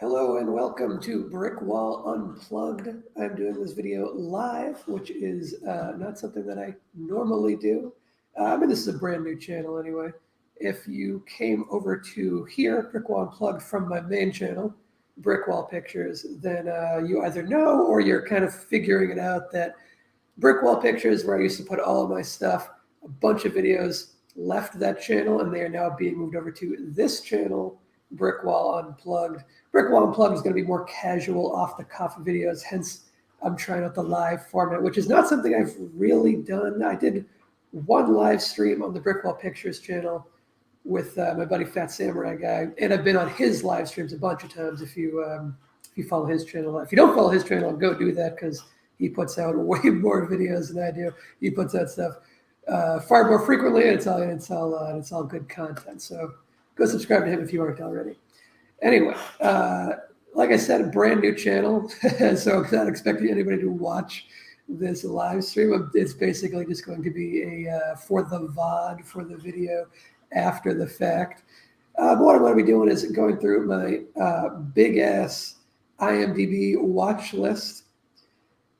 Hello and welcome to Brick Wall Unplugged. I'm doing this video live, which is not something that I normally do. This is a brand new channel anyway. If you came over to here, Brick Wall Unplugged, from my main channel, Brick Wall Pictures, then you either know or you're kind of figuring it out that Brick Wall Pictures, where I used to put all of my stuff, a bunch of videos left that channel and they are now being moved over to this channel, Brick Wall Unplugged. Brick Wall Unplugged is going to be more casual, off-the-cuff videos, hence I'm trying out the live format, which is not something I've really done. I did one live stream on the Brick Wall Pictures channel with my buddy Fat Samurai Guy, and I've been on his live streams a bunch of times. If you follow his channel, if you don't follow his channel, go do that because he puts out way more videos than I do. He puts out stuff far more frequently, and it's all good content. So go subscribe to him if you aren't already. Anyway, like I said, a brand new channel, so I'm not expecting anybody to watch this live stream. It's basically just going to be a for the VOD, for the video after the fact. But what I'm going to be doing is going through my big ass IMDb watch list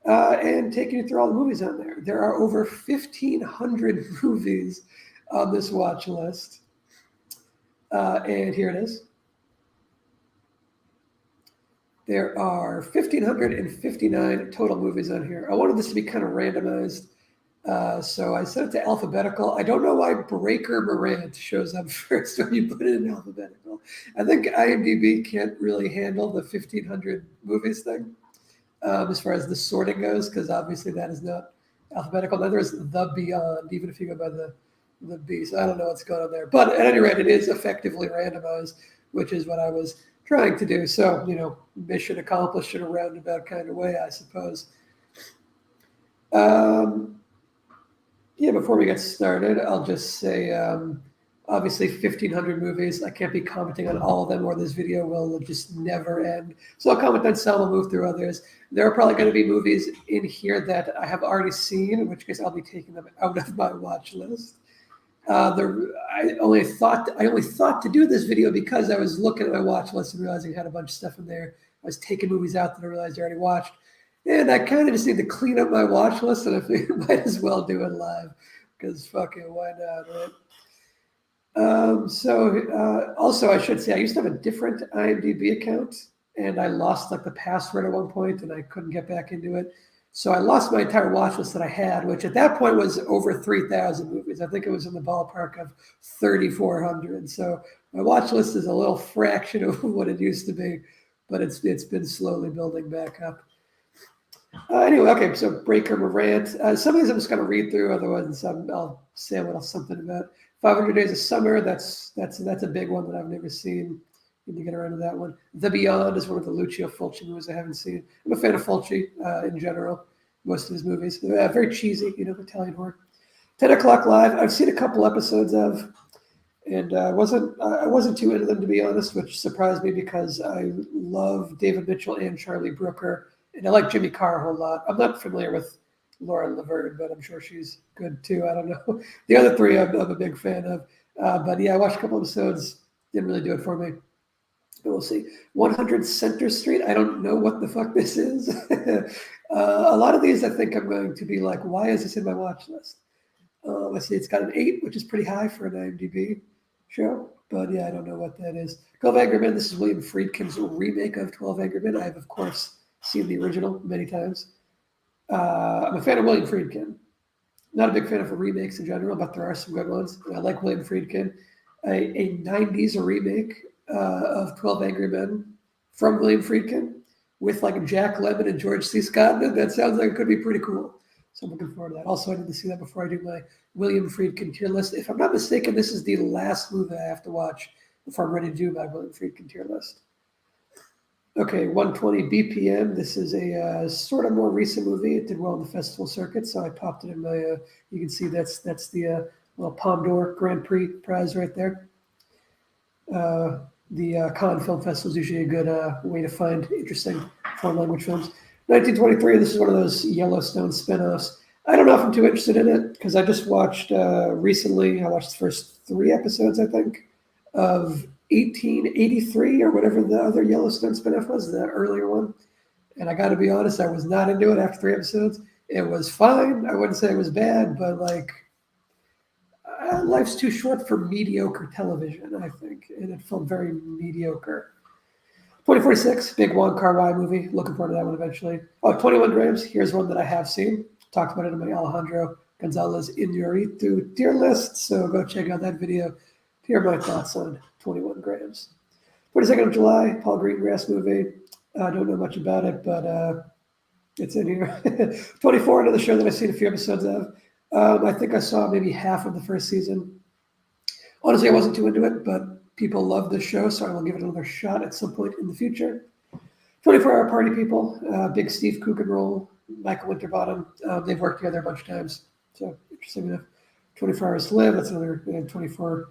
and taking you through all the movies on there. There are over 1,500 movies on this watch list, and here it is. There are 1,559 total movies on here. I wanted this to be kind of randomized, so I set it to alphabetical. I don't know why Breaker Morant shows up first when you put it in alphabetical. I think IMDb can't really handle the 1,500 movies thing as far as the sorting goes, because obviously that is not alphabetical. Now there's The Beyond, even if you go by the B, so I don't know what's going on there. But at any rate, it is effectively randomized, which is what I was trying to do. So, mission accomplished in a roundabout kind of way, I suppose. Before we get started, I'll just say, obviously 1,500 movies. I can't be commenting on all of them or this video will just never end. So I'll comment on some, I'll move through others. There are probably going to be movies in here that I have already seen, in which case I'll be taking them out of my watch list. I only thought to do this video because I was looking at my watch list and realizing I had a bunch of stuff in there. I was taking movies out that I realized I already watched. And I kind of just need to clean up my watch list, and I figured I might as well do it live because fucking why not, right? Also, I should say I used to have a different IMDb account, and I lost the password at one point, and I couldn't get back into it. So I lost my entire watch list that I had, which at that point was over 3,000 movies. I think it was in the ballpark of 3,400. So my watch list is a little fraction of what it used to be, but it's been slowly building back up. Anyway, okay, so Breaker Morant. Some of these I'm just going to read through, otherwise I'll say a little something about. 500 Days of Summer, that's a big one that I've never seen. Need to get around to that one. The Beyond is one of the Lucio Fulci movies I haven't seen. I'm a fan of Fulci in general, most of his movies. Very cheesy, Italian horror. 10 O'Clock Live, I've seen a couple episodes of, and I wasn't too into them, to be honest, which surprised me because I love David Mitchell and Charlie Brooker, and I like Jimmy Carr a whole lot. I'm not familiar with Laura Laverne, but I'm sure she's good too. I don't know. The other three I'm a big fan of. But yeah, I watched a couple episodes. Didn't really do it for me. But we'll see. 100 Center Street. I don't know what the fuck this is. A lot of these I think I'm going to be like, why is this in my watch list? Let's see. It's got an 8, which is pretty high for an IMDb show. But yeah, I don't know what that is. 12 Angry Men. This is William Friedkin's remake of 12 Angry Men. I have, of course, seen the original many times. I'm a fan of William Friedkin. Not a big fan of remakes in general, but there are some good ones. I like William Friedkin. A 90s remake of 12 Angry Men from William Friedkin with Jack Lemmon and George C. Scott. That sounds like it could be pretty cool. So I'm looking forward to that. Also, I need to see that before I do my William Friedkin tier list. If I'm not mistaken, this is the last movie I have to watch before I'm ready to do my William Friedkin tier list. Okay, 120 BPM. This is a sort of more recent movie. It did well in the festival circuit, so I popped it in my. You can see that's the little Palme d'Or Grand Prix prize right there. The Cannes Film Festival is usually a good way to find interesting foreign language films. 1923. This is one of those Yellowstone spinoffs. I don't know if I'm too interested in it because I just watched recently. I watched the first 3 episodes, I think, of 1883 or whatever the other Yellowstone spinoff was, the earlier one. And I got to be honest, I was not into it after 3 episodes. It was fine. I wouldn't say it was bad, but like life's too short for mediocre television, I think. And it felt very mediocre. 2046, big Wong Kar-wai movie. Looking forward to that one eventually. Oh, 21 Grams. Here's one that I have seen. Talked about it in my Alejandro Gonzalez Iñárritu tier list. So go check out that video to hear my thoughts on 21 Grams. 22nd of July, Paul Greengrass movie. I don't know much about it, but it's in here. 24, another show that I've seen a few episodes of. I think I saw maybe half of the first season. Honestly, I wasn't too into it, but people love this show, so I will give it another shot at some point in the future. 24-Hour Party People, big Steve Coogan role, Michael Winterbottom. They've worked together a bunch of times, so interesting enough. 24 Hours to Live, that's another, 24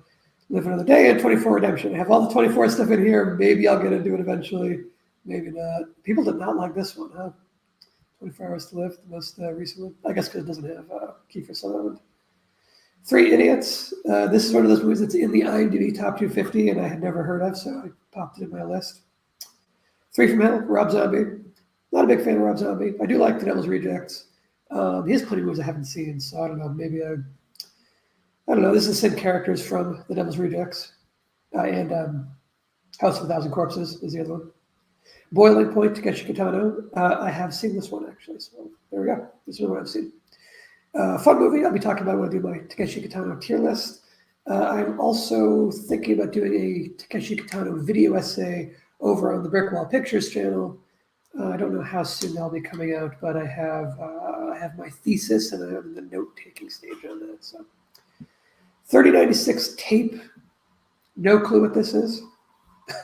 Live Another Day, and 24 Redemption. I have all the 24 stuff in here. Maybe I'll get into it eventually. Maybe not. People did not like this one, huh? 24 Hours to Live, the most recent one. I guess because it doesn't have Kiefer Sutherland. 3 Idiots. This is one of those movies that's in the IMDb Top 250 and I had never heard of, so I popped it in my list. 3 from Hell, Rob Zombie. Not a big fan of Rob Zombie. I do like The Devil's Rejects. He has plenty of movies I haven't seen, so I don't know. Maybe I don't know. This is the same characters from The Devil's Rejects and House of a Thousand Corpses is the other one. Boiling Point, Takeshi Kitano. I have seen this one actually, so there we go. This is what I've seen. Fun movie. I'll be talking about when I do my Takeshi Kitano tier list. I'm also thinking about doing a Takeshi Kitano video essay over on the Brick Wall Pictures channel. I don't know how soon that'll be coming out, but I have my thesis and I'm in the note-taking stage on that. So, 3096 Tape. No clue what this is,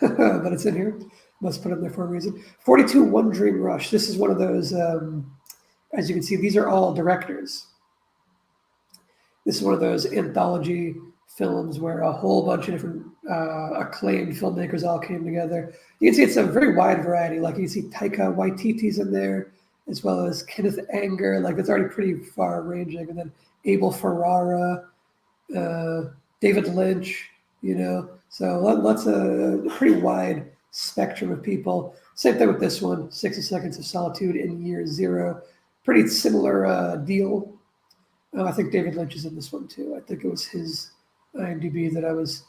but it's in here. Must put it in there for a reason. 42 One Dream Rush. This is one of those, as you can see, these are all directors. This is one of those anthology films where a whole bunch of different acclaimed filmmakers all came together. You can see it's a very wide variety. Like you can see Taika Waititi's in there, as well as Kenneth Anger. Like it's already pretty far ranging. And then Abel Ferrara, David Lynch, So lots of pretty wide spectrum of people. Same thing with this one, 60 Seconds of Solitude in Year Zero. Pretty similar deal. I think David Lynch is in this one too. I think it was his IMDb that I was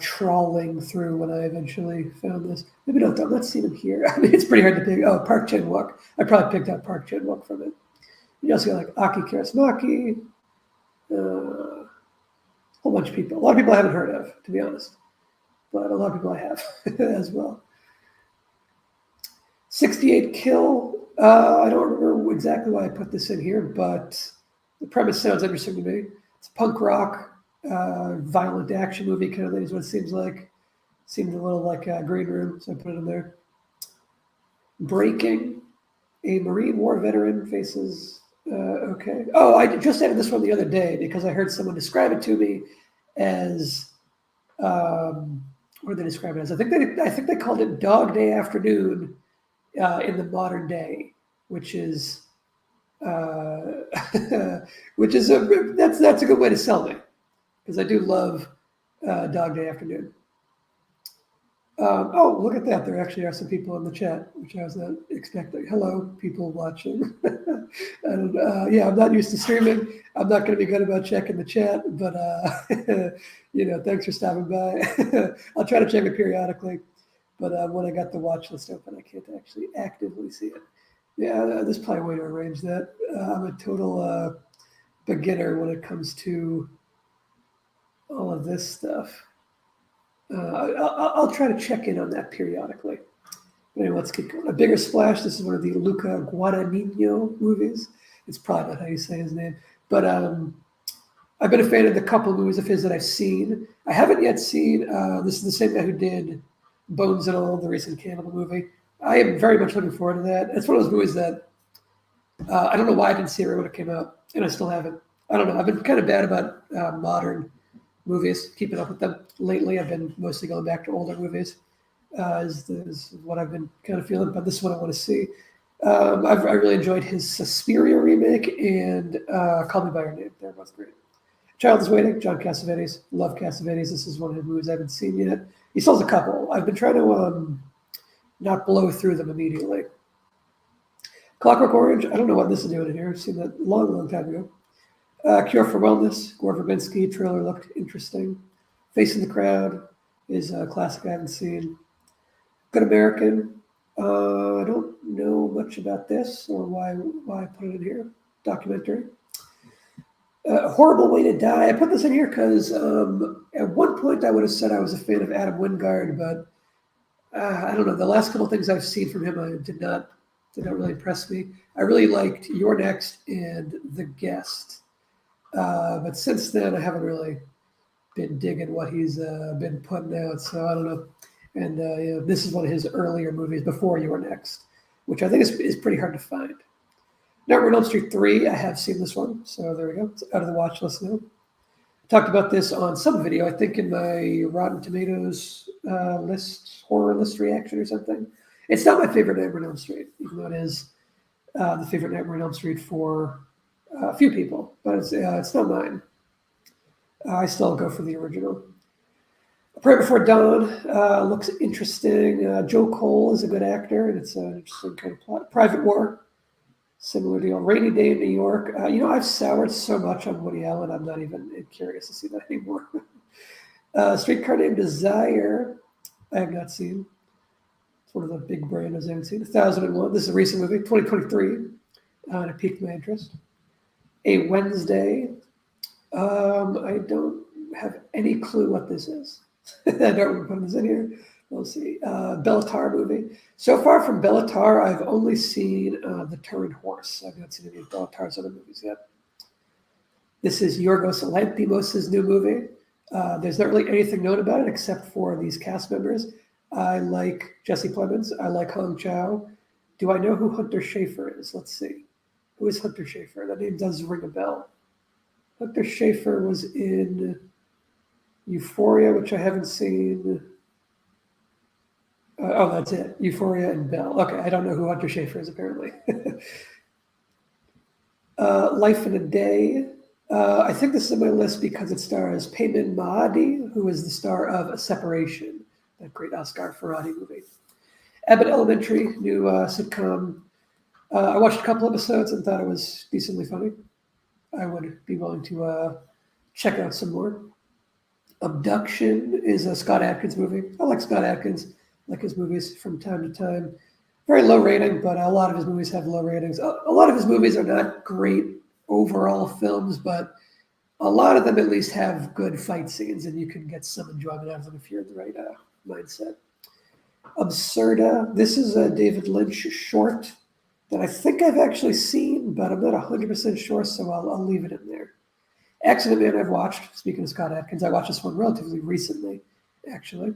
trawling through when I eventually found this. Maybe not. I'm not seeing him here. I mean, it's pretty hard to pick. Oh, Park Chan-wook. I probably picked out Park Chan-wook from it. You also got like Aki Kaurismäki, a whole bunch of people. A lot of people I haven't heard of, to be honest, but a lot of people I have as well. 68 Kill. I don't remember exactly why I put this in here, but the premise sounds interesting to me. It's a punk rock, violent action movie kind of thing is what it seems like. Seems a little like Green Room, so I put it in there. Breaking. A Marine War veteran faces, okay. Oh, I just added this one the other day because I heard someone describe it to me as, what did they describe it as? I think they called it Dog Day Afternoon in the modern day, which is that's a good way to sell me because I do love Dog Day Afternoon. Oh, look at that. There actually are some people in the chat, which I was not expecting. Hello, people watching. And I'm not used to streaming. I'm not going to be good about checking the chat, but thanks for stopping by. I'll try to check it periodically, but when I got the watch list open, I can't actually actively see it. Yeah, there's probably a way to arrange that. I'm a total beginner when it comes to all of this stuff. I'll try to check in on that periodically. But anyway, let's keep going. A Bigger Splash. This is one of the Luca Guadagnino movies. It's probably not how you say his name. But I've been a fan of the couple movies of his that I've seen. I haven't yet seen, this is the same guy who did Bones and All, the recent Cannibal movie. I am very much looking forward to that. It's one of those movies that I don't know why I didn't see it right when it came out, and I still haven't. I don't know. I've been kind of bad about modern movies, keeping up with them lately. I've been mostly going back to older movies, is what I've been kind of feeling. But this is what I want to see. I really enjoyed his Suspiria remake and Call Me by Your Name. They're both great. Child is Waiting, John Cassavetes. Love Cassavetes. This is one of his movies I haven't seen yet. He sells a couple. I've been trying to not blow through them immediately. Clockwork Orange. I don't know what this is doing in here. I've seen that a long, long time ago. Cure for Wellness. Gore Verbinski. Trailer looked interesting. Facing the Crowd is a classic I haven't seen. Good American. I don't know much about this or why I put it in here. Documentary. A Horrible Way to Die. I put this in here because at one point I would have said I was a fan of Adam Wingard, but I don't know. The last couple of things I've seen from him did not really impress me. I really liked You're Next and The Guest, but since then I haven't really been digging what he's been putting out. So I don't know. And this is one of his earlier movies before You're Next, which I think is pretty hard to find. Nightmare on Elm Street 3, I have seen this one, so there we go. It's out of the watch list now. Talked about this on some video, I think in my Rotten Tomatoes horror list reaction or something. It's not my favorite Nightmare on Elm Street, even though it is the favorite Nightmare on Elm Street for a few people, but it's not mine. I still go for the original. Pray Before Dawn looks interesting. Joe Cole is a good actor, and it's an interesting kind of plot. Private War. Similar deal. Rainy Day in New York. I've soured so much on Woody Allen, I'm not even curious to see that anymore. Streetcar Named Desire, I have not seen. It's one of the big brands I haven't seen. 1001, this is a recent movie, 2023, and it piqued my interest. A Wednesday, I don't have any clue what this is. I don't remember putting this in here. We'll see. Bellatar movie. So far from Bellatar, I've only seen The Turin Horse. I've not seen any of Bellatar's other movies yet. This is Yorgos Lanthimos' new movie. There's not really anything known about it except for these cast members. I like Jesse Plemons. I like Hong Chow. Do I know who Hunter Schafer is? Let's see. Who is Hunter Schafer? That name does ring a bell. Hunter Schafer was in Euphoria, which I haven't seen. That's it. Euphoria and Belle. Okay, I don't know who Hunter Schafer is, apparently. Life in a Day. I think this is on my list because it stars Payman Mahadi, who is the star of A Separation, that great Oscar Ferrati movie. Abbott Elementary, new sitcom. I watched a couple episodes and thought it was decently funny. I would be willing to check out some more. Abduction is a Scott Adkins movie. I like Scott Adkins. Like his movies from time to time. Very low rating, but a lot of his movies have low ratings. A lot of his movies are not great overall films, but a lot of them at least have good fight scenes, and you can get some enjoyment out of them if you're in the right mindset. Absurda. This is a David Lynch short that I think I've actually seen, but I'm not 100% sure, so I'll leave it in there. Accident Man I've watched. Speaking of Scott Adkins, I watched this one relatively recently, actually.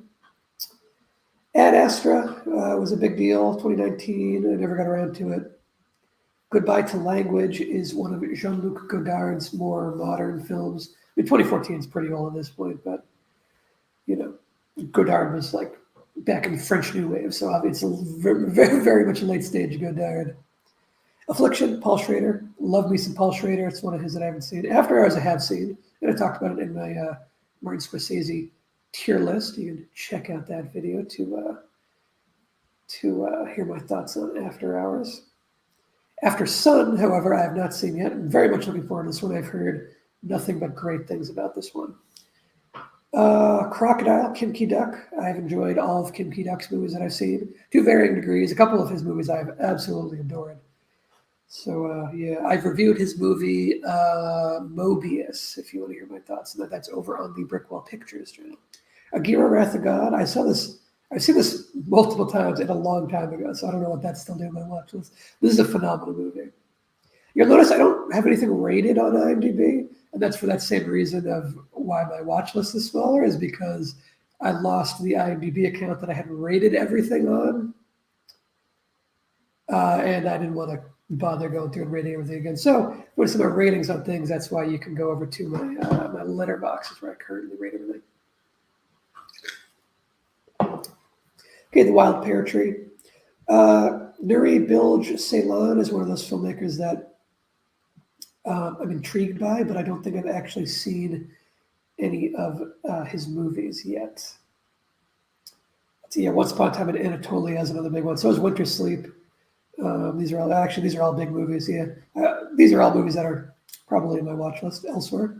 Ad Astra was a big deal, 2019. I never got around to it. Goodbye to Language is one of Jean-Luc Godard's more modern films. I mean, 2014 is pretty old at this point, but, Godard was like back in the French New Wave, so it's very, very, very much a late stage Godard. Affliction, Paul Schrader. Love me some Paul Schrader. It's one of his that I haven't seen. After Hours I have seen, and I talked about it in my Martin Scorsese tier list. You can check out that video to hear my thoughts on After Hours. After Sun, however, I have not seen yet. I'm very much looking forward to this one. I've heard nothing but great things about this one. Crocodile, Kim Ki-duk. I've enjoyed all of Kim Ki-duk's movies that I've seen to varying degrees. A couple of his movies I've absolutely adored. So, I've reviewed his movie Mobius, if you want to hear my thoughts. And that's over on the Brickwall Pictures channel. Agira, Wrath of God. I've seen this multiple times and a long time ago, so I don't know what that's still doing on my watch list. This is a phenomenal movie. You'll notice I don't have anything rated on IMDb, and that's for that same reason of why my watch list is smaller, is because I lost the IMDb account that I had rated everything on, and I didn't want to bother going through and rating everything again. So with some of my ratings on things, that's why you can go over to my letterbox, is where I currently rate everything. Okay, The Wild Pear Tree. Nuri Bilge Ceylan is one of those filmmakers that I'm intrigued by, but I don't think I've actually seen any of his movies yet. So yeah, Once Upon a Time in Anatolia is another big one. So is Winter Sleep. These are all big movies. Yeah, these are all movies that are probably in my watch list elsewhere.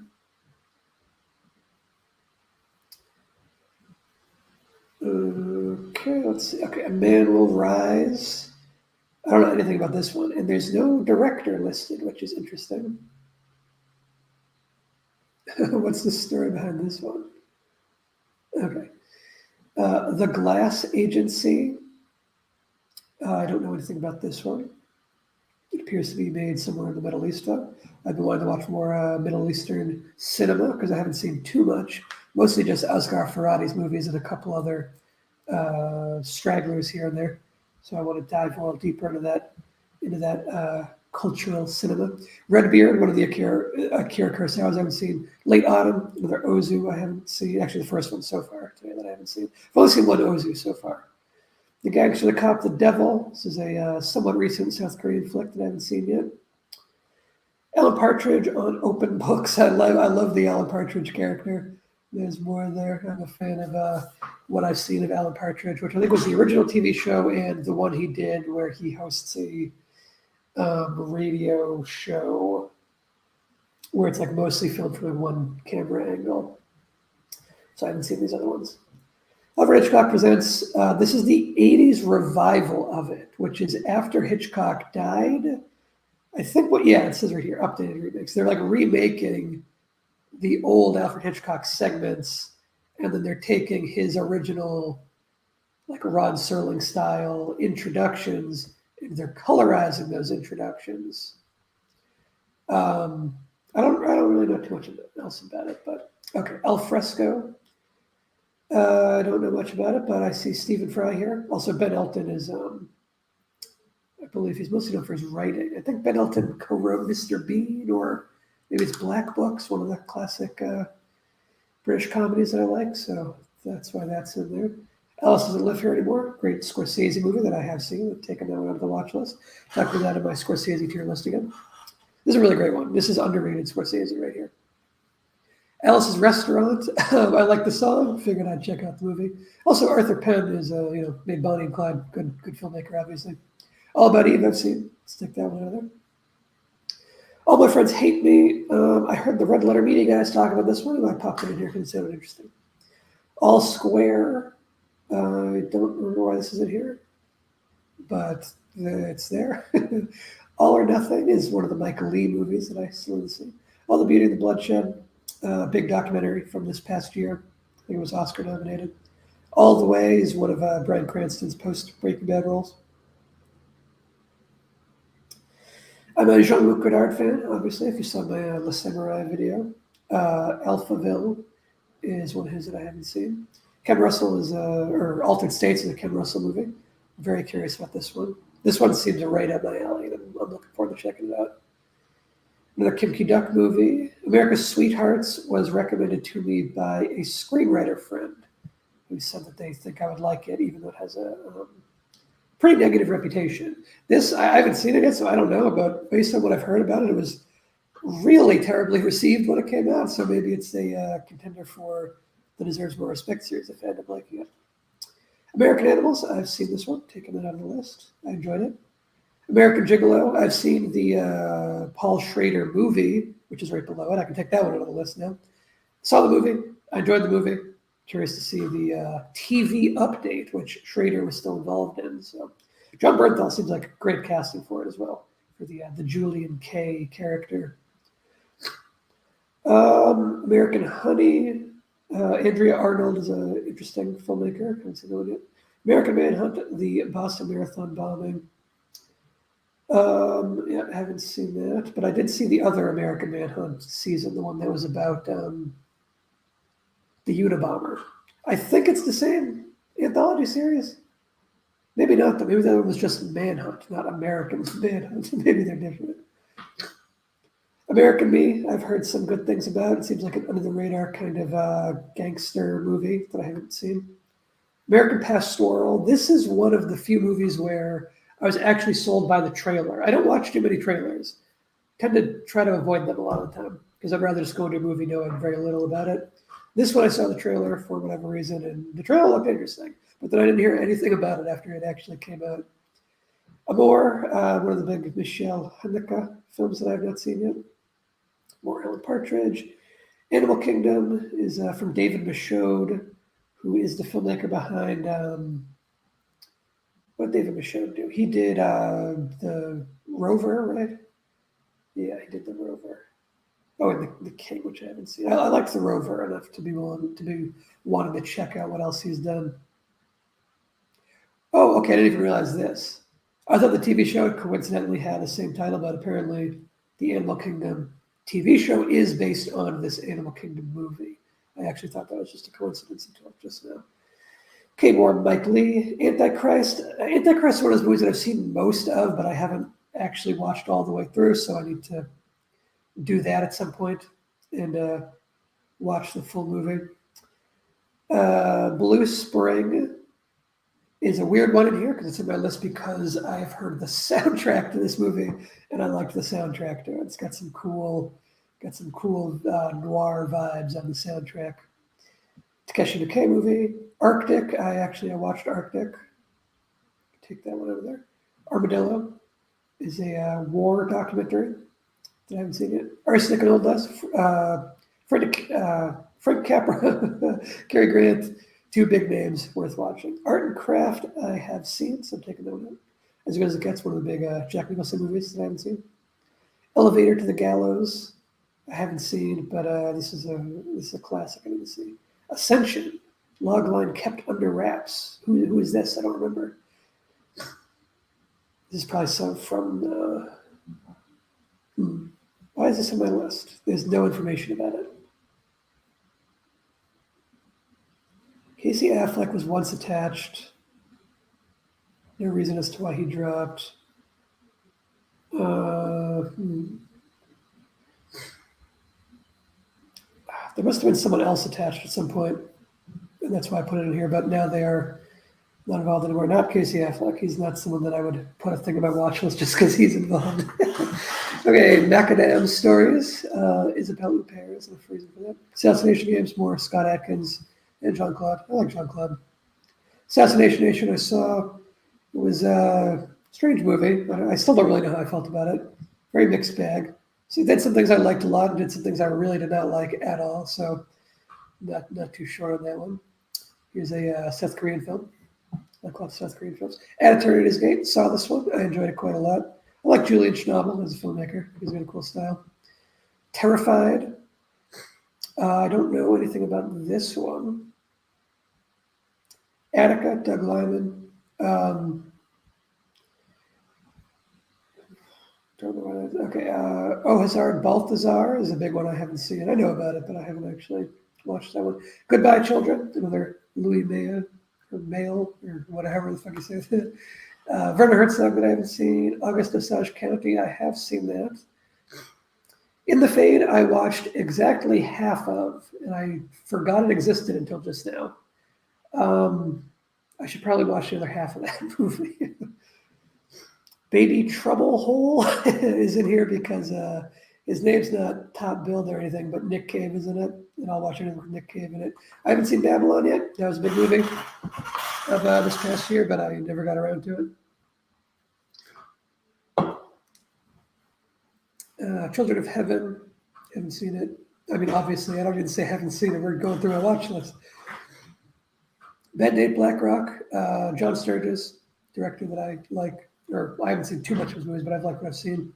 Okay, let's see. Okay, A Man Will Rise. I don't know anything about this one, and there's no director listed, which is interesting. What's the story behind this one? Okay. The Glass Agency. I don't know anything about this one. It appears to be made somewhere in the Middle East, though. I've been wanting to watch more Middle Eastern cinema because I haven't seen too much. Mostly just Asghar Farhadi's movies and a couple other stragglers here and there. So I want to dive a little deeper into that cultural cinema. Redbeard, one of the Akira Kurosawas I haven't seen. Late Autumn, another Ozu I haven't seen. Actually, the first one so far today that I haven't seen. I've only seen one Ozu so far. The Gangster, the Cop, the Devil. This is a somewhat recent South Korean flick that I haven't seen yet. Alan Partridge on Open Books. I love the Alan Partridge character. There's more there. I'm a fan of what I've seen of Alan Partridge, which I think was the original TV show and the one he did where he hosts a radio show where it's like mostly filmed from one camera angle. So I haven't seen these other ones. Alfred Hitchcock Presents, this is the 80s revival of it, which is after Hitchcock died. I think it says right here, updated remakes. They're like remaking the old Alfred Hitchcock segments, and then they're taking his original, like Rod Serling style introductions, and they're colorizing those introductions. I don't really know too much else about it, but okay, Al Fresco. I don't know much about it, but I see Stephen Fry here. Also, Ben Elton is, I believe he's mostly known for his writing. I think Ben Elton co-wrote Mr. Bean, or maybe it's Black Books, one of the classic British comedies that I like. So that's why that's in there. Alice Doesn't Live Here Anymore. Great Scorsese movie that I have seen. I've taken that one out of the watch list. I'll put that in my Scorsese tier list again. This is a really great one. This is underrated Scorsese right here. Alice's Restaurant. I like the song. Figured I'd check out the movie. Also, Arthur Penn is, made Bonnie and Clyde. Good filmmaker, obviously. All About Eve, I've seen. Stick that one out there. All My Friends Hate Me. I heard the Red Letter Media guys talk about this one, and I popped it in here because it sounded interesting. All Square. I don't remember why this is in here, but it's there. All or Nothing is one of the Michael Lee movies that I still haven't seen. All the Beauty and the Bloodshed. Big documentary from this past year. I think it was Oscar nominated. All the Way is one of Bryan Cranston's post-Breaking Bad roles. I'm a Jean-Luc Godard fan, obviously, if you saw my Le Samurai video. Alphaville is one of his that I haven't seen. Ken Russell is, or Altered States is a Ken Russell movie. I'm very curious about this one. This one seems right up my alley, and I'm looking forward to checking it out. Another Kim Ki-duk movie. America's Sweethearts was recommended to me by a screenwriter friend who said that they think I would like it, even though it has a pretty negative reputation. This, I haven't seen it yet, so I don't know, but based on what I've heard about it, it was really terribly received when it came out, so maybe it's a contender for the Deserves More Respect series if I end up liking it. American Animals, I've seen this one, taken that out of the list. I enjoyed it. American Gigolo, I've seen the Paul Schrader movie, which is right below it. I can take that one out of the list now. Saw the movie. I enjoyed the movie. Curious to see the TV update, which Schrader was still involved in. So John Bernthal seems like great casting for it as well, for the Julian Kay character. American Honey. Andrea Arnold is an interesting filmmaker. I haven't seen that yet. American Manhunt, the Boston Marathon bombing. I haven't seen that, but I did see the other American Manhunt season, the one that was about the Unabomber. I think it's the same anthology series. Maybe not, though. Maybe that one was just Manhunt, not American Manhunt. Maybe they're different. American Me, I've heard some good things about. It seems like an under-the-radar kind of gangster movie that I haven't seen. American Pastoral. This is one of the few movies where I was actually sold by the trailer. I don't watch too many trailers tend to try to avoid them a lot of the time because I'd rather just go into a movie knowing very little about it. This one I saw the trailer for whatever reason, and the trailer looked interesting, but then I didn't hear anything about it after it actually came out. Amor, one of the big Michelle Haneke films that I've not seen yet. More Alan Partridge. Animal Kingdom is from David Michaud, who is the filmmaker behind what did David Michaud do? He did the Rover, right? Yeah, he did the Rover. Oh, and the King, which I haven't seen. I liked the Rover enough to be wanting to check out what else he's done. Oh, okay. I didn't even realize this. I thought the TV show coincidentally had the same title, but apparently the Animal Kingdom TV show is based on this Animal Kingdom movie. I actually thought that was just a coincidence until just now. Okay, more Mike Lee. Antichrist. Antichrist is one of those movies that I've seen most of, but I haven't actually watched all the way through, so I need to do that at some point and watch the full movie. Blue Spring is a weird one in here because it's in my list because I've heard the soundtrack to this movie and I liked the soundtrack to it. It's got some cool noir vibes on the soundtrack. Takeshi Miike movie. Arctic. I watched Arctic. Take that one over there. Armadillo is a war documentary. I haven't seen it. Arsenic and Old Dust. Frank Capra, Cary Grant. Two big names worth watching. Art and Craft I have seen, so I'm taking that one out. As good as it gets, one of the big Jack Nicholson movies that I haven't seen. Elevator to the Gallows I haven't seen, but this is a classic I need to see. Ascension, Logline Kept Under Wraps. Who is this? I don't remember. This is probably some from. Why is this on my list? There's no information about it. Casey Affleck was once attached. No reason as to why he dropped. There must have been someone else attached at some point, and that's why I put it in here. But now they are not involved anymore. Not Casey Affleck. He's not someone that I would put a thing on my watch list just because he's involved. Okay, Macadam Stories. Isabelle Huppert is the reason for that. Assassination Games, more Scott Adkins and Jean-Claude. I like Jean-Claude. Assassination Nation I saw. It was a strange movie. I still don't really know how I felt about it. Very mixed bag. So he did some things I liked a lot and did some things I really did not like at all. So not too sure on that one. Here's a South Korean film. I love South Korean films. At Eternity's Gate, saw this one. I enjoyed it quite a lot. I like Julian Schnabel as a filmmaker. He's got a cool style. Terrified. I don't know anything about this one. Attica, Doug Lyman. Don't know what that is. Okay. Hazard Balthazar is a big one I haven't seen. I know about it, but I haven't actually watched that one. Goodbye, Children. Another Louis Mayer or Mail or whatever the fuck you say it. Werner Herzog that I haven't seen. August Osage County. I have seen that. In the Fade, I watched exactly half of, and I forgot it existed until just now. I should probably watch the other half of that movie. Baby Trouble Hole is in here because his name's not top billed or anything, but Nick Cave is in it, and I'll watch anything with Nick Cave in it. I haven't seen Babylon yet. That was a big movie of this past year, but I never got around to it. Children of Heaven, haven't seen it. I mean, obviously, I don't even say haven't seen it. We're going through my watch list. Bad Date Black Rock, John Sturges, director that I like, or I haven't seen too much of his movies, but I've liked what I've seen.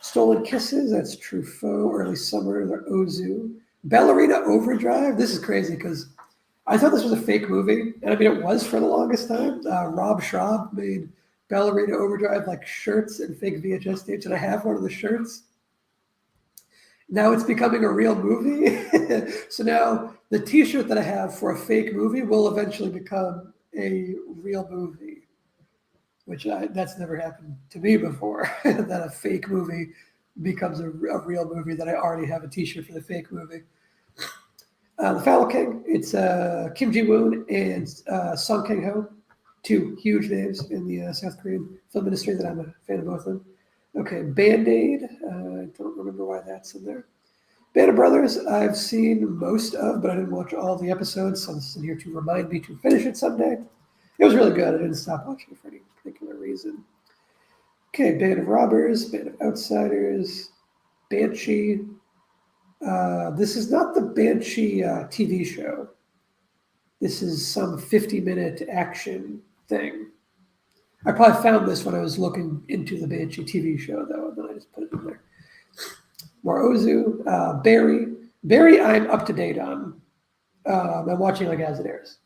Stolen Kisses, that's Truffaut. Early Summer, the Ozu. Ballerina Overdrive, this is crazy because I thought this was a fake movie, and I mean, it was for the longest time. Rob Schraub made Ballerina Overdrive like shirts and fake VHS tapes, and I have one of the shirts. Now it's becoming a real movie. So now the t-shirt that I have for a fake movie will eventually become a real movie, which that's never happened to me before, that a fake movie becomes a real movie that I already have a t-shirt for the fake movie. The Foul King, it's Kim Ji-woon and Song Kang-ho, two huge names in the South Korean film industry that I'm a fan of both of them. Okay, Band-Aid. I don't remember why that's in there. Band of Brothers, I've seen most of, but I didn't watch all the episodes, so this is in here to remind me to finish it someday. It was really good. I didn't stop watching it for any particular reason. Okay, Band of Robbers, Band of Outsiders, Banshee. This is not the Banshee TV show. This is some 50-minute action thing. I probably found this when I was looking into the Banshee TV show, though, and then I just put it in there. More Ozu, Barry. Barry, I'm up to date on. I'm watching like as it airs.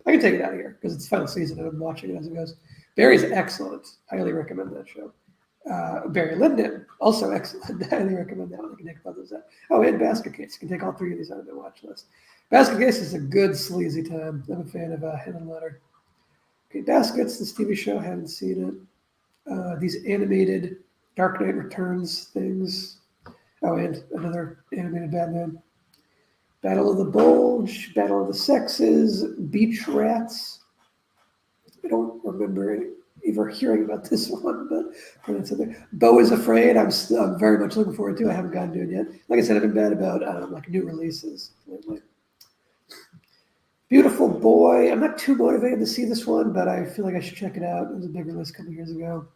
I can take it out of here because it's final season and I'm watching it as it goes. Barry's excellent. Highly recommend that show. Barry Lyndon, also excellent. Highly recommend that one. I can take both of those out. Oh, and Basket Case. You can take all three of these out of my watch list. Basket Case is a good sleazy time. I'm a fan of Hen and Letter. Okay, Baskets, this TV show, haven't seen it. These animated Dark Knight Returns things. Oh, and another animated Batman. Battle of the Bulge, Battle of the Sexes, Beach Rats. I don't remember ever hearing about this one, but it's in there. Beau is Afraid. I'm very much looking forward to. I haven't gotten to it yet. Like I said, I've been bad about like new releases lately. Beautiful Boy. I'm not too motivated to see this one, but I feel like I should check it out. It was a big release a couple years ago.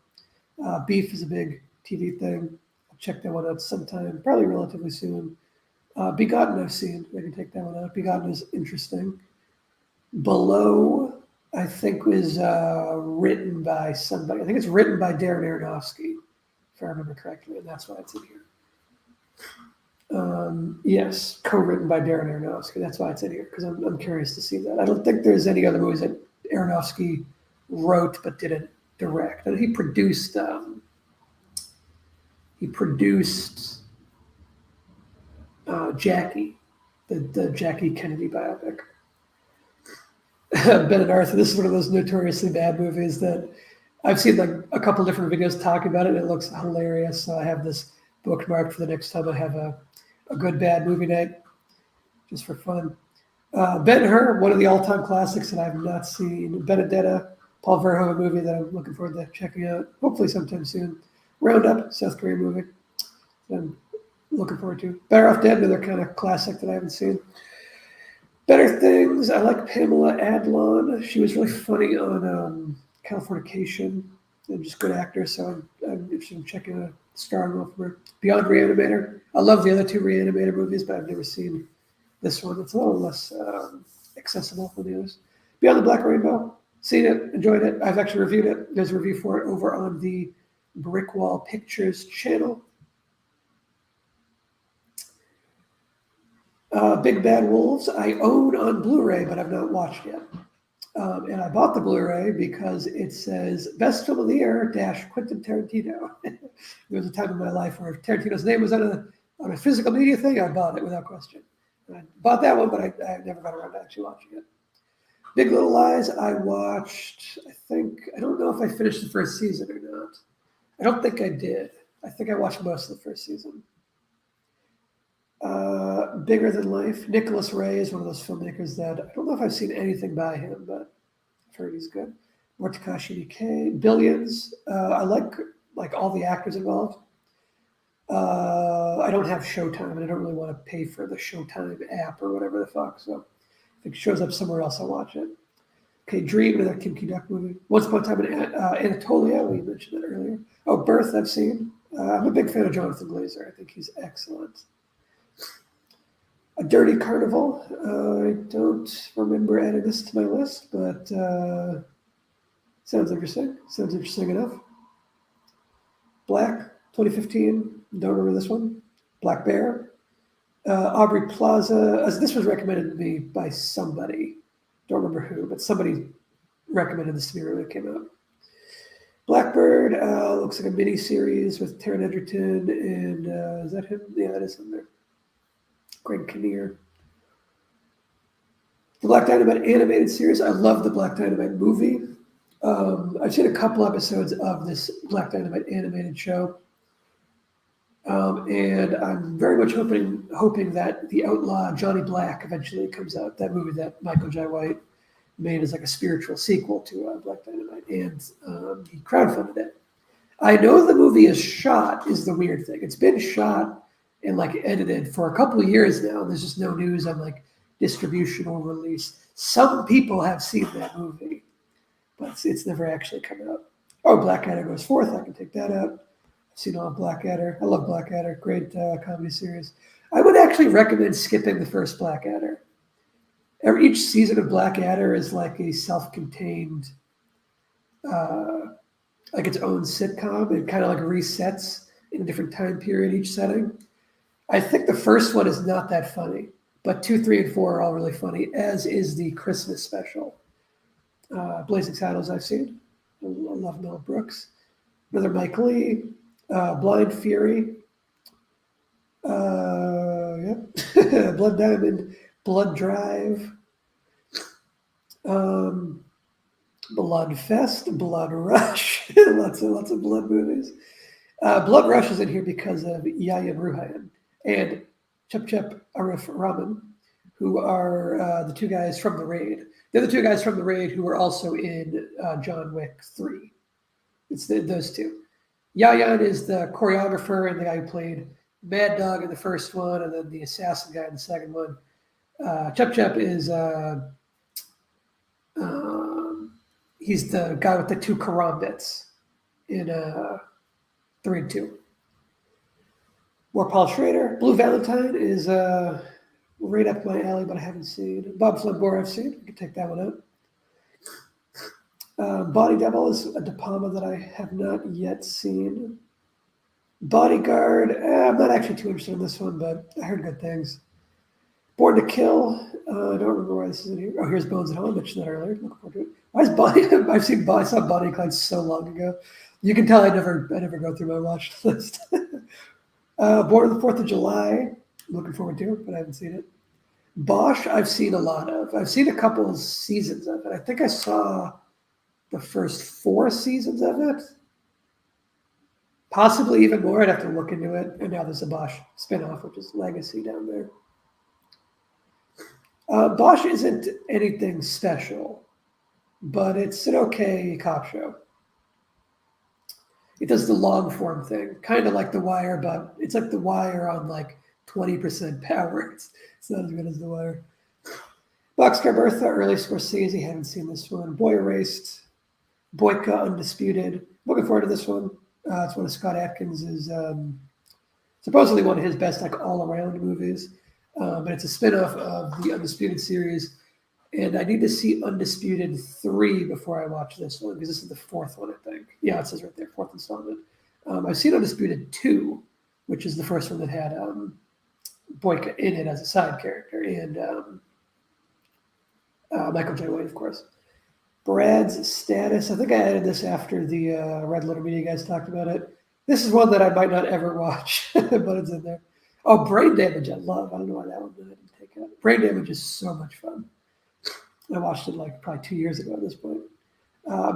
Beef is a big TV thing. I'll check that one out sometime, probably relatively soon. Begotten I've seen. I can take that one out. Begotten is interesting. Below, I think was written by somebody. I think it's written by Darren Aronofsky, if I remember correctly, and that's why it's in here. Yes, co-written by Darren Aronofsky. That's why it's in here, because I'm curious to see that. I don't think there's any other movies that Aronofsky wrote but didn't direct. And he produced Jackie, the Jackie Kennedy biopic. Ben and Arthur, this is one of those notoriously bad movies that I've seen like a couple different videos talking about it, and it looks hilarious. So I have this bookmarked for the next time I have a good bad movie night, just for fun. Ben-Hur, one of the all-time classics that I've not seen. Benedetta, Paul Verhoeven movie that I'm looking forward to checking out, hopefully sometime soon. Roundup, South Korean movie that I'm looking forward to. Better Off Dead, another kind of classic that I haven't seen. Better Things, I like Pamela Adlon. She was really funny on Californication, and just good actor, so I'm interested in checking a starring role from her. Beyond Reanimator, I love the other two Reanimator movies, but I've never seen this one. It's a little less accessible than the others. Beyond the Black Rainbow, seen it, enjoyed it. I've actually reviewed it. There's a review for it over on the Brickwall Pictures channel. Big Bad Wolves, I own on Blu-ray, but I've not watched yet. And I bought the Blu-ray because it says Best Film of the Year - Quentin Tarantino. There was a time in my life where if Tarantino's name was on a physical media thing, I bought it without question. And I bought that one, but I never got around to actually watching it. Big Little Lies, I watched, I don't know if I finished the first season or not. I don't think I did. I think I watched most of the first season. Bigger Than Life. Nicholas Ray is one of those filmmakers that I don't know if I've seen anything by him, but I've heard he's good. More Takashi Miike. Billions. I like all the actors involved. I don't have Showtime, and I don't really want to pay for the Showtime app or whatever the fuck. So if it shows up somewhere else, I'll watch it. Okay, Dream, another Kim Ki-duk movie. Once Upon a Time in Anatolia. We mentioned that earlier. Oh, Birth, I've seen. I'm a big fan of Jonathan Glazer. I think he's excellent. A Dirty Carnival. I don't remember adding this to my list, but sounds interesting. Sounds interesting enough. Black, 2015. Don't remember this one. Black Bear. Aubrey Plaza. This was recommended to me by somebody. Don't remember who, but somebody recommended this to me when it came out. Blackbird looks like a mini series with Taron Egerton and is that him? Yeah, that is him there. Greg Kinnear. The Black Dynamite animated series. I love the Black Dynamite movie. I've seen a couple episodes of this Black Dynamite animated show. And I'm very much hoping that The Outlaw Johnny Black eventually comes out. That movie that Michael Jai White made as like a spiritual sequel to Black Dynamite. And he crowdfunded it. I know the movie is shot is the weird thing. It's been shot and like edited for a couple of years now. There's just no news on like distribution or release. Some people have seen that movie, but it's never actually come out. Oh, Blackadder goes fourth. I can take that out. I've seen all of Blackadder. I love Blackadder. Great comedy series. I would actually recommend skipping the first Blackadder. Each season of Blackadder is like a self-contained, like its own sitcom. It kind of like resets in a different time period each setting. I think the first one is not that funny, but 2, 3, and 4 are all really funny, as is the Christmas special. Blazing Saddles I've seen. I love Mel Brooks. Another Mike Lee. Blind Fury. Yeah. Blood Diamond. Blood Drive. Blood Fest. Blood Rush. lots of blood movies. Blood Rush is in here because of Yaya Ruhian and Chep Arif Rahman, who are the two guys from The Raid. They're the two guys from The Raid who were also in John Wick 3. It's those two. Yayan is the choreographer and the guy who played Mad Dog in the first one, and then the assassin guy in the second one. Chep is he's the guy with the 2 karambits in 3 and 2. More Paul Schrader. Blue Valentine is right up my alley, but I haven't seen. Bob Flambor I've seen. I can take that one out. Body Double is a De Palma that I have not yet seen. Bodyguard, I'm not actually too interested in this one, but I heard good things. Born to Kill, I don't remember why this is in here. Oh, here's Bones at Home, I mentioned that earlier. Looking forward to it. Why is Bonnie? I saw Bonnie and Clyde so long ago. You can tell I never go through my watch list. Born on the 4th of July, looking forward to it, but I haven't seen it. Bosch, I've seen a lot of. I've seen a couple of seasons of it. I think I saw the first 4 seasons of it. Possibly even more. I'd have to look into it. And now there's a Bosch spinoff, which is Legacy down there. Bosch isn't anything special, but it's an okay cop show. It does the long form thing, kind of like The Wire, but it's like The Wire on like 20% power. It's not as good as The Wire. Boxcar Bertha, early Scorsese, haven't seen this one. Boy Erased, Boyka Undisputed. Looking forward to this one. It's one of Scott Adkins' supposedly one of his best like all-around movies. But it's a spinoff of the Undisputed series. And I need to see Undisputed 3 before I watch this one, because this is the 4th one, I think. Yeah, it says right there, 4th installment. I've seen Undisputed 2, which is the first one that had Boyka in it as a side character, and Michael J. White, of course. Brad's Status. I think I added this after the Red Letter Media guys talked about it. This is one that I might not ever watch, but it's in there. Oh, Brain Damage I love. I don't know why that one I didn't take out. Brain Damage is so much fun. I watched it like probably 2 years ago at this point.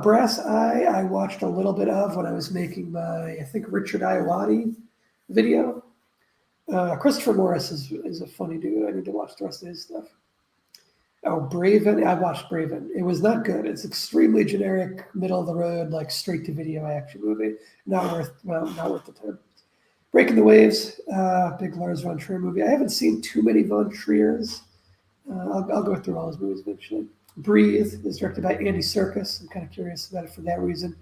Brass Eye, I watched a little bit of when I was making my, I think, Richard Iowati video. Christopher Morris is a funny dude. I need to watch the rest of his stuff. Oh, Braven. I watched Braven. It was not good. It's extremely generic, middle of the road, like straight to video action movie. Not worth the time. Breaking the Waves, big Lars von Trier movie. I haven't seen too many von Triers. I'll go through all his movies eventually. Breathe is directed by Andy Serkis. I'm kind of curious about it for that reason.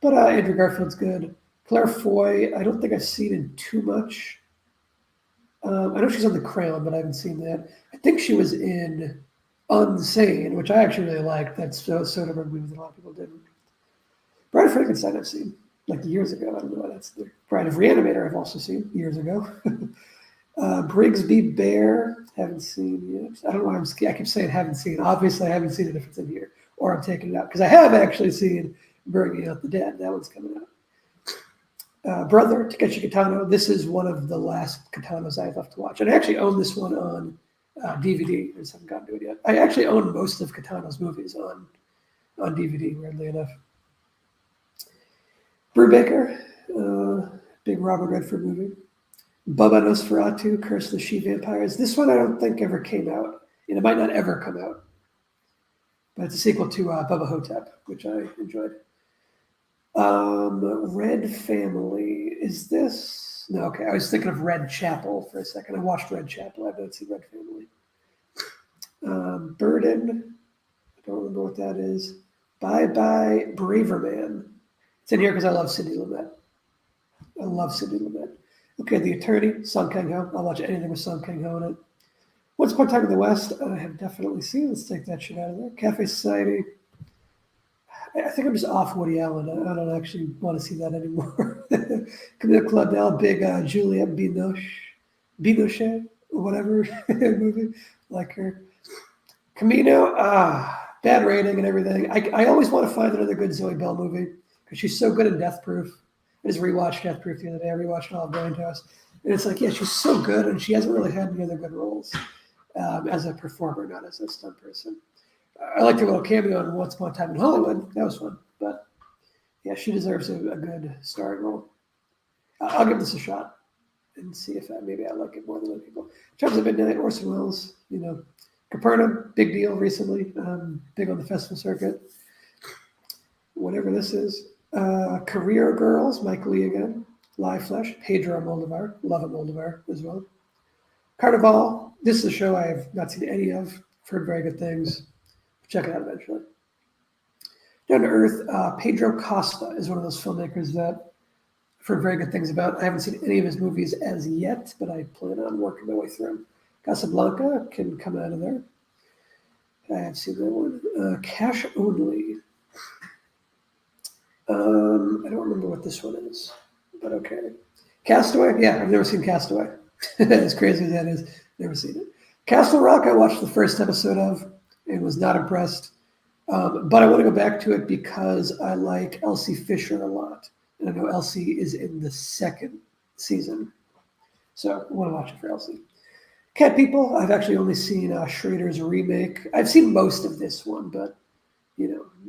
But Andrew Garfield's good. Claire Foy, I don't think I've seen in too much. I know she's on The Crown, but I haven't seen that. I think she was in Unsane, which I actually really liked. That's Soderbergh movie that a lot of people didn't. Bride of Frankenstein I've seen, like years ago. I don't know why that's the Bride of Reanimator I've also seen years ago. Brigsby Bear, haven't seen yet. I don't know why I keep saying haven't seen. Obviously, I haven't seen it if it's in here, or I'm taking it out. Because I have actually seen Bringing Out the Dead. That one's coming out. Brother, Takeshi Kitano. This is one of the last Kitanos I have left to watch. And I actually own this one on DVD. I just haven't gotten to it yet. I actually own most of Kitano's movies on DVD, weirdly enough. Brubaker, big Robert Redford movie. Bubba Nosferatu, Curse of the She-Vampires. This one I don't think ever came out, and it might not ever come out. But it's a sequel to Bubba Hotep, which I enjoyed. Red Family. Is this? No, okay. I was thinking of Red Chapel for a second. I watched Red Chapel. I don't see Red Family. Burden. I don't remember what that is. Bye Bye Braver Man. It's in here because I love Sidney Lumet. I love Sidney Lumet. Okay, The Attorney, Song Kang-ho. I'll watch anything with Song Kang-ho in it. Once Upon a Time in the West, I have definitely seen. Let's take that shit out of there. Cafe Society. I think I'm just off Woody Allen. I don't actually want to see that anymore. Camille Claudel, big Juliette Binoche, or whatever movie, like her. Camino, bad rating and everything. I always want to find another good Zoe Bell movie because she's so good in Death Proof. I just rewatched Death Proof the other day. I rewatched Olive Grindhouse. And it's like, yeah, she's so good, and she hasn't really had any other good roles as a performer, not as a stunt person. I liked her little cameo in Once Upon a Time in Hollywood. That was fun. But yeah, she deserves a good starring role. I'll give this a shot and see if maybe I like it more than other people. In terms of Midnight, Orson Welles, Capernaum, big deal recently. Big on the festival circuit. Whatever this is. Career Girls, Mike Lee again. Live Flesh, Pedro Almodovar. Love Almodovar as well. Carnival, this is a show I have not seen any of. I've heard very good things. Check it out eventually. Down to Earth, Pedro Costa is one of those filmmakers that I've heard very good things about. I haven't seen any of his movies as yet, but I plan on working my way through them. Casablanca can come out of there. I have seen that one. Cash Only. I don't remember what this one is, but okay. Castaway? Yeah, I've never seen Castaway. As crazy as that is, never seen it. Castle Rock, I watched the first episode of and was not impressed. But I want to go back to it because I like Elsie Fisher a lot. And I know Elsie is in the second season. So I want to watch it for Elsie. Cat People, I've actually only seen Schrader's remake. I've seen most of this one, but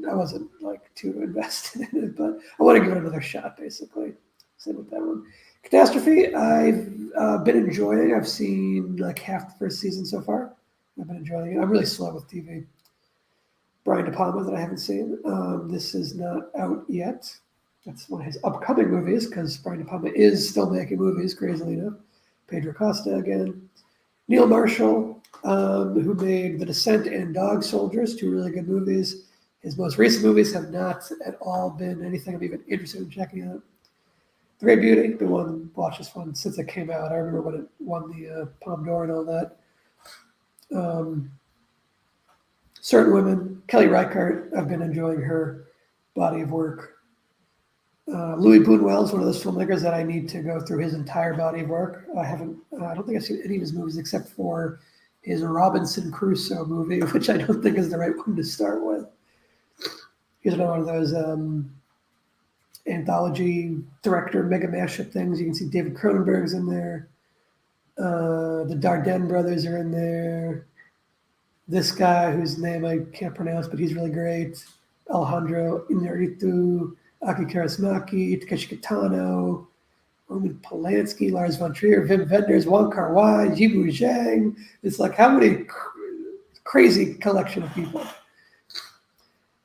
I wasn't too invested in it, but I want to give it another shot, basically. Same with that one. Catastrophe, I've been enjoying. I've seen half the first season so far. I've been enjoying it. I'm really slow with TV. Brian De Palma that I haven't seen. This is not out yet. That's one of his upcoming movies because Brian De Palma is still making movies, crazily enough. Pedro Costa again. Neil Marshall, who made The Descent and Dog Soldiers, two really good movies. His most recent movies have not at all been anything I'm even interested in checking out. The Great Beauty, been wanting to watch this one since it came out. I remember when it won the Palme d'Or and all that. Certain Women, Kelly Reichardt, I've been enjoying her body of work. Louis Buñuel is one of those filmmakers that I need to go through his entire body of work. I don't think I've seen any of his movies except for his Robinson Crusoe movie, which I don't think is the right one to start with. He's another one of those anthology director mega mashup things. You can see David Cronenberg's in there. The Dardenne brothers are in there. This guy whose name I can't pronounce, but he's really great. Alejandro Inarritu, Aki Kaurismäki, Takeshi Kitano, Roman Polanski, Lars von Trier, Wim Wenders, Wong Kar-wai, Jibu Zhang. It's how many crazy collection of people.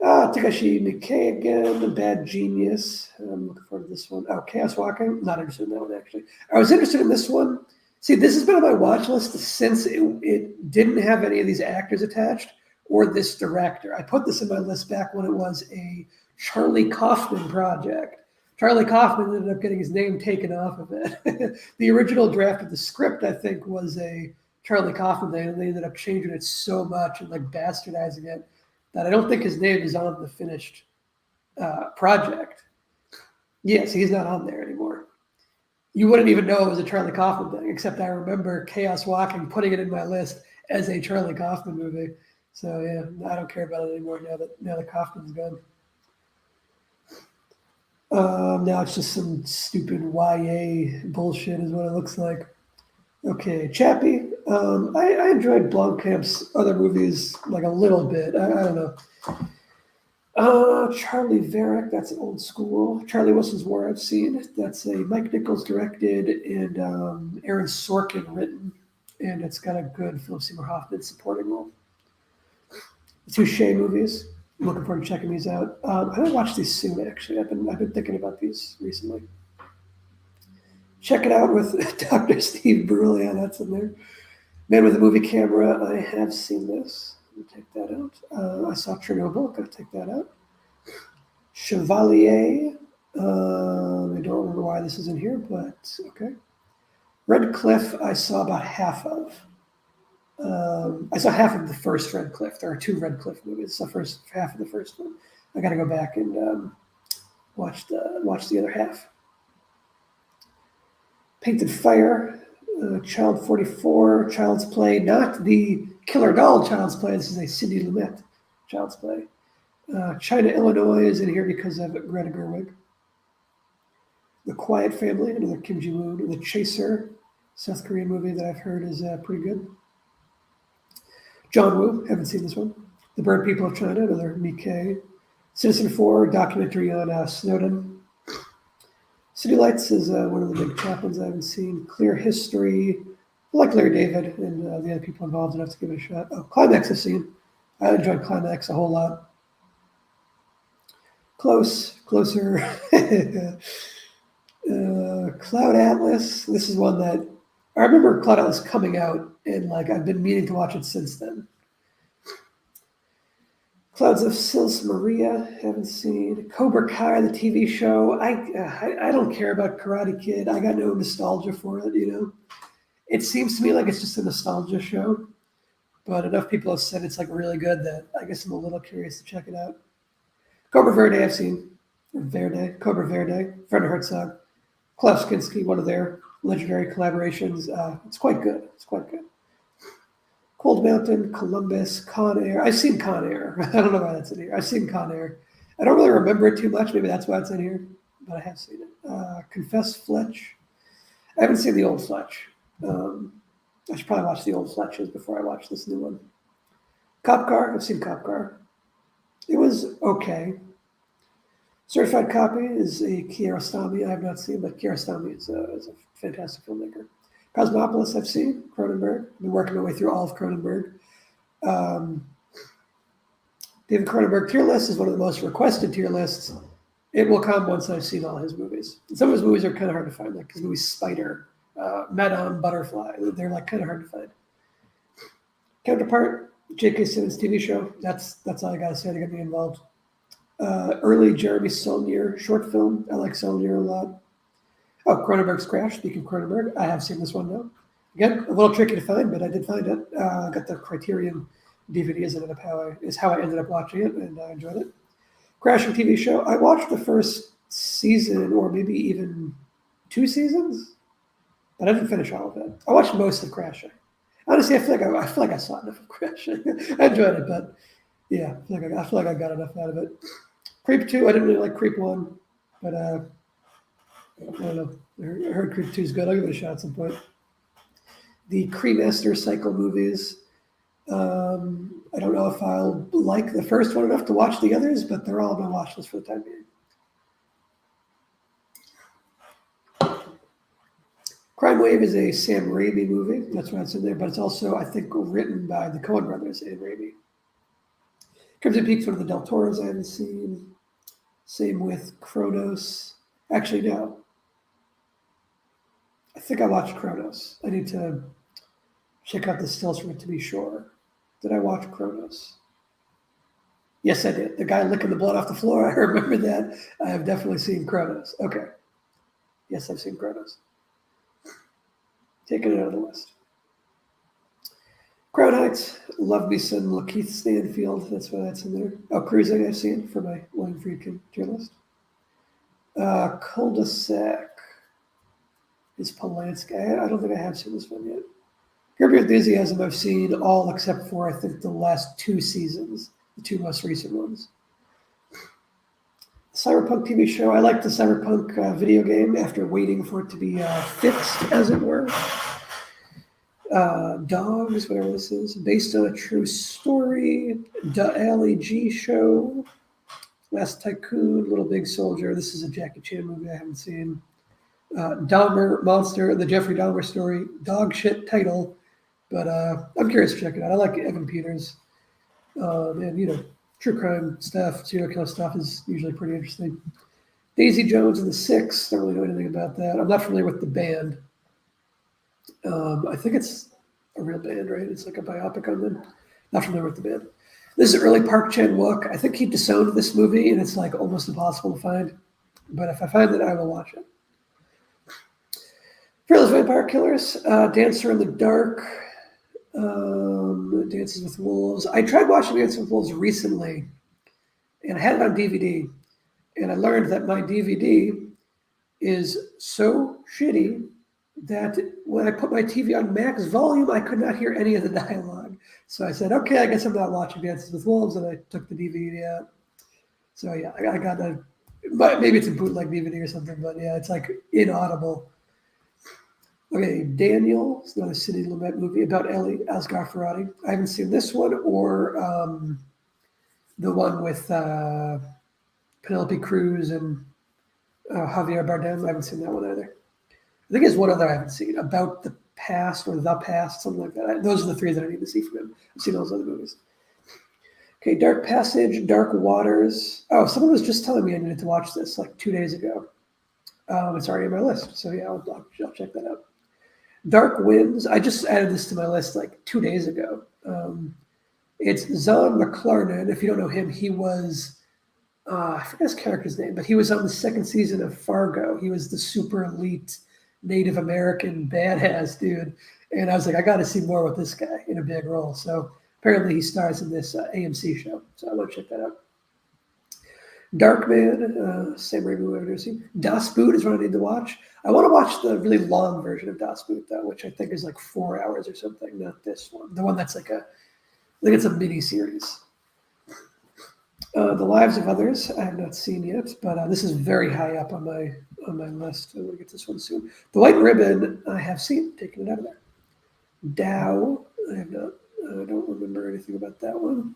Takashi Miike again, The Bad Genius. I'm looking forward to this one. Chaos Walking. Not interested in that one, actually. I was interested in this one. See, this has been on my watch list since it didn't have any of these actors attached or this director. I put this in my list back when it was a Charlie Kaufman project. Charlie Kaufman ended up getting his name taken off of it. The original draft of the script, I think, was a Charlie Kaufman thing, and they ended up changing it so much and bastardizing it that I don't think his name is on the finished project. Yes, he's not on there anymore. You wouldn't even know it was a Charlie Kaufman thing, except I remember Chaos Walking putting it in my list as a Charlie Kaufman movie. So yeah, I don't care about it anymore now that Kaufman's gone. Now it's just some stupid YA bullshit is what it looks like. Okay, Chappie. I enjoyed Blomkamp's other movies a little bit. I don't know. Charlie Varick, that's old school. Charlie Wilson's War I've seen. That's a Mike Nichols directed and Aaron Sorkin written. And it's got a good Philip Seymour Hoffman supporting role. The two Shea movies. I'm looking forward to checking these out. I'm gonna watch these soon. Actually, I've been thinking about these recently. Check it out with Dr. Steve Brule. Yeah, that's in there. Man with a Movie Camera. I have seen this. Let me take that out. I saw Chernobyl. Gotta take that out. Chevalier. I don't remember why this is in here, but okay. Red Cliff. I saw about half of. I saw half of the first Red Cliff. There are two Red Cliff movies. The first half of the first one. I got to go back and watch the other half. Painted Fire, Child 44, Child's Play, not the Killer Doll Child's Play. This is a Sidney Lumet Child's Play. China, Illinois is in here because of Greta Gerwig. The Quiet Family, another Kim Ji-woon. The Chaser, South Korean movie that I've heard is pretty good. John Woo, haven't seen this one. The Bird People of China, another Nikkei. Citizen 4, documentary on Snowden. City Lights is one of the big chaplains I haven't seen. Clear History. I like Larry David and the other people involved enough to give it a shot. Oh, Climax I've seen. I enjoyed Climax a whole lot. Closer. Cloud Atlas. This is one that I remember Cloud Atlas coming out, and like I've been meaning to watch it since then. Clouds of Sils Maria, haven't seen. Cobra Kai, the TV show. I don't care about Karate Kid. I got no nostalgia for it, you know. It seems to me like it's just a nostalgia show, but enough people have said it's like really good that I guess I'm a little curious to check it out. Cobra Verde, I've seen. Cobra Verde, Werner Herzog. Klaus Kinski, one of their legendary collaborations. It's quite good. Cold Mountain, Columbus, Con Air. I've seen Con Air. I don't know why that's in here. I've seen Con Air. I don't really remember it too much. Maybe that's why it's in here, but I have seen it. Confess Fletch. I haven't seen the old Fletch. I should probably watch the old Fletches before I watch this new one. Cop Car. I've seen Cop Car. It was okay. Certified Copy is a Kiarostami I have not seen, but Kiarostami is a fantastic filmmaker. Cosmopolis I've seen, Cronenberg. I've been working my way through all of Cronenberg. David Cronenberg tier list is one of the most requested tier lists. It will come once I've seen all his movies. Some of his movies are kind of hard to find, like his movie Spider, Madame Butterfly. They're like kind of hard to find. Counterpart, J.K. Simmons TV show. That's all I gotta say to get me involved. Early Jeremy Saulnier short film. I like Saulnier a lot. Oh, Cronenberg's Crash. Speaking of Cronenberg, I have seen this one now. Again, a little tricky to find, but I did find it. I got the Criterion DVD as how I ended up watching it, and I enjoyed it. Crashing TV show. I watched the first season, or maybe even 2 seasons, but I didn't finish all of it. I watched most of Crashing. Honestly, I feel like I saw enough of Crashing. I enjoyed it, but yeah, I feel like I got enough out of it. Creep 2. I didn't really like Creep 1, but I don't know. I heard Creep 2 is good. I'll give it a shot at some point. The Cremaster Cycle movies. I don't know if I'll like the first one enough to watch the others, but they're all on my watch list for the time being. Crime Wave is a Sam Raimi movie. That's why it's in there, but it's also, I think, written by the Coen brothers and Raimi. Crimson Peak's one of the Del Toros I haven't seen. Same with Kronos. Actually, no. I think I watched Kronos. I need to check out the stills from it to be sure. Did I watch Kronos? Yes, I did. The guy licking the blood off the floor. I remember that. I have definitely seen Kronos. Okay. Yes, I've seen Kronos. Taking it out of the list. Crown Heights, love me some Lakeith Stanfield. That's why that's in there. Oh, Cruising I've seen for my William Friedkin tier list. Cul-de-sac is Polanski. I don't think I have seen this one yet. Curb Your Enthusiasm I've seen all except for, I think, the last 2 seasons, the 2 most recent ones. Cyberpunk TV show. I like the Cyberpunk video game after waiting for it to be fixed, as it were. Dogs, whatever this is, based on a true story. The Ali G show. Last Tycoon, Little Big Soldier. This is a Jackie Chan movie I haven't seen. Dahmer Monster, the Jeffrey Dahmer story. Dog shit title, but I'm curious to check it out. I like Evan Peters. And, you know, true crime stuff, serial killer stuff is usually pretty interesting. Daisy Jones and the Six, don't really know anything about that. I'm not familiar with the band. I think it's a real band, right? It's like a biopic on them. Not familiar with the band. This is early Park Chan-wook. I think he disowned this movie, and it's like almost impossible to find. But if I find it, I will watch it. Fearless Vampire Killers, Dancer in the Dark, Dances with Wolves. I tried watching Dances with Wolves recently, and I had it on DVD. And I learned that my DVD is so shitty that when I put my TV on max volume, I could not hear any of the dialogue. So I said, okay, I guess I'm not watching Dances with Wolves, and I took the DVD out. So yeah, I got a, maybe it's a bootleg DVD or something, but yeah, it's like inaudible. Okay, Daniel, it's another Sidney Lumet movie about Ellie Asghar Farhadi. I haven't seen this one or the one with Penelope Cruz and Javier Bardem. I haven't seen that one either. I think there's one other I haven't seen, About the Past or The Past, something like that. Those are the three that I need to see from him. I've seen those other movies. Okay, Dark Passage, Dark Waters. Oh, someone was just telling me I needed to watch this like 2 days ago. It's already on my list, so yeah, I'll check that out. Dark Winds. I just added this to my list like 2 days ago. It's Zahn McClarnon. If you don't know him, he was I forget his character's name, but he was on the second season of Fargo. He was the super elite Native American badass dude. And I was like, I got to see more with this guy in a big role. So apparently he stars in this AMC show. So I want to check that out. Darkman, Sam Raimi I've never seen. Das Boot is what I need to watch. I want to watch the really long version of Das Boot, though, which I think is like 4 hours or something, not this one. The one that's like I think it's a mini series. The Lives of Others, I have not seen yet, but this is very high up on my list. I'm going to get this one soon. The White Ribbon, I have seen, taking it out of there. Dow, I have not. I don't remember anything about that one.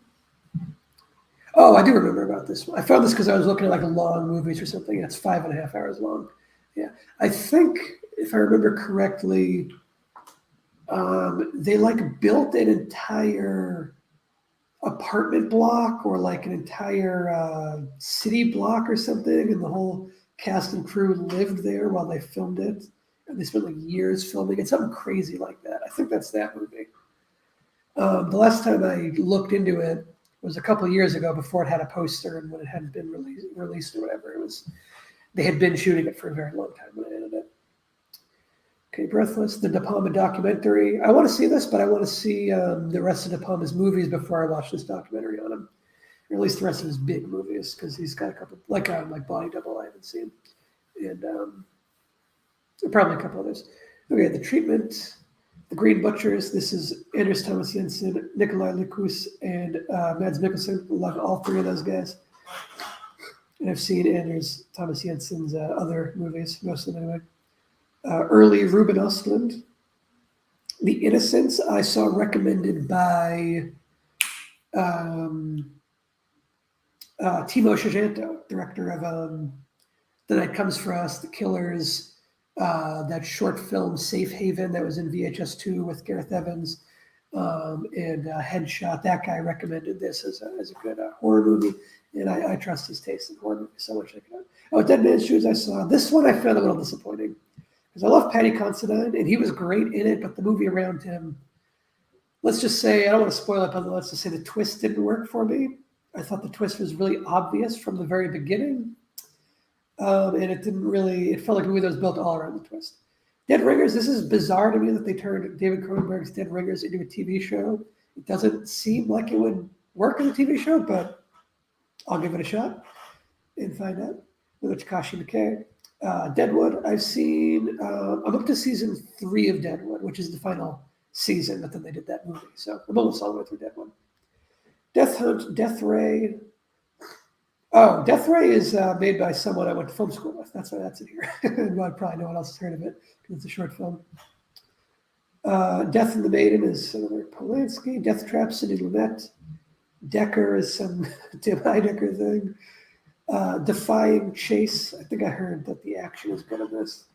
Oh, I do remember about this one. I found this because I was looking at like long movies or something. It's 5.5 hours long. Yeah, I think if I remember correctly, they like built an entire apartment block or like an entire city block or something, and the whole cast and crew lived there while they filmed it, and they spent like years filming it, something crazy like that. I think that's that movie. The last time I looked into it was a couple of years ago before it had a poster and when it hadn't been released or whatever. It was, they had been shooting it for a very long time when I ended it. Okay, Breathless, the De Palma documentary. I want to see this, but I want to see the rest of De Palma's movies before I watch this documentary on him, or at least the rest of his big movies, because he's got a couple, like Body Double, I haven't seen, and probably a couple others. Okay, The Treatment, The Green Butchers. This is Anders Thomas Jensen, Nikolai Lukus, and Mads Mikkelsen. I love all three of those guys. And I've seen Anders Thomas Jensen's other movies, most of them anyway. Early Ruben Östlund. The Innocents I saw recommended by Timo Sargento, director of The Night Comes for Us, The Killers, that short film Safe Haven that was in VHS 2 with Gareth Evans, and Headshot. That guy recommended this as a good horror movie, and I trust his taste in horror movies, so I want to check it out. Oh, Dead Man's Shoes I saw. This one I found a little disappointing, because I love Paddy Considine, and he was great in it, but the movie around him, let's just say, I don't want to spoil it, but let's just say the twist didn't work for me. I thought the twist was really obvious from the very beginning, and it didn't really, it felt like a movie that was built all around the twist. Dead Ringers, this is bizarre to me that they turned David Cronenberg's Dead Ringers into a TV show. It doesn't seem like it would work in a TV show, but I'll give it a shot and find out. With Takashi Miike. Deadwood, I've seen, I'm up to season 3 of Deadwood, which is the final season, but then they did that movie. So I'm almost all the way through Deadwood. Death Hunt, Death Ray. Oh, Death Ray is made by someone I went to film school with. That's why that's in here. Probably no one else has heard of it because it's a short film. Death and the Maiden is another Polanski. Death Trap, Sidney Lumet. Decker is some Tim Heidecker thing. Defying Chase. I think I heard that the action is good on this.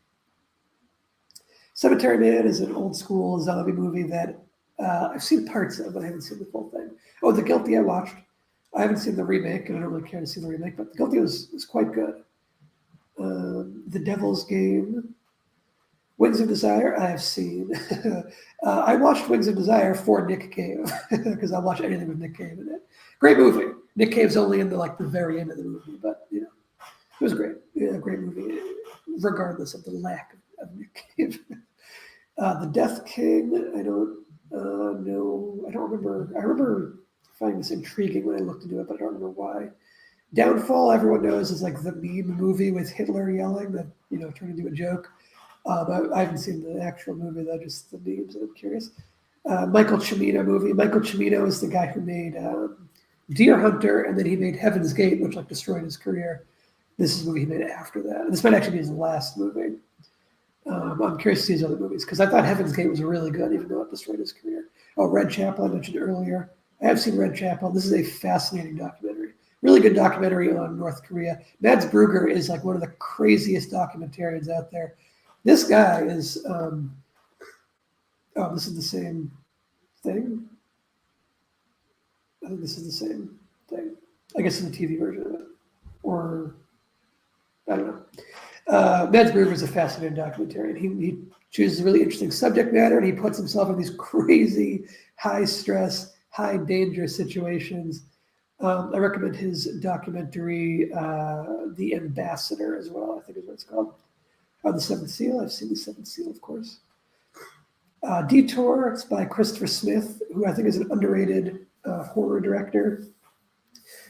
Cemetery Man is an old school zombie movie that I've seen parts of, but I haven't seen the full thing. Oh, The Guilty I watched. I haven't seen the remake, and I don't really care to see the remake, but The Guilty was quite good. The Devil's Game, Wings of Desire, I have seen. I watched Wings of Desire for Nick Cave because I watch anything with Nick Cave in it. Great movie. Nick Cave's only in the very end of the movie, but it was great. Yeah, great movie, regardless of the lack of Nick Cave. The Death King, I don't know. I don't remember. I remember finding this intriguing when I looked into it, but I don't remember why. Downfall, everyone knows, is like the meme movie with Hitler yelling that turned into a joke. I haven't seen the actual movie though, just the memes. I'm curious. Michael Cimino movie. Michael Cimino is the guy who made Deer Hunter, and then he made Heaven's Gate, which destroyed his career. This is a movie he made after that. And this might actually be his last movie. I'm curious to see his other movies because I thought Heaven's Gate was really good, even though it destroyed his career. Oh, Red Chapel, I mentioned earlier. I have seen Red Chapel. This is a fascinating documentary. Really good documentary on North Korea. Mads Brugger is one of the craziest documentarians out there. This guy is, this is the same thing. I think this is the same thing. I guess it's the TV version of it. Or, I don't know. Mads Brugger is a fascinating documentarian. He chooses a really interesting subject matter, and he puts himself in these crazy, high-stress, high-danger situations. I recommend his documentary, The Ambassador, as well, I think is what it's called. The Seventh Seal. I've seen The Seventh Seal, of course. Detour, it's by Christopher Smith, who I think is an underrated horror director.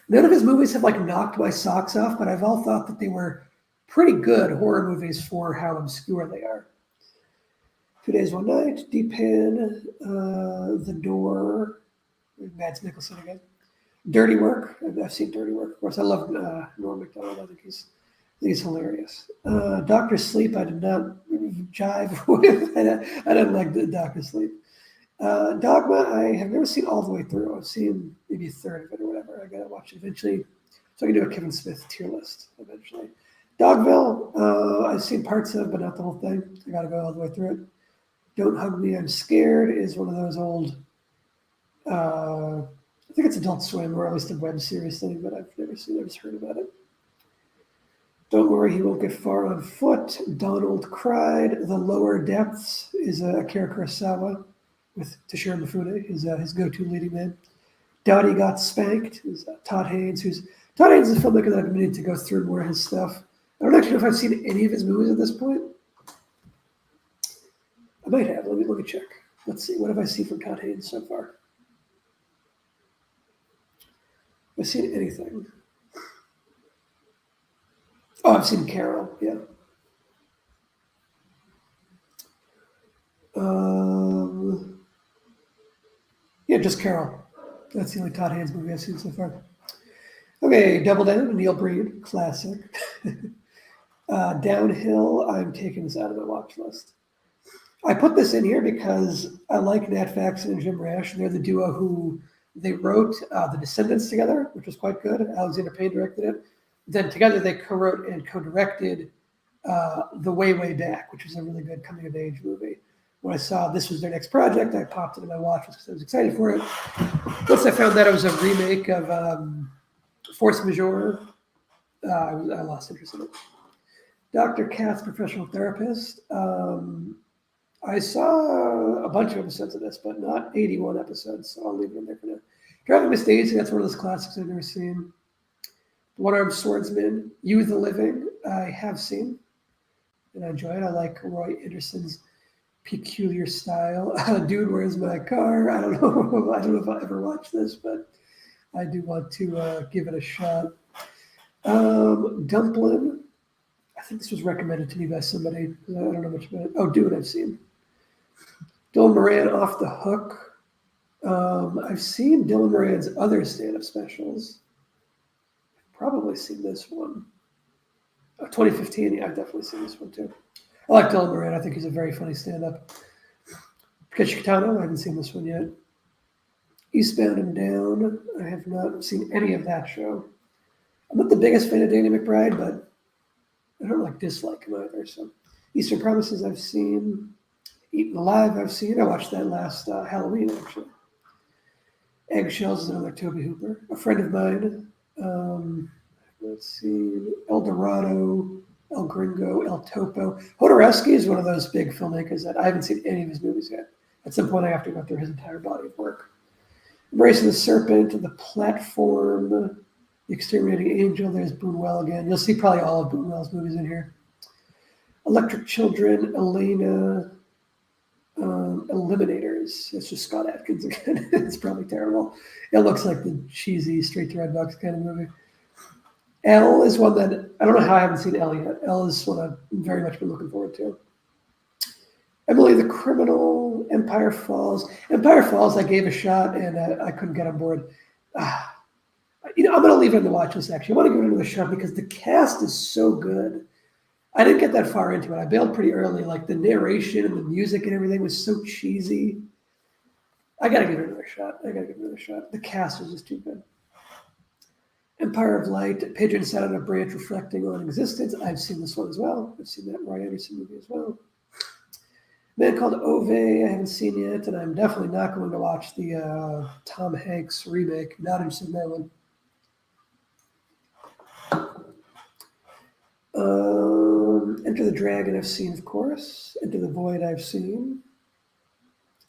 None of his movies have knocked my socks off, but I've all thought that they were pretty good horror movies for how obscure they are. 2 Days, One Night, Deepan, The Door, Mads Mikkelsen again. Dirty Work, I've seen Dirty Work, of course. I love Norm Macdonald. I think he's hilarious. Dr. Sleep, I did not jive with. I didn't like the Dr. Sleep. Dogma, I have never seen all the way through. I've seen maybe a third of it or whatever. I got to watch it eventually. So I can do a Kevin Smith tier list eventually. Dogville, I've seen parts of, but not the whole thing. I got to go all the way through it. Don't Hug Me, I'm Scared is one of those old, I think it's Adult Swim, or at least a web series thing, but I've never seen it. I've just heard about it. Don't Worry, He Won't Get Far on Foot. Donald Cried. The Lower Depths is Akira Kurosawa with Toshiro Mifune, his go-to leading man. Dottie Got Spanked is Todd Haynes, Todd Haynes is a filmmaker that I've been meaning to go through more of his stuff. I don't actually know if I've seen any of his movies at this point. I might have. Let me check. Let's see. What have I seen from Todd Haynes so far? Have I seen anything? Oh, I've seen Carol, yeah. Yeah, just Carol. That's the only Todd Haynes movie I've seen so far. Okay, Double Down, Neil Breen, classic. Downhill, I'm taking this out of my watch list. I put this in here because I like Nat Faxon and Jim Rash. They're the duo who they wrote The Descendants together, which was quite good. Alexander Payne directed it. Then together they co-wrote and co-directed The Way, Way Back, which was a really good coming-of-age movie. When I saw this was their next project, I popped it in my watch list because I was excited for it. Once I found that it was a remake of Force Majeure, I lost interest in it. Dr. Katz, Professional Therapist. I saw a bunch of episodes of this, but not 81 episodes, so I'll leave it in there for now. Driving Miss Daisy, that's one of those classics I've never seen. One-Armed Swordsman, You the Living, I have seen, and I enjoy it. I like Roy Anderson's peculiar style. Dude, Where's My Car? I don't know if I'll ever watch this, but I do want to give it a shot. Dumplin', I think this was recommended to me by somebody. I don't know much about it. Oh, Dune, I've seen. Dylan Moran, Off the Hook. I've seen Dylan Moran's other stand-up specials. I've probably seen this one. 2015, yeah, I've definitely seen this one too. I like Dylan Moran. I think he's a very funny stand-up. Kitano, I haven't seen this one yet. Eastbound and Down, I have not seen any of that show. I'm not the biggest fan of Danny McBride, but I don't dislike him either. So, Eastern Promises I've seen. Eaten Alive I've seen. I watched that last Halloween, actually. Eggshells is another Toby Hooper. A friend of mine. Let's see. El Dorado, El Gringo, El Topo. Jodorowsky is one of those big filmmakers that I haven't seen any of his movies yet. At some point, I have to go through his entire body of work. Embrace of the Serpent, The Platform, The Exterminating Angel. There's Boonwell again. You'll see probably all of Boonwell's movies in here. Electric Children, Elena, Eliminators. It's just Scott Adkins again. It's probably terrible. It looks like the cheesy straight to Redbox kind of movie. Elle is one that, I don't know how I haven't seen Elle yet. Elle is one I've very much been looking forward to. Emily the Criminal, Empire Falls. Empire Falls I gave a shot and I couldn't get on board. I'm going to leave it in the watch list actually. I want to give it another shot because the cast is so good. I didn't get that far into it. I bailed pretty early. Like the narration and the music and everything was so cheesy. I got to give it another shot. The cast was just too good. Empire of Light, Pigeon sat on a branch reflecting on existence. I've seen this one as well. I've seen that Roy Anderson movie as well. Man Called Ove, I haven't seen yet, and I'm definitely not going to watch the Tom Hanks remake. Not interested in that one. Enter the Dragon I've seen, of course. Enter the Void I've seen.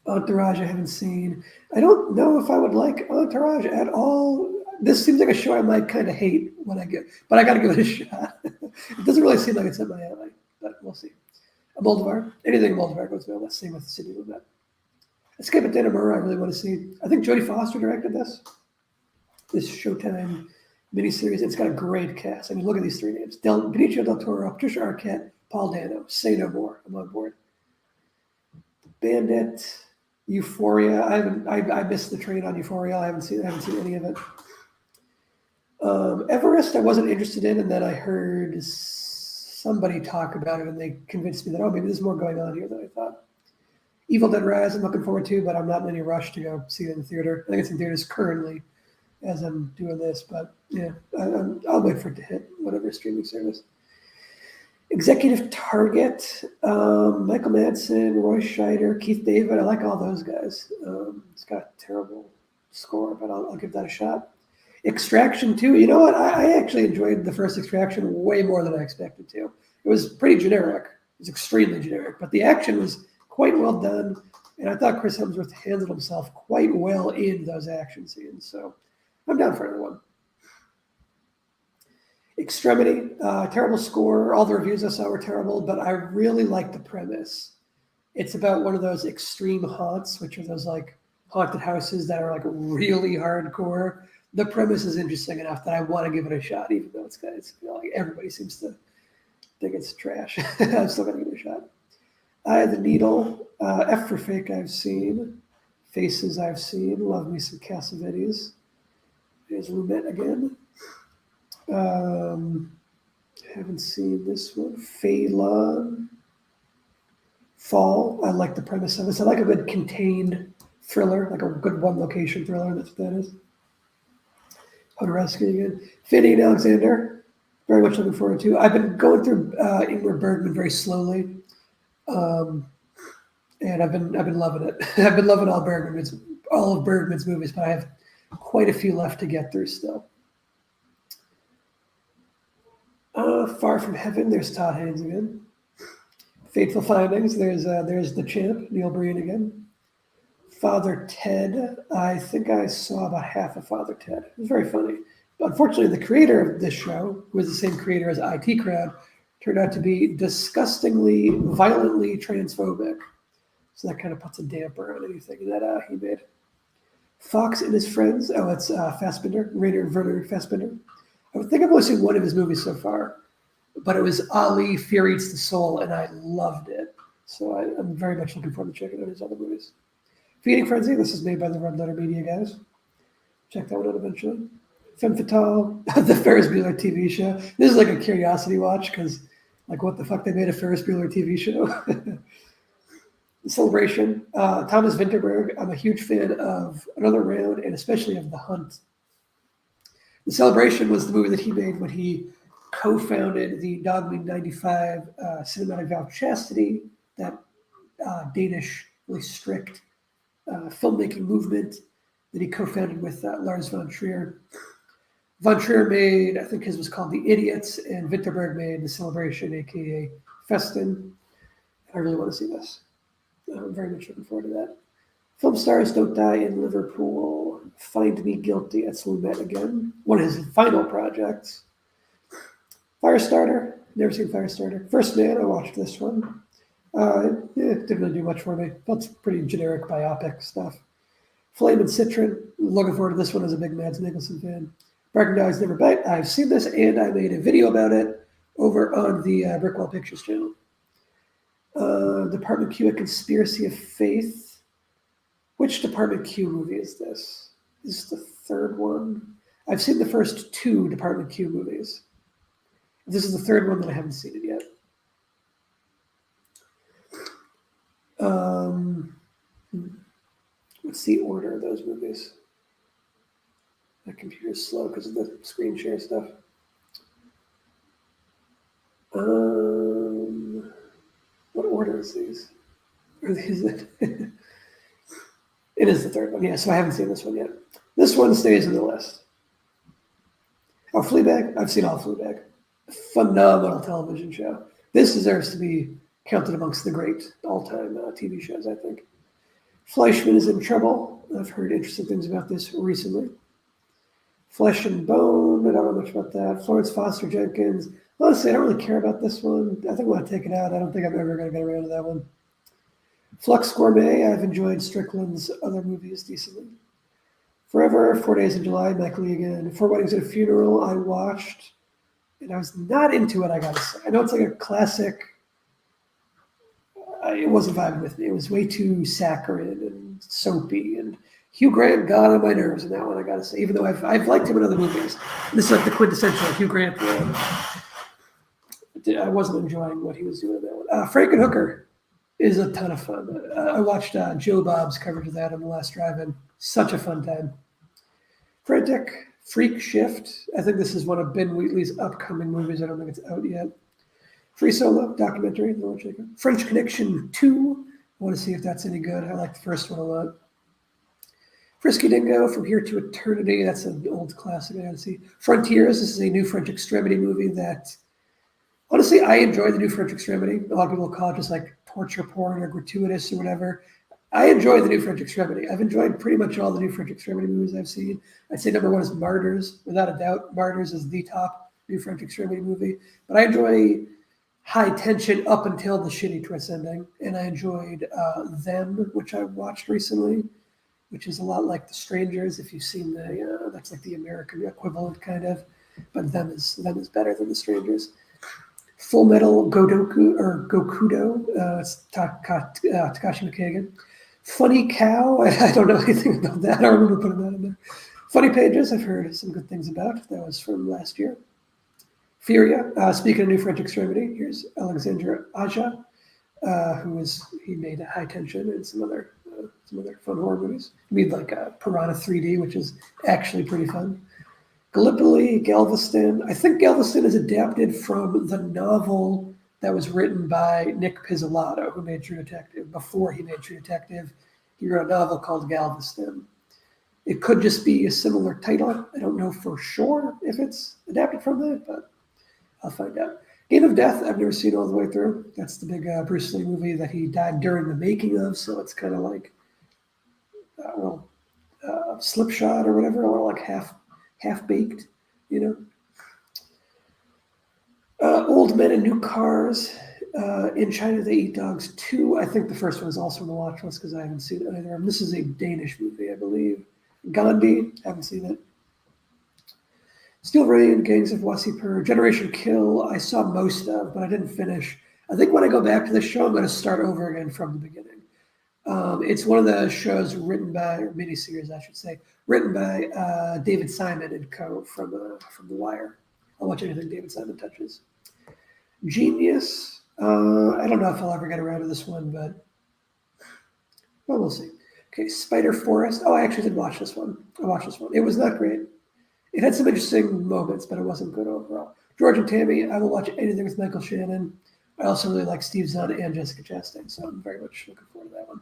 Entourage I haven't seen. I don't know if I would like Entourage at all. This seems like a show I might kind of hate when I get, but I got to give it a shot. It doesn't really seem like it's in my alley, but we'll see. Moldovar, anything Moldovar goes well. Same with Sidney Lumet. Escape at Dannemora, I really want to see. I think Jodie Foster directed this Showtime miniseries. It's got a great cast. I mean, look at these three names: Benicio del Toro, Patricia Arquette, Paul Dano. Say no more. I'm on board. Bandit, Euphoria. I missed the train on Euphoria. I haven't seen any of it. Everest, I wasn't interested in, and then I heard somebody talk about it, and they convinced me that maybe there's more going on here than I thought. Evil Dead Rise, I'm looking forward to, but I'm not in any rush to go see it in the theater. I think it's in theaters currently as I'm doing this, but yeah, I'll wait for it to hit whatever streaming service. Executive Target, Michael Madsen, Roy Scheider, Keith David. I like all those guys. It's got a terrible score, but I'll give that a shot. Extraction 2, you know what? I actually enjoyed the first Extraction way more than I expected to. It was pretty generic. It was extremely generic, but the action was quite well done, and I thought Chris Hemsworth handled himself quite well in those action scenes, so I'm down for another one. Extremity, terrible score. All the reviews I saw were terrible, but I really like the premise. It's about one of those extreme haunts, which are those like haunted houses that are like really hardcore. The premise is interesting enough that I want to give it a shot, even though it's like everybody seems to think it's trash. I'm still going to give it a shot. Eye of the Needle, F for Fake I've seen. Faces I've seen. Love me some Cassavetes. There's Lumet again. Haven't seen this one. Phelan. Fall. I like the premise of this. I like a good contained thriller, like a good one location thriller. That's what that is. Jodorowsky again. Finney and Alexander. Very much looking forward to. I've been going through Ingmar Bergman very slowly, and I've been loving it. I've been loving all of Bergman's movies, but I have quite a few left to get through still. Far From Heaven. There's Todd Haynes again. Fateful Findings. There's the champ Neil Breen again. Father Ted. I think I saw about half of Father Ted. It was very funny. Unfortunately, the creator of this show, who is the same creator as IT Crowd, turned out to be disgustingly, violently transphobic. So that kind of puts a damper on anything that he made. Fox and His Friends. Oh, it's Fassbinder, Werner Fassbinder. I think I've only seen one of his movies so far, but it was Ali, Fear Eats the Soul, and I loved it. So I'm very much looking forward to checking out his other movies. Feeding Frenzy. This is made by the Red Letter Media guys. Check that one out eventually. Femme Fatale, the Ferris Bueller TV show. This is like a curiosity watch because, like, what the fuck, they made a Ferris Bueller TV show. The Celebration. Thomas Vinterberg. I'm a huge fan of Another Round and especially of The Hunt. The Celebration was the movie that he made when he co-founded the Dogme 95 Cinematic Valve Chastity, that Danish, really strict filmmaking movement. that he co-founded with Lars von Trier. Von Trier made, I think his was called The Idiots, and Winterberg made The Celebration, aka Festen. I really want to see this. I'm very much looking forward to that. Film stars don't die in Liverpool. Find Me Guilty at Slumet again. One of his final projects. Firestarter. Never seen Firestarter. First Man. I watched this one. It didn't really do much for me. That's pretty generic biopic stuff. Flame and Citron. Looking forward to this one as a big Mads Mikkelsen fan. Barking Dogs Never Bite. I've seen this and I made a video about it over on the Brickwell Pictures channel. Department Q, A Conspiracy of Faith. Which Department Q movie is this? This is the third one. I've seen the first two Department Q movies. This is the third one that I haven't seen it yet. What's the order of those movies? My computer's slow because of the screen share stuff. What order is these? Are these it? It is the third one, yeah, so I haven't seen this one yet. This one stays in the list. Oh, Fleabag? I've seen all Fleabag. Phenomenal television show. This deserves to be counted amongst the great all-time TV shows, I think. Fleischman is in Trouble. I've heard interesting things about this recently. Flesh and Bone, I don't know much about that. Florence Foster Jenkins. Honestly, I don't really care about this one. I think I want to take it out. I don't think I'm ever going to get around to that one. Flux Gourmet, I've enjoyed Strickland's other movies decently. Forever, 4 Days in July, Michael Lee again. 4 Weddings and a Funeral, I watched, and I was not into it, I gotta say. I know it's like a classic. It wasn't vibing with me. It was way too saccharine and soapy, and Hugh Grant got on my nerves in that one, I gotta say, even though I've liked him in other movies. This is like the quintessential Hugh Grant role. I wasn't enjoying what he was doing in that one. Frankenhooker is a ton of fun. I watched Joe Bob's coverage of that on the last drive-in. Such a fun time. Frantic, Freak Shift. I think this is one of Ben Wheatley's upcoming movies. I don't think it's out yet. Free Solo, documentary. French Connection 2. I want to see if that's any good. I like the first one a lot. Frisky Dingo, From Here to Eternity. That's an old classic I got to see. Frontiers. This is a new French Extremity movie that, honestly, I enjoy the new French Extremity. A lot of people call it just like torture porn or gratuitous or whatever. I enjoy the new French Extremity. I've enjoyed pretty much all the new French Extremity movies I've seen. I'd say number one is Martyrs. Without a doubt, Martyrs is the top new French Extremity movie. But I enjoy High Tension up until the shitty twist ending. And I enjoyed Them, which I watched recently, which is a lot like The Strangers. If you've seen that's like the American equivalent kind of. But Them is better than The Strangers. Full Metal Gokudo, it's Takashi Miike. Funny Cow, I don't know anything about that. I don't remember putting that in there. Funny Pages, I've heard some good things about. That was from last year. Furia, speaking of new French Extremity, here's Alexandre Aja, he made High Tension and some other fun horror movies. He made like Piranha 3D, which is actually pretty fun. Gallipoli, Galveston. I think Galveston is adapted from the novel that was written by Nick Pizzolatto, who made True Detective. Before he made True Detective, he wrote a novel called Galveston. It could just be a similar title. I don't know for sure if it's adapted from that, but I'll find out. Game of Death, I've never seen all the way through. That's the big Bruce Lee movie that he died during the making of, so it's kind of like, slipshod or whatever, or like half-baked, you know. Old Men and New Cars. In China, They Eat Dogs 2. I think the first one is also on the watch list because I haven't seen it either. This is a Danish movie, I believe. Gandhi, haven't seen it. Steel Rain, Gangs of Wasseypur, Generation Kill, I saw most of, but I didn't finish. I think when I go back to this show, I'm going to start over again from the beginning. It's one of the shows written by, or miniseries, I should say, written by David Simon and co. from The Wire. I'll watch anything David Simon touches. Genius. I don't know if I'll ever get around to this one, but well, we'll see. Okay, Spider Forest. Oh, I actually did watch this one. I watched this one. It was not great. It had some interesting moments, but it wasn't good overall. George and Tammy. I will watch anything with Michael Shannon. I also really like Steve Zahn and Jessica Chastain, so I'm very much looking forward to that one.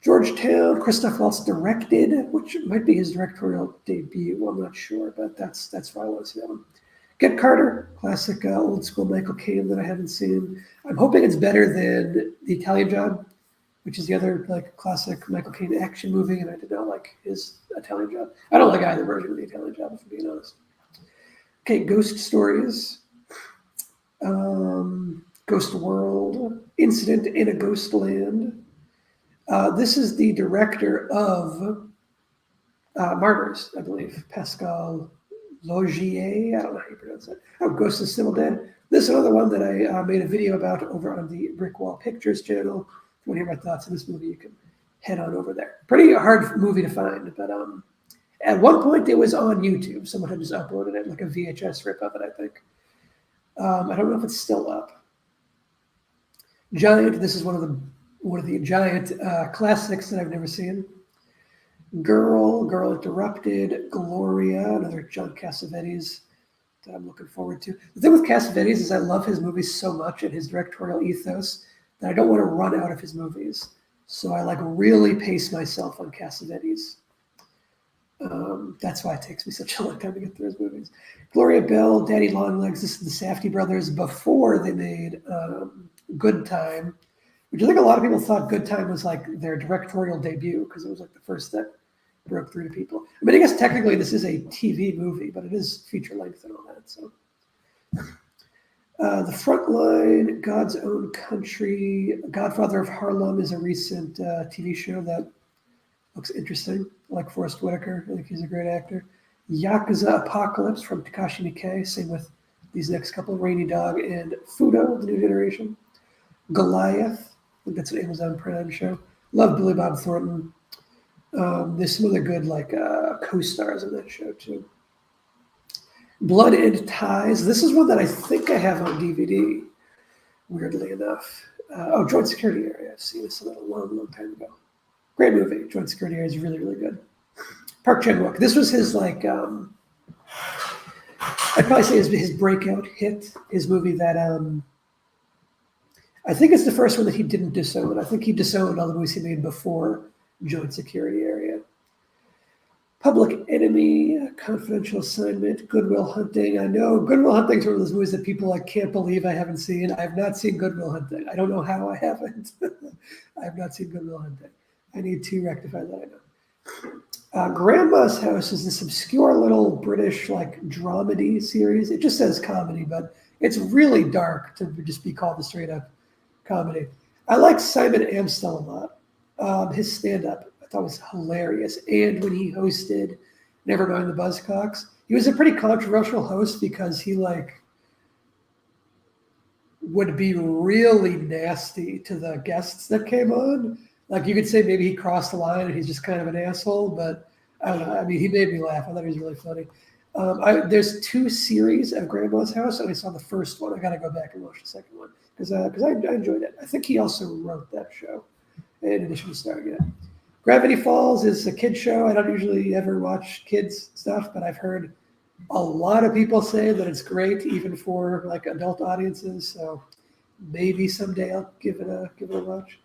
Georgetown, Christoph Waltz directed, which might be his directorial debut. I'm not sure, but that's why I want to see that one. Get Carter, classic old school Michael Caine that I haven't seen. I'm hoping it's better than The Italian Job, which is the other like classic Michael Caine action movie, and I did not like his Italian Job. I don't like either version of The Italian Job, if I'm being honest. Okay, Ghost Stories, Ghost World, Incident in a Ghost Land. This is the director of Martyrs, I believe, Pascal Logier. I don't know how you pronounce it. Oh, Ghost is Still Dead. This is another one that I made a video about over on the Brick Wall Pictures channel. If you want to hear my thoughts on this movie, you can head on over there. Pretty hard movie to find, but at one point it was on YouTube. Someone had just uploaded it, like a VHS rip of it, I think. I don't know if it's still up. Giant. This is one of the Giant classics that I've never seen. Girl Interrupted, Gloria, another John Cassavetes that I'm looking forward to. The thing with Cassavetes is I love his movies so much and his directorial ethos that I don't want to run out of his movies. So I like really pace myself on Cassavetes. That's why it takes me such a long time to get through his movies. Gloria Bell, Daddy Longlegs, this is the Safdie brothers before they made Good Time, which I think a lot of people thought Good Time was like their directorial debut because it was like the first that broke through to people. I mean, I guess technically this is a TV movie, but it is feature length and all that. So, The Front Line, God's Own Country, Godfather of Harlem is a recent TV show that looks interesting. I like Forrest Whitaker. I think he's a great actor. Yakuza Apocalypse from Takashi Miike. Same with these next couple, Rainy Dog and Fudo, the new generation. Goliath. I think that's an Amazon Prime show. Love Billy Bob Thornton. There's some other good like co-stars in that show too. Blood and Ties. This is one that I think I have on DVD, weirdly enough. Joint Security Area. I've seen this a long time ago. Great movie. Joint Security Area is really, really good. Park Chan-wook. This was his like, I'd probably say his breakout hit. His movie that I think it's the first one that he didn't disown. I think he disowned all the movies he made before Joint Security Area. Public Enemy, Confidential Assignment, Good Will Hunting. I know Good Will Hunting is one of those movies that people like can't believe I haven't seen. I have not seen Good Will Hunting. I don't know how I haven't. I have not seen Good Will Hunting. I need to rectify that, I know. Grandma's House is this obscure little British like dramedy series. It just says comedy, but it's really dark to just be called a straight up comedy. I like Simon Amstel a lot. His stand-up I thought was hilarious. And when he hosted Nevermind the Buzzcocks, he was a pretty controversial host because he like would be really nasty to the guests that came on. Like you could say maybe he crossed the line and he's just kind of an asshole, but I don't know. I mean, he made me laugh. I thought he was really funny. There's 2 series of Grandma's House, and I saw the first one. I got to go back and watch the second one because I enjoyed it. I think he also wrote that show in addition to starring it. Gravity Falls is a kid show. I don't usually ever watch kids stuff, but I've heard a lot of people say that it's great, even for like adult audiences. So maybe someday I'll give it a watch.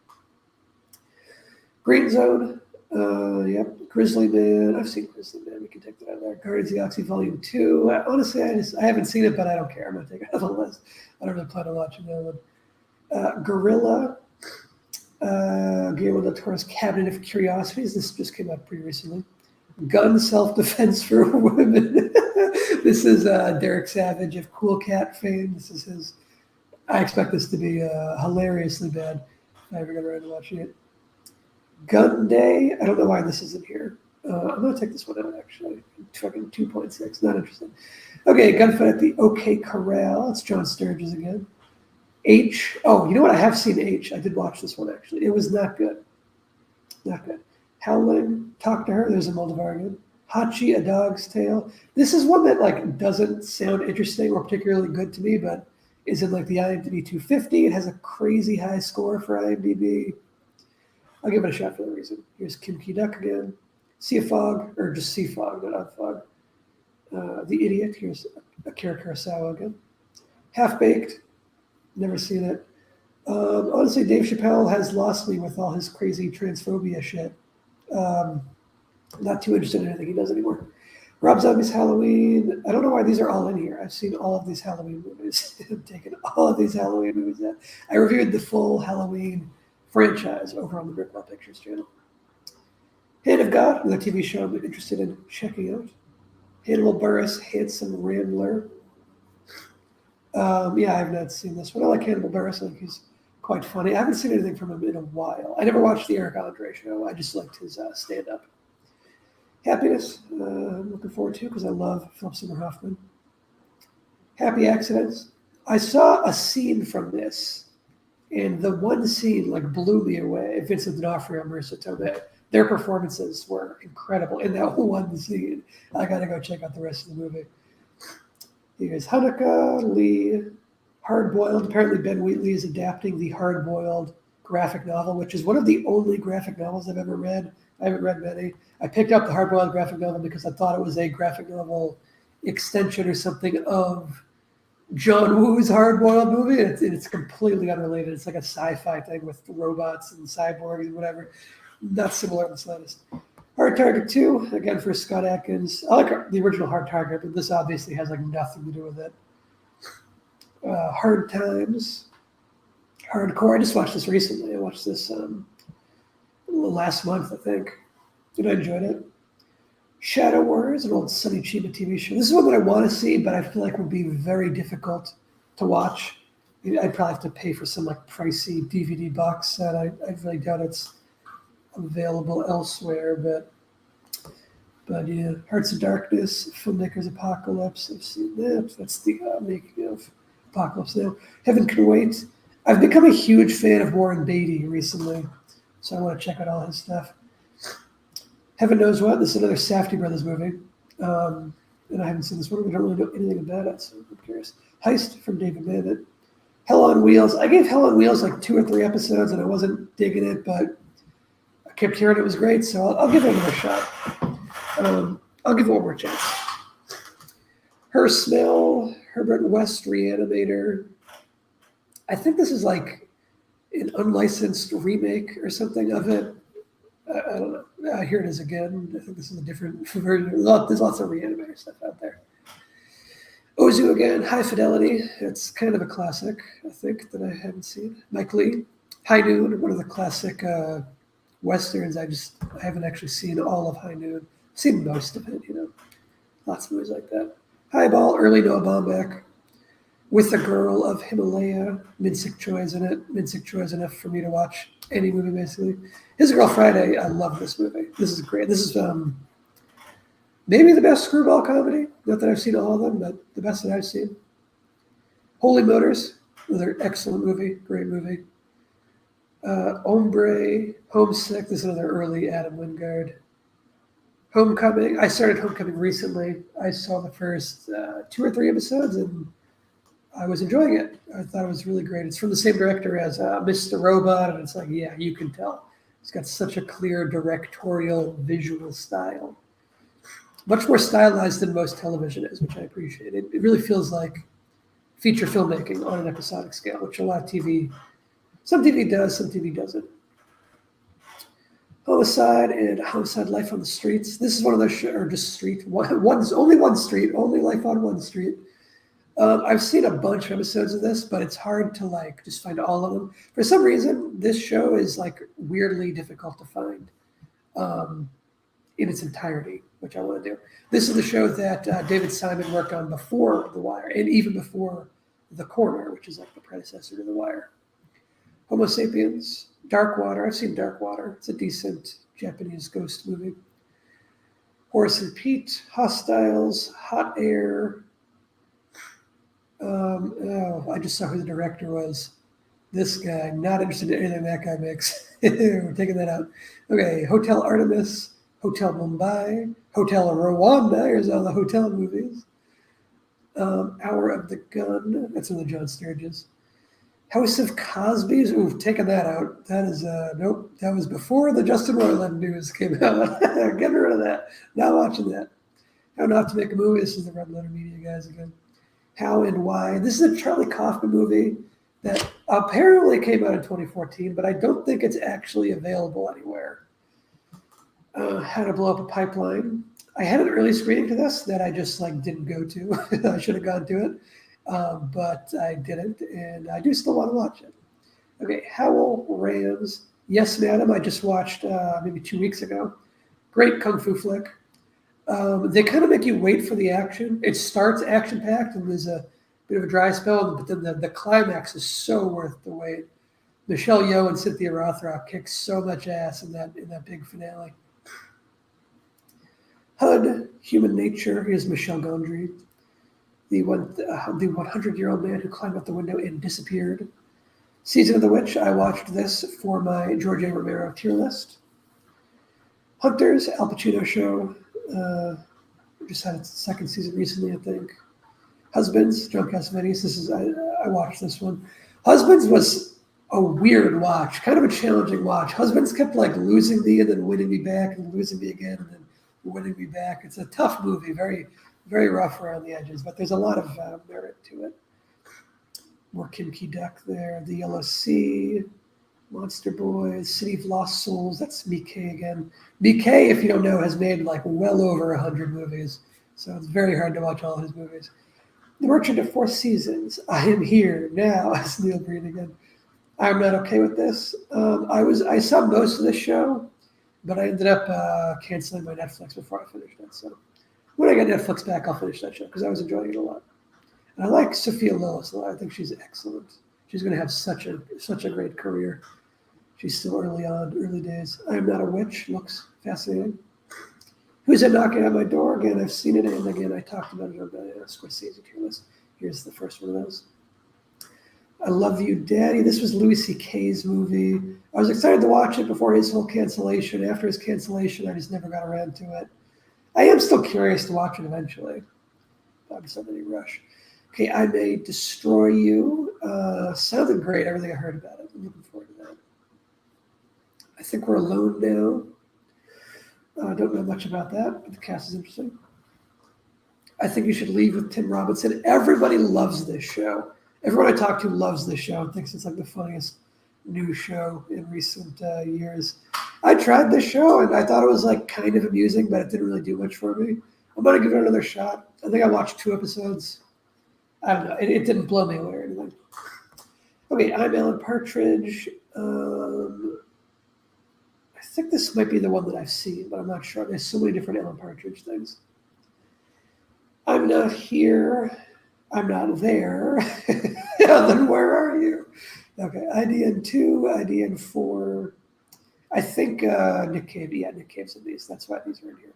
Green Zone, yep. Grizzly Man. I've seen Grizzly Man. We can take that out of there. Guardians of the Galaxy Volume 2. Honestly, I haven't seen it, but I don't care. I'm going to take it out of the list. I don't really plan on watching that one. Gorilla. Guillermo del Toro's Cabinet of Curiosities. This just came out pretty recently. Gun Self-Defense for Women. This is Derek Savage of Cool Cat fame. This is his. I expect this to be hilariously bad if I ever get around to watching it. Gun Day. I don't know why this isn't here. I'm going to take this one out, actually. Fucking 2.6. Not interested. Okay, Gunfight at the OK Corral. It's John Sturges again. H. Oh, you know what? I have seen H. I did watch this one, actually. It was not good. Not good. Howling. Talk to Her. There's a Moldovar again. Hachi, A Dog's Tale. This is one that like doesn't sound interesting or particularly good to me, but is in like the IMDb 250. It has a crazy high score for IMDb. I'll give it a shot for the reason. Here's Kim Ki-duk again. Sea of Fog, or just Sea Fog, not Out Fog. The Idiot. Here's Akira Kurosawa again. Half Baked. Never seen it. Honestly, Dave Chappelle has lost me with all his crazy transphobia shit. Um, not too interested in anything he does anymore. Rob Zombie's Halloween. I don't know why these are all in here. I've seen all of these Halloween movies. I've taken all of these Halloween movies out. I reviewed the full Halloween franchise over on the Ripwell Pictures channel. Hand of God, another TV show I'm interested in checking out. Hannibal Buress, Handsome Rambler. Yeah, I've not seen this one. I like Hannibal Buress. I think he's quite funny. I haven't seen anything from him in a while. I never watched the Eric Andre show. I just liked his stand-up. Happiness, I'm looking forward to because I love Philip Seymour Hoffman. Happy Accidents. I saw a scene from this, and the one scene like blew me away. Vincent D'Onofrio and Marissa Tomei. Their performances were incredible in that one scene. I gotta go check out the rest of the movie. Here's Hanukkah, Lee, Hard Boiled. Apparently Ben Wheatley is adapting the Hard Boiled graphic novel, which is one of the only graphic novels I've ever read. I haven't read many. I picked up the Hard Boiled graphic novel because I thought it was a graphic novel extension or something of John Woo's Hard Boiled movie. It's completely unrelated. It's like a sci-fi thing with robots and cyborgs and whatever. Not similar in the slightest. Hard Target 2, again for Scott Adkins. I like the original Hard Target, but this obviously has like nothing to do with it. Hard Times, Hardcore. I just watched this recently. I watched this last month, I think, and I enjoyed it. Shadow Warriors, an old Sonny Chiba TV show. This is one that I want to see, but I feel like would be very difficult to watch. I'd probably have to pay for some like pricey DVD box set. I really doubt it's available elsewhere, but yeah, Hearts of Darkness, Filmmakers Apocalypse. I've seen that. That's the making of Apocalypse Now. Heaven Can Wait. I've become a huge fan of Warren Beatty recently, so I want to check out all his stuff. Heaven Knows What. This is another Safdie Brothers movie, and I haven't seen this one. We don't really know anything about it, so I'm curious. Heist from David Mamet. Hell on Wheels. I gave Hell on Wheels like 2 or 3 episodes, and I wasn't digging it, but I kept hearing it was great, so I'll give it another shot. I'll give it one more chance. Her Smell, Herbert West Reanimator. I think this is like an unlicensed remake or something of it. I don't know. Here it is again. I think this is a different version. There's lots of Reanimator stuff out there. Ozu again, High Fidelity. It's kind of a classic, I think, that I haven't seen. Mike Lee. High Noon, one of the classic Westerns. I haven't actually seen all of High Noon. I've seen most of it, lots of movies like that. Highball, early Noah Baumbach. With the Girl of Himalaya, Min-Sik Choi's in it. Min-Sik Choi's enough for me to watch any movie, basically. His Girl Friday, I love this movie. This is great. This is maybe the best screwball comedy. Not that I've seen all of them, but the best that I've seen. Holy Motors, another excellent movie, great movie. Ombre, Homesick, this is another early Adam Wingard. Homecoming, I started Homecoming recently. I saw the first 2 or 3 episodes, and I was enjoying it. I thought it was really great. It's from the same director as Mr. Robot, and it's like, yeah, you can tell. It's got such a clear directorial visual style. Much more stylized than most television is, which I appreciate. It really feels like feature filmmaking on an episodic scale, which a lot of TV, some TV does, some TV doesn't. Homicide and Homicide Life on the Streets. This is one of those, or just street, only one street, only Life on One Street. I've seen a bunch of episodes of this, but it's hard to just find all of them. For some reason, this show is weirdly difficult to find in its entirety, which I want to do. This is the show that David Simon worked on before The Wire, and even before The Corner, which is the predecessor to The Wire. Homo Sapiens, Dark Water. I've seen Dark Water. It's a decent Japanese ghost movie. Horace and Pete, Hostiles, Hot Air. I just saw who the director was. This guy, not interested in anything that guy makes. We're taking that out. Okay, Hotel Artemis, Hotel Mumbai, Hotel Rwanda. Here's all the hotel movies. Hour of the Gun. That's one of the John Sturges. House of Cosby's. Ooh, taking that out. That is, nope. That was before the Justin Roiland news came out. Getting rid of that. Not watching that. How Not to Make a Movie. This is the Red Letter Media guys again. How and Why. This is a Charlie Kaufman movie that Apparently it came out in 2014, but I don't think it's actually available anywhere. How to Blow Up a Pipeline. I had an early screening to this that I just like didn't go to. I should have gone to it, but I didn't, and I do still want to watch it. Okay, Howl Rams. Yes, Madam. I just watched maybe 2 weeks ago. Great kung fu flick. They kind of make you wait for the action. It starts action packed, and there's a bit of a dry spell, but then the climax is so worth the wait. Michelle Yeoh and Cynthia Rothrock kick so much ass in that big finale. HUD, Human Nature. Here's Michel Gondry, the 100-year-old man who climbed out the window and disappeared. Season of the Witch. I watched this for my George A. Romero tier list. Hunters, Al Pacino show. Just had its second season recently, I think. Husbands, John Cassavetes. I watched this one. Husbands was a weird watch, kind of a challenging watch. Husbands kept like losing me and then winning me back and losing me again and then winning me back. It's a tough movie, very, very rough around the edges, but there's a lot of merit to it. More Kim Ki-duk there. The Yellow Sea, Monster Boys, City of Lost Souls. That's Miike again. Miike, if you don't know, has made like well over 100 movies, so it's very hard to watch all his movies. The Merchant of Four Seasons. I Am Here Now. As Neil Breen again. I'm not okay with this. I saw most of the show, but I ended up canceling my Netflix before I finished it. So when I get Netflix back, I'll finish that show because I was enjoying it a lot. And I like Sophia Lillis a lot. I think she's excellent. She's going to have such a great career. She's still early days. I Am Not a Witch. Looks fascinating. Who's It Knocking at My Door? Again, I've seen it, and again, I talked about it on the Scorsese tier list. Here's the first one of those. I Love You, Daddy. This was Louis C.K.'s movie. I was excited to watch it before his whole cancellation. After his cancellation, I just never got around to it. I am still curious to watch it eventually. I'm just not in any rush. Okay, I May Destroy You. Sounded great, everything I heard about it. I'm looking forward to that. I Think We're Alone Now. I don't know much about that, but the cast is interesting. I Think You Should Leave with Tim Robinson. Everybody loves this show. Everyone I talk to loves this show and thinks it's like the funniest new show in recent years. I tried this show and I thought it was like kind of amusing, but it didn't really do much for me. I'm going to give it another shot. I think I watched 2 episodes. I don't know. It didn't blow me away or anything. Okay, I'm Alan Partridge. I think this might be the one that I've seen, but I'm not sure. There's so many different Alan Partridge things. I'm Not Here. I'm Not There. Then Where Are You? Okay, IDN 2, IDN 4. I think Nick Cave. Yeah, Nick Cave's in these. That's why these are in here.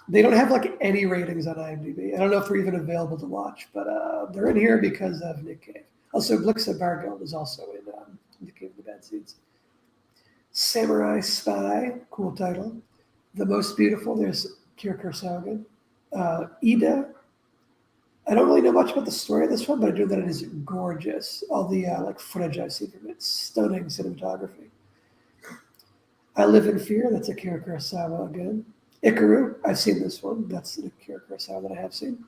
They don't have like any ratings on IMDb. I don't know if they're even available to watch, but they're in here because of Nick Cave. Also, Blixa Bargeld is also in Nick Cave and the Bad Seeds. Samurai Spy, cool title. The Most Beautiful, there's Kira Kurosawa. Ida. I don't really know much about the story of this one, but I do know that it is gorgeous. All the like footage I've seen from it, stunning cinematography. I Live in Fear, that's Akira Kurosawa again. Ikaru, I've seen this one. That's the Akira Kurosawa that I have seen.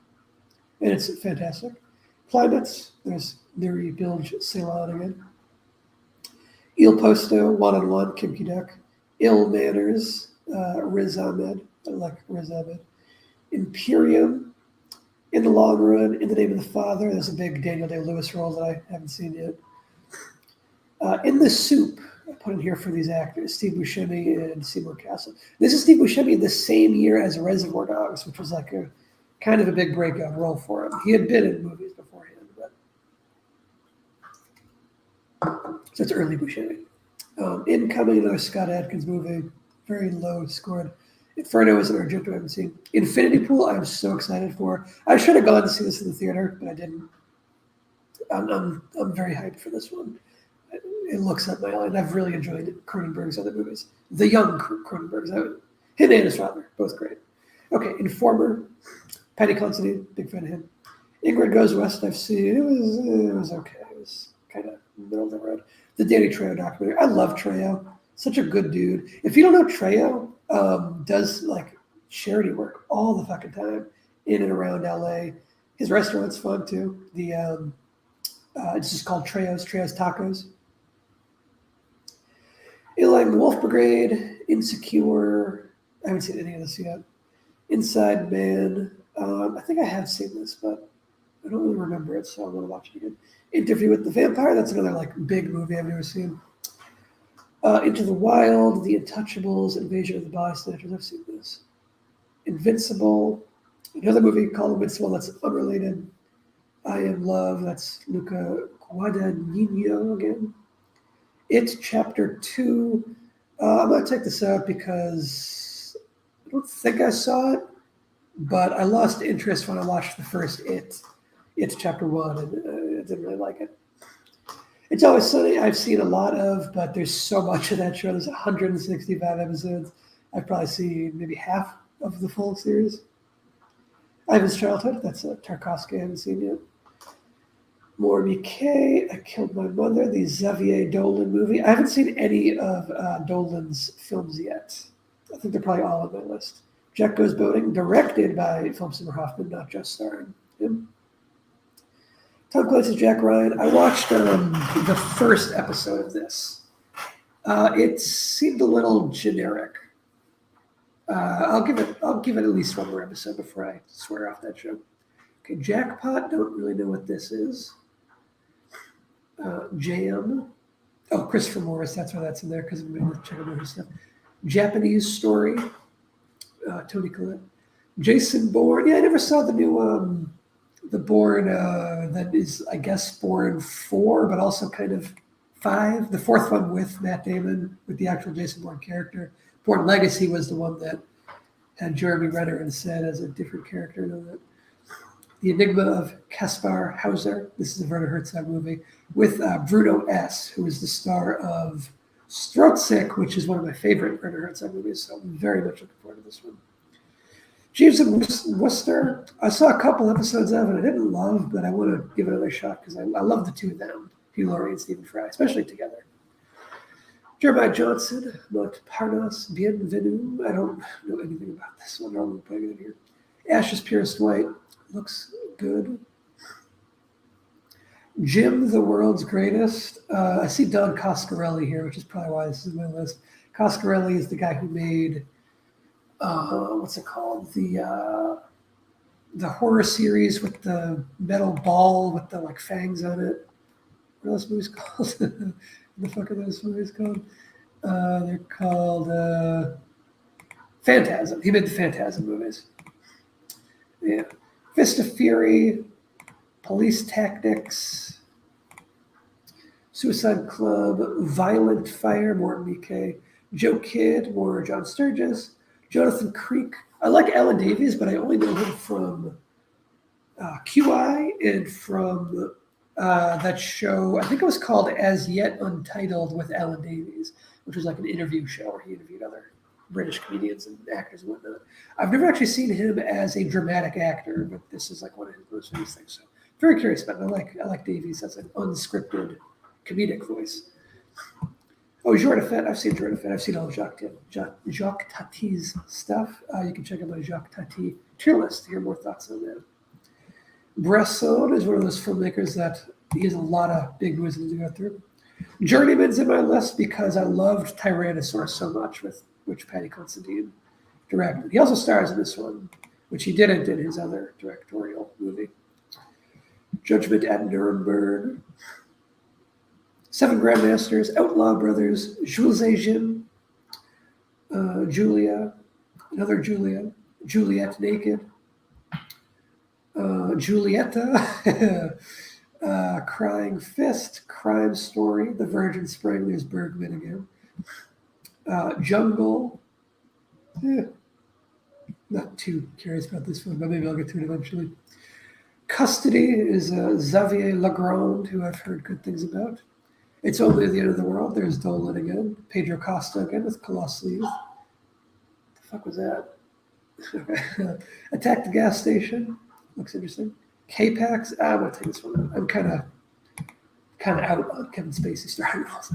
And it's fantastic. Planets, there's Nuri Bilge Ceylan again. Il Posto, One-on-One, Kim Ki-duk. Ill Manners, Riz Ahmed. I like Riz Ahmed. Imperium, In the Long Run, In the Name of the Father. There's a big Daniel Day-Lewis role that I haven't seen yet. In the Soup, I put in here for these actors, Steve Buscemi and Seymour Castle. This is Steve Buscemi the same year as Reservoir Dogs, which was like a kind of a big breakout role for him. He had been in movies beforehand, but so it's early Buscemi. Incoming, another Scott Adkins movie, very low scored. Inferno is an Argento I haven't seen. Infinity Pool, I'm so excited for. I should have gone to see this in the theater, but I didn't. I'm very hyped for this one. It looks up my alley, and I've really enjoyed Cronenberg's other movies. The young Cronenberg's, him and his father, both great. Okay, Informer, Patty Considine, big fan of him. Ingrid Goes West, I've seen. It was okay. It was kind of middle of the road. The Danny Trejo documentary. I love Trejo. Such a good dude. If you don't know, Trejo does like charity work all the fucking time in and around LA. His restaurant's fun too. The It's just called Treos Tacos. Alien Wolf Brigade, Insecure. I haven't seen any of this yet. Inside Man. I think I have seen this, but I don't really remember it, so I'm going to watch it again. Interview with the Vampire. That's another like big movie I've never seen. Into the Wild, The Untouchables, Invasion of the Body Snatchers. I've seen this. Invincible. Another movie called Invincible that's unrelated. I Am Love. That's Luca Guadagnino again. It Chapter 2. I'm going to check this out because I don't think I saw it, but I lost interest when I watched the first It Chapter 1, and I didn't really like it. It's Always Sunny, I've seen a lot of, but there's so much of that show. There's 165 episodes. I've probably seen maybe half of the full series. Ivan's Childhood, that's a Tarkovsky I haven't seen yet. More BK, I Killed My Mother, the Xavier Dolan movie. I haven't seen any of Dolan's films yet. I think they're probably all on my list. Jack Goes Boating, directed by Philip Seymour Hoffman, not just starring him. Tom Clancy's Jack Ryan. I watched the first episode of this. It seemed a little generic. I'll give it at least one more episode before I swear off that show. Okay, Jackpot. Don't really know what this is. Jam. Oh, Christopher Morris. That's why that's in there because I'm going to check out his stuff. Japanese Story. Tony Collette. Jason Bourne. Yeah, I never saw the new the Bourne that is, I guess, Bourne 4, but also kind of 5. The fourth one with Matt Damon, with the actual Jason Bourne character. Bourne Legacy was the one that had Jeremy Renner instead as a different character than that. The Enigma of Caspar Hauser. This is a Werner Herzog movie with Bruno S., who is the star of Strotsick, which is one of my favorite Werner Herzog movies. So I'm very much looking forward to this one. Jeeves and Wooster. I saw a couple episodes of it. I didn't love, but I want to give it another shot because I love the two of them, Hugh Laurie and Stephen Fry, especially together. Jeremiah Johnson, Montparnasse, Bienvenue. I don't know anything about this one. I'm putting it in here. Ashes Purest White. Looks good. Jim, the World's Greatest. I see Don Coscarelli here, which is probably why this is on my list. Coscarelli is the guy who made, what's it called? The horror series with the metal ball with the like fangs on it. What are those movies called? What the fuck are those movies called? They're called Phantasm. He made the Phantasm movies. Yeah. Fist of Fury, Police Tactics, Suicide Club, Violent Fire, more BK, Joe Kidd, more John Sturges, Jonathan Creek. I like Alan Davies, but I only know him from QI and from that show. I think it was called As Yet Untitled with Alan Davies, which was like an interview show where he interviewed other British comedians and actors and whatnot. I've never actually seen him as a dramatic actor, but this is like one of his most famous things. So very curious about it. I like Davies as an unscripted comedic voice. Oh, Jour de Fête. I've seen Jour de Fête. I've seen all Jacques Tati's stuff. You can check out my Jacques Tati tier list to hear more thoughts on that. Bresson is one of those filmmakers that he has a lot of big movies to go through. Journeyman's in my list because I loved Tyrannosaurus so much, with which Paddy Considine directed. He also stars in this one, which he didn't in his other directorial movie. Judgment at Nuremberg. Seven Grandmasters, Outlaw Brothers, Jules Agin, Julia, another Julia, Juliet Naked, Julieta, Crying Fist, Crime Story, The Virgin Spring, there's Bergman again. Jungle. Not too curious about this one, but maybe I'll get to it eventually. Custody is Xavier Legrand, who I've heard good things about. It's Only the End of the World. There's Dolan again. Pedro Costa again with Colossal Youth. What the fuck was that? Attack the Gas Station. Looks interesting. K-Pax. I'm going to take this one out. I'm kind of out on Kevin Spacey starring also.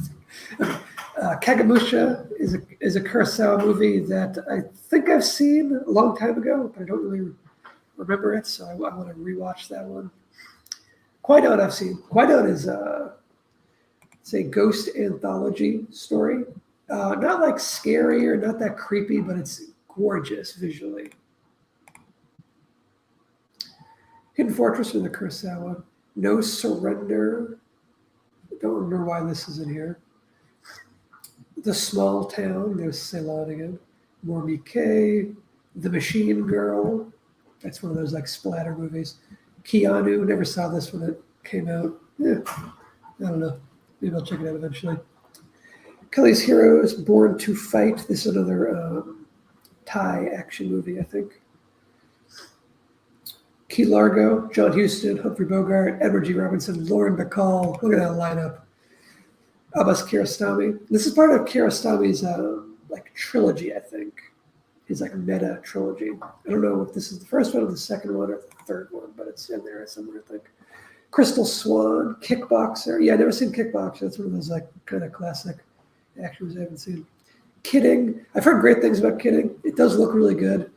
Kagemusha is a Kurosawa movie that I think I've seen a long time ago, but I don't really remember it, so I want to rewatch that one. Qui-Gon I've seen. Qui-Gon is it's a ghost anthology story. Not like scary or not that creepy, but it's gorgeous visually. Hidden Fortress from the Kurosawa. No Surrender. I don't remember why this is in here. The Small Town. There's Ceylon again. Mormy K. The Machine Girl. That's one of those like splatter movies. Keanu. Never saw this when it came out. Yeah, I don't know. Maybe I'll check it out eventually. Kelly's Heroes. Born to Fight. This is another Thai action movie, I think. Key Largo, John Huston, Humphrey Bogart, Edward G. Robinson, Lauren Bacall. Look at that lineup. Abbas Kiarostami. This is part of Kiarostami's like trilogy, I think. His like meta trilogy. I don't know if this is the first one or the second one or the third one, but it's in there somewhere, I think. Crystal Swan, Kickboxer. Yeah, I've never seen Kickboxer. That's one of those like kind of classic actions I haven't seen. Kidding. I've heard great things about Kidding. It does look really good.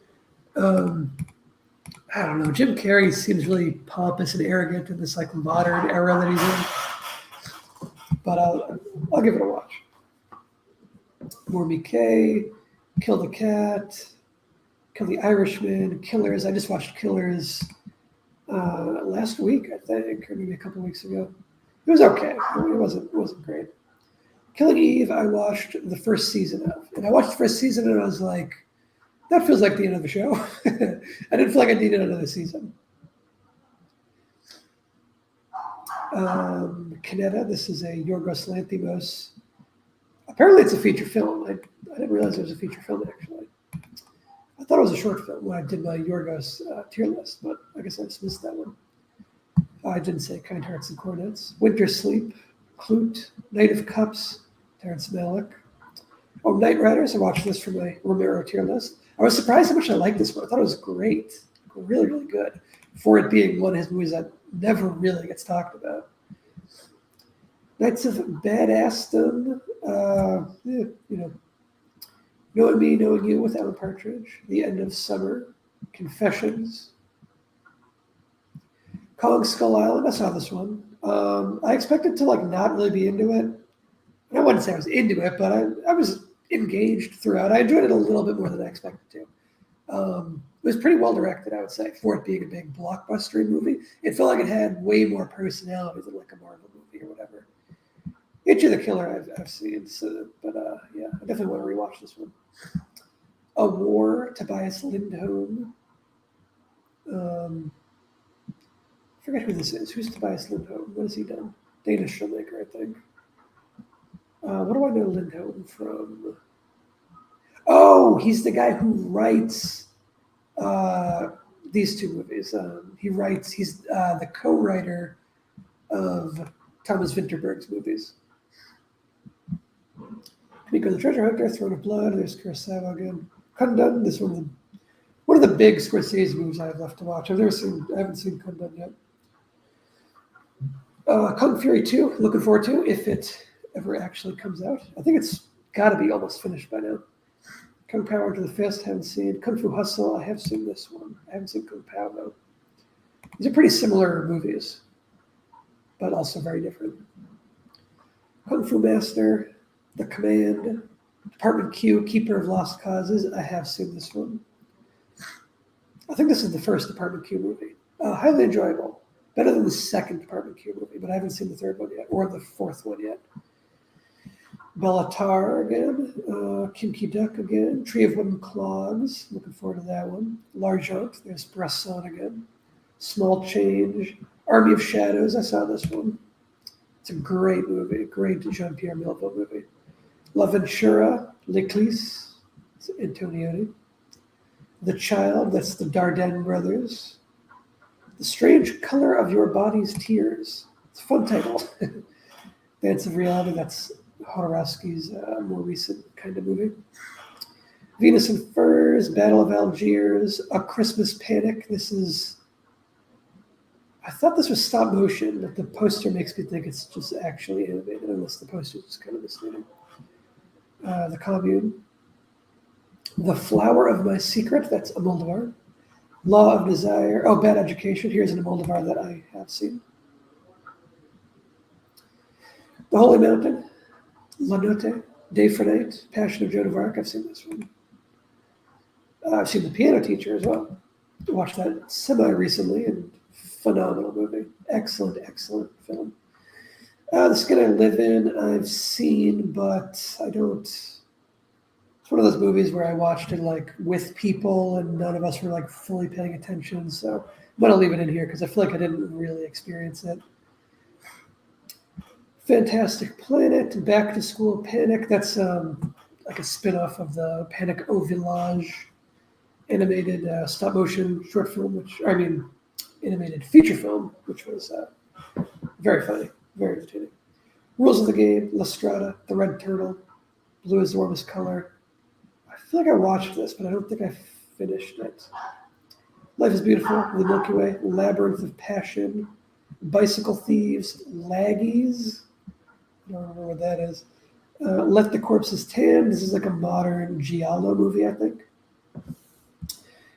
I don't know. Jim Carrey seems really pompous and arrogant in this like modern era that he's in. But I'll give it a watch. Mormy K, Kill the Cat, Kill the Irishman, Killers. I just watched Killers last week, I think, or maybe a couple weeks ago. It was okay. I mean, it wasn't great. Killing Eve, I watched the first season of. And I watched the first season and I was like, that feels like the end of the show. I didn't feel like I needed another season. Kaneda, this is a Yorgos Lanthimos. Apparently it's a feature film. I didn't realize it was a feature film, actually. I thought it was a short film when I did my Yorgos tier list, but I guess I just missed that one. I didn't say Kind Hearts and Cornets. Winter Sleep, Clute, Knight of Cups, Terrence Malick. Oh, Knight Riders, I watched this for my Romero tier list. I was surprised how much I liked this one. I thought it was great. Really, really good. For it being one of his movies that never really gets talked about. Knights of Badassdom. Knowing Me, Knowing You with Alan Partridge. The End of Summer. Confessions. Kong Skull Island. I saw this one. I expected to like not really be into it. I wouldn't say I was into it, but I was engaged throughout. I enjoyed it a little bit more than I expected to. It was pretty well directed, I would say, for it being a big blockbuster movie. It felt like it had way more personality than like a Marvel movie or whatever. Itchy the Killer I've seen, but yeah, I definitely want to rewatch this one. A War, Tobias Lindholm. I forget who this is. Who's Tobias Lindholm? What has he done? Danish filmmaker, I think. What do I know Lindholm from? Oh, he's the guy who writes these two movies. He's the co-writer of Thomas Vinterberg's movies. Nico the Treasure Hunter, Throne of Blood, there's Kurosawa again. Kundun, this one of the big Scorsese movies I have left to watch. I haven't seen Kundun yet. Kung Fury 2, looking forward to if it ever actually comes out. I think it's got to be almost finished by now. Kung Pao to the Fist, haven't seen. Kung Fu Hustle, I have seen this one. I haven't seen Kung Pao though. These are pretty similar movies, but also very different. Kung Fu Master, The Command, Department Q, Keeper of Lost Causes, I have seen this one. I think this is the first Department Q movie. Highly enjoyable. Better than the second Department Q movie, but I haven't seen the third one yet, or the fourth one yet. Bellatar again, Kim Ki-duk again, Tree of Wooden Clogs, looking forward to that one. L'Argent, there's Bresson again. Small Change, Army of Shadows, I saw this one. It's a great movie, great Jean-Pierre Melville movie. La Ventura, L'Eclisse, it's Antonioni. The Child, that's the Dardenne brothers. The Strange Color of Your Body's Tears. It's a fun title. Dance of Reality, that's Jodorowsky's more recent kind of movie. Venus and Furs, Battle of Algiers, A Christmas Panic. I thought this was stop motion, but the poster makes me think it's just actually animated, unless the poster is just kind of misleading. The Commune. The Flower of My Secret, that's Almodovar. Law of Desire. Oh, Bad Education. Here's an Almodovar that I have seen. The Holy Mountain, La Notte, Day for Night, Passion of Joan of Arc. I've seen this one. I've seen The Piano Teacher as well. Watched that semi-recently, and phenomenal movie. Excellent, excellent film. The Skin I Live In, I've seen, but I don't. It's one of those movies where I watched it like with people, and none of us were like fully paying attention. So I'm gonna leave it in here because I feel like I didn't really experience it. Fantastic Planet, Back to School Panic. That's like a spin-off of the Panic au Village animated stop motion short film, animated feature film, which was very funny, very entertaining. Rules of the Game, La Strada, The Red Turtle, Blue is the Warmest Color. I feel like I watched this, but I don't think I finished it. Life is Beautiful, The Milky Way, Labyrinth of Passion, Bicycle Thieves, Laggies. I don't remember what that is. Let the Corpses Tan. This is like a modern Giallo movie, I think.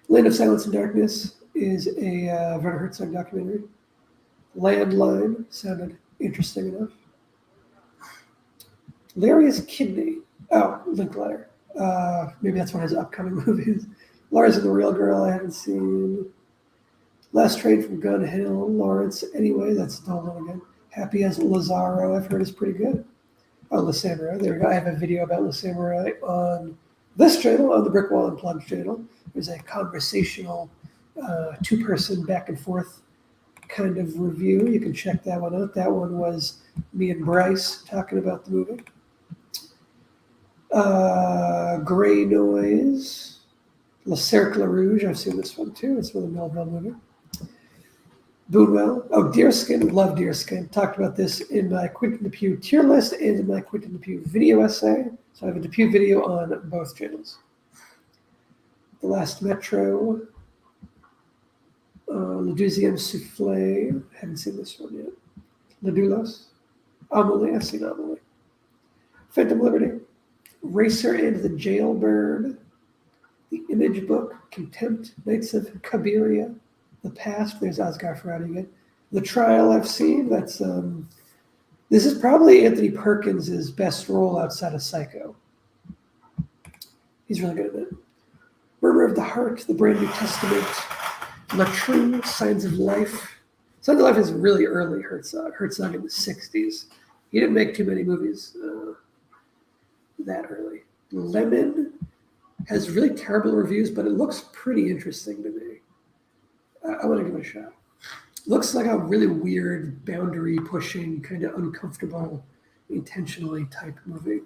Land of Silence and Darkness is a Werner Herzog documentary. Landline sounded interesting enough. Larry's Kidney. Oh, Linklater. Maybe that's one of his upcoming movies. Lars and the Real Girl, I haven't seen. Last Train from Gun Hill. Lawrence, anyway, that's Dolan again. Happy as Lazaro, I've heard is pretty good. Oh, Le Samurai, there we go. I have a video about Le Samurai on this channel, on the Brick Wall Unplugged channel. There's a conversational two-person back and forth kind of review. You can check that one out. That one was me and Bryce talking about the movie. Gray Noise, Le Cercle Rouge. I've seen this one too. It's with a Melville movie. Boonwell. Oh, Deerskin. Love Deerskin. Talked about this in my Quentin Dupieux tier list and in my Quentin Dupieux video essay. So I have a Dupieux video on both channels. The Last Metro. Le Deuxième Soufflé. Haven't seen this one yet. Le Doulos. Amelie. I've seen Amelie. Phantom Liberty. Racer and the Jailbird. The Image Book. Contempt. Knights of Cabiria. The Past. There's Asghar Farhadi again. The Trial I've seen. That's this is probably Anthony Perkins' best role outside of Psycho. He's really good at it. Murmur of the Heart. The Brand New Testament. La True. Signs of Life. Signs of Life is really early Herzog. Herzog in the 60s. He didn't make too many movies that early. Lemon has really terrible reviews, but it looks pretty interesting to me. I want to give it a shot. Looks like a really weird, boundary-pushing, kind of uncomfortable, intentionally type movie.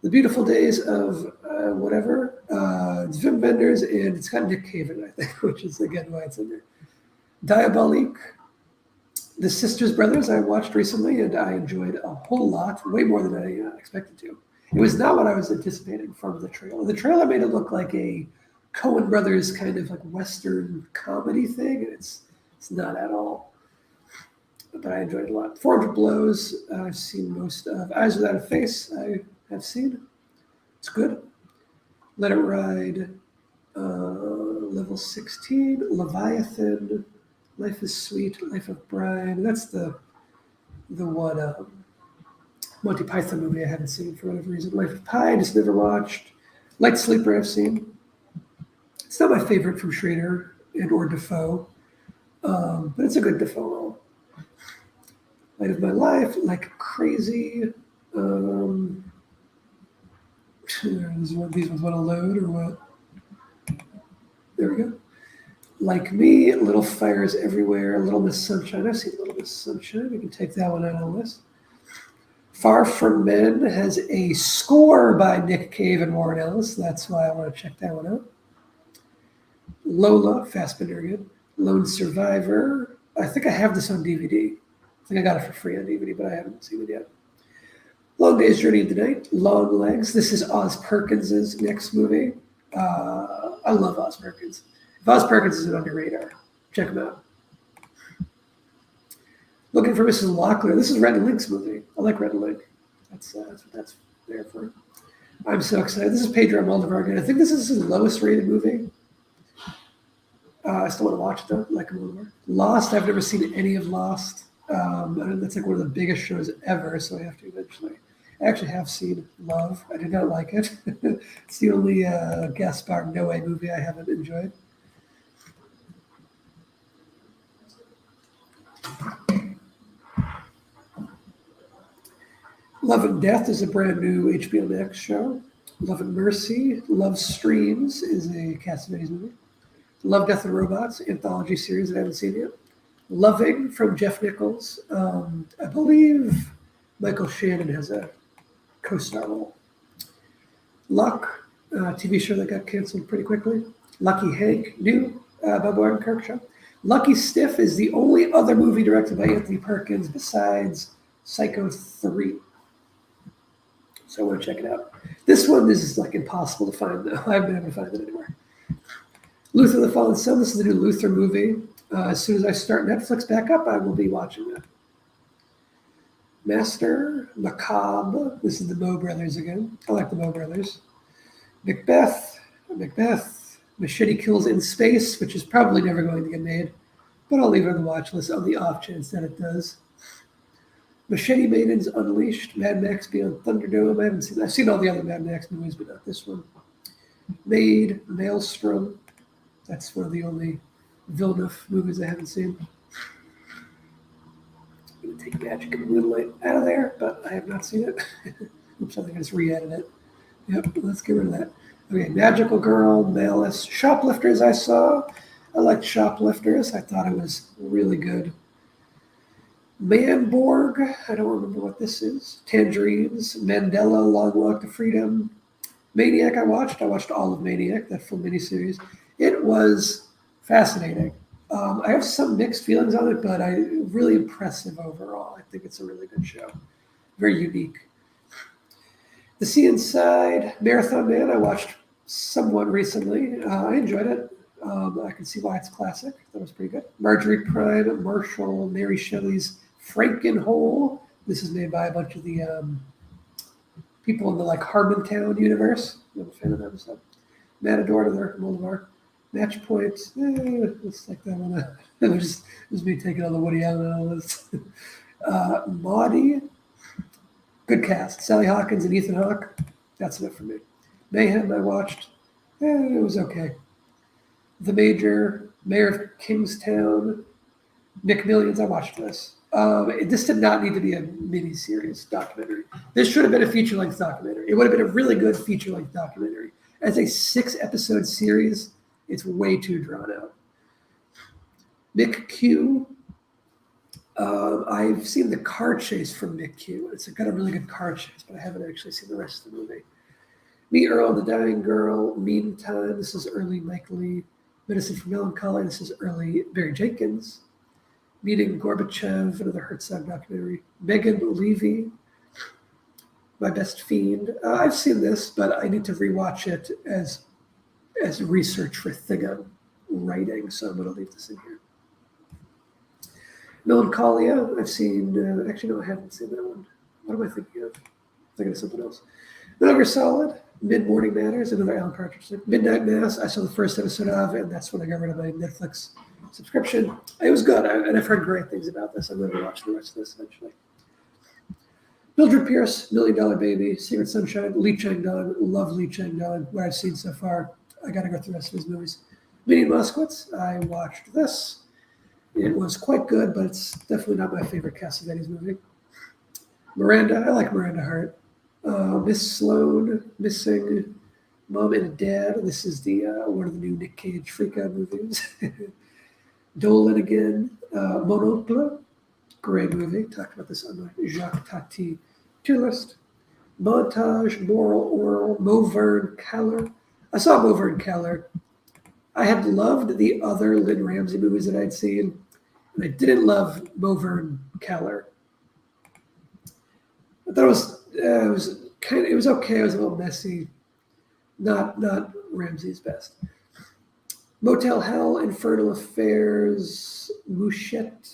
The Beautiful Days of whatever. It's Wim Wenders, and it's got Nick Cave in it, I think, which is, again, why it's in there. Diabolique. The Sisters Brothers I watched recently, and I enjoyed a whole lot, way more than I expected to. It was not what I was anticipating from the trailer. The trailer made it look like a Coen Brothers kind of like Western comedy thing, and it's not at all. But I enjoyed it a lot. 400 Blows, I've seen most of. Eyes Without a Face, I have seen. It's good. Let It Ride, Level 16, Leviathan, Life is Sweet, Life of Brian. That's the one Monty Python movie I haven't seen for whatever reason. Life of Pi, I just never watched. Light Sleeper, I've seen. It's not my favorite from Schrader and or Defoe, but it's a good Defoe role. Light of My Life, Like Crazy. These ones want to load or what? There we go. Like Me, Little Fires Everywhere, Little Miss Sunshine. I've seen Little Miss Sunshine. We can take that one out of the list. Far From Men has a score by Nick Cave and Warren Ellis. That's why I want to check that one out. Lola, Fassbender again. Lone Survivor. I think I have this on DVD. I think I got it for free on DVD, but I haven't seen it yet. Long Day's Journey into the Night. Long Legs. This is Oz Perkins' next movie. I love Oz Perkins. If Oz Perkins is under radar, check him out. Looking for Mrs. Locklear. This is Red and Link's movie. I like Red and Link. That's what that's there for. I'm so excited. This is Pedro Almodovar again. I think this is his lowest rated movie. I still want to watch it though, like Almodovar. Lost. I've never seen any of Lost. And that's like one of the biggest shows ever, so I have to eventually. I actually have seen Love. I did not like it. It's the only Gaspar Noé movie I haven't enjoyed. Love and Death is a brand new HBO Max show. Love and Mercy, Love Streams is a Cassavetes movie. Love, Death, and Robots, anthology series that I haven't seen yet. Loving from Jeff Nichols. I believe Michael Shannon has a co-star role. Luck, TV show that got canceled pretty quickly. Lucky Hank, new Bob Odenkirk show. Lucky Stiff is the only other movie directed by Anthony Perkins besides Psycho 3. So I want to check it out. This is like impossible to find, though. I haven't been able to find it anywhere. Luther the Fallen Son, this is the new Luther movie. As soon as I start Netflix back up, I will be watching it. Master, Macabre, this is the Moe Brothers again. I like the Moe Brothers. Macbeth, Machete Kills in Space, which is probably never going to get made, but I'll leave it on the watch list on the off chance that it does. Machete Maidens Unleashed, Mad Max Beyond Thunderdome. I haven't seen. I've seen all the other Mad Max movies, but not this one. Maid, Maelstrom. That's one of the only Villeneuve movies I haven't seen. I'm going to take Magic and Moonlight out of there, but I have not seen it. Oops, I think I just re-added it. Yep, let's get rid of that. Okay, Magical Girl, Malice. Shoplifters I saw. I liked Shoplifters. I thought it was really good. Manborg, I don't remember what this is. Tangerines, Mandela, Long Walk to Freedom. Maniac I watched all of Maniac, that full miniseries. It was fascinating. I have some mixed feelings on it, but really impressive overall. I think it's a really good show. Very unique. The Sea Inside, Marathon Man, I watched somewhat recently. I enjoyed it. I can see why it's classic. That was pretty good. Marjorie Prime, Marshall, Mary Shelley's Frankenhole. This is made by a bunch of the people in the Harmontown universe. I'm a fan of them. So. Matador to their Moldavar. Match Point. It's like that one. It was me taking on the Woody Allen and all this. Maudie. Good cast. Sally Hawkins and Ethan Hawke. That's enough for me. Mayhem I watched. It was okay. The Major. Mayor of Kingstown. Nick Millions. I watched this. This did not need to be a mini-series documentary. This should have been a feature-length documentary. It would have been a really good feature-length documentary. As a 6-episode series, it's way too drawn out. Mick Q. I've seen the car chase from Mick Q. It's got a really good car chase, but I haven't actually seen the rest of the movie. Me, Earl, the Dying Girl. Meantime, this is early Mike Lee. Medicine for Melancholy. This is early Barry Jenkins. Meeting Gorbachev, another Herzog documentary. Megan Levy, My Best Fiend. I've seen this, but I need to rewatch it as research for a thing I'm writing, so I'm going to leave this in here. Melancholia, I've seen. Actually, no, I haven't seen that one. What am I thinking of? I'm thinking of something else. Metal Gear Solid, Mid-Morning Matters, another Alan Partridge thing. Midnight Mass, I saw the first episode of, and that's when I got rid of my Netflix subscription. It was good, and I've heard great things about this. I'm going to watch the rest of this eventually. Mildred Pierce, $1 Million Baby, Secret Sunshine, Lee Chang-dong, love Lee Chang-dong, what I've seen so far. I got to go through the rest of his movies. Minnie Moskowitz, I watched this. It was quite good, but it's definitely not my favorite Cassavetes movie. Miranda, I like Miranda Hart. Miss Sloane, Missing, Mom and Dad. This is the one of the new Nick Cage freak-out movies. Dolan again. Monocle, great movie. Talked about this on my Jacques Tati tier list. Montage, Moral Oral, Mauvern Keller. I saw Mauvern Keller. I had loved the other Lynn Ramsey movies that I'd seen, and I didn't love Mauvern Keller. I thought it was okay. It was a little messy. Not Ramsey's best. Motel Hell, Infernal Affairs, Mouchette,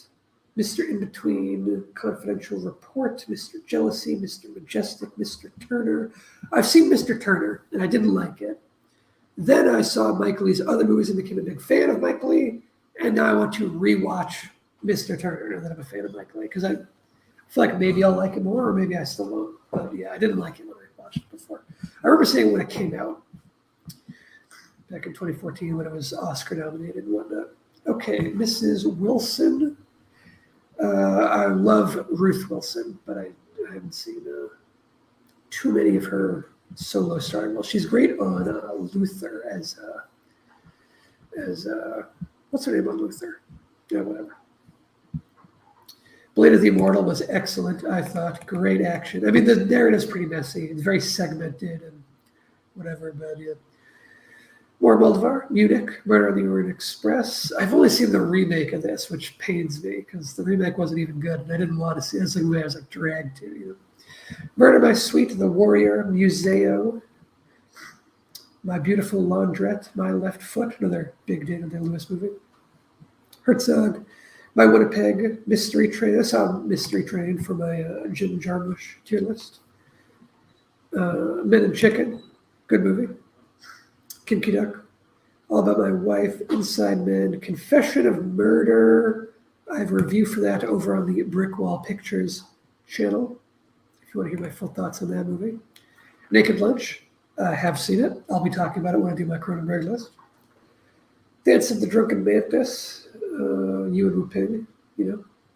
Mr. In-Between, Confidential Report, Mr. Jealousy, Mr. Majestic, Mr. Turner. I've seen Mr. Turner, and I didn't like it. Then I saw Mike Lee's other movies and became a big fan of Mike Lee, and now I want to rewatch Mr. Turner that I'm a fan of Michael Leigh, because I feel like maybe I'll like it more, or maybe I still won't. But yeah, I didn't like it when I watched it before. I remember seeing it when it came out back in 2014 when it was Oscar nominated and whatnot. Okay, Mrs. Wilson. I love Ruth Wilson, but I haven't seen too many of her solo starring roles. She's great on Luther as what's her name on Luther? Yeah, whatever. Blade of the Immortal was excellent, I thought. Great action. I mean, the narrative's pretty messy. It's very segmented and whatever, but yeah. More Moldovar, Munich, Murder on the Orient Express. I've only seen the remake of this, which pains me because the remake wasn't even good, and I didn't want to see it. It's like the way I was like dragged to. Murder by Sweet, The Warrior, Museo, My Beautiful Laundrette, My Left Foot, another big Daniel Day-Lewis movie. Herzog, My Winnipeg, Mystery Train. I saw Mystery Train for my Jim Jarmusch tier list. Men and Chicken, good movie. Kinky Duck, All About My Wife, Inside Men, Confession of Murder. I have a review for that over on the Brick Wall Pictures channel, if you want to hear my full thoughts on that movie. Naked Lunch, I have seen it. I'll be talking about it when I do my Cronenberg list. Dance of the Drunken Mantis, Ewan Wu Ping,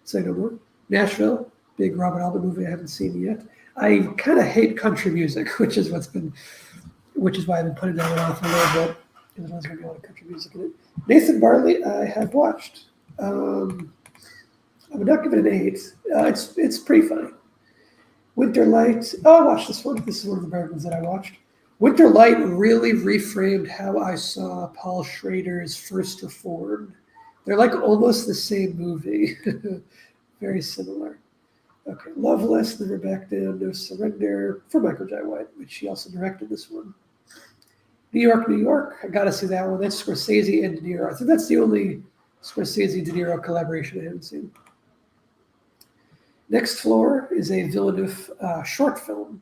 say no more. Nashville, big Robert Altman movie I haven't seen yet. I kind of hate country music, which is why I've been putting that off a little bit, because there's going to be a lot of country music in it. Nathan Barley, I have watched. I would not give it an 8. It's pretty funny. Winter Light. Oh, I watched this one. This is one of the better ones that I watched. Winter Light really reframed how I saw Paul Schrader's First Reformed. They're like almost the same movie. Very similar. Okay, Loveless, Never Back Down, No Surrender, for Michael Jai White, which he also directed this one. New York, New York, I gotta see that one. That's Scorsese and De Niro. I think that's the only Scorsese-De Niro collaboration I haven't seen. Next Floor is a Villeneuve short film.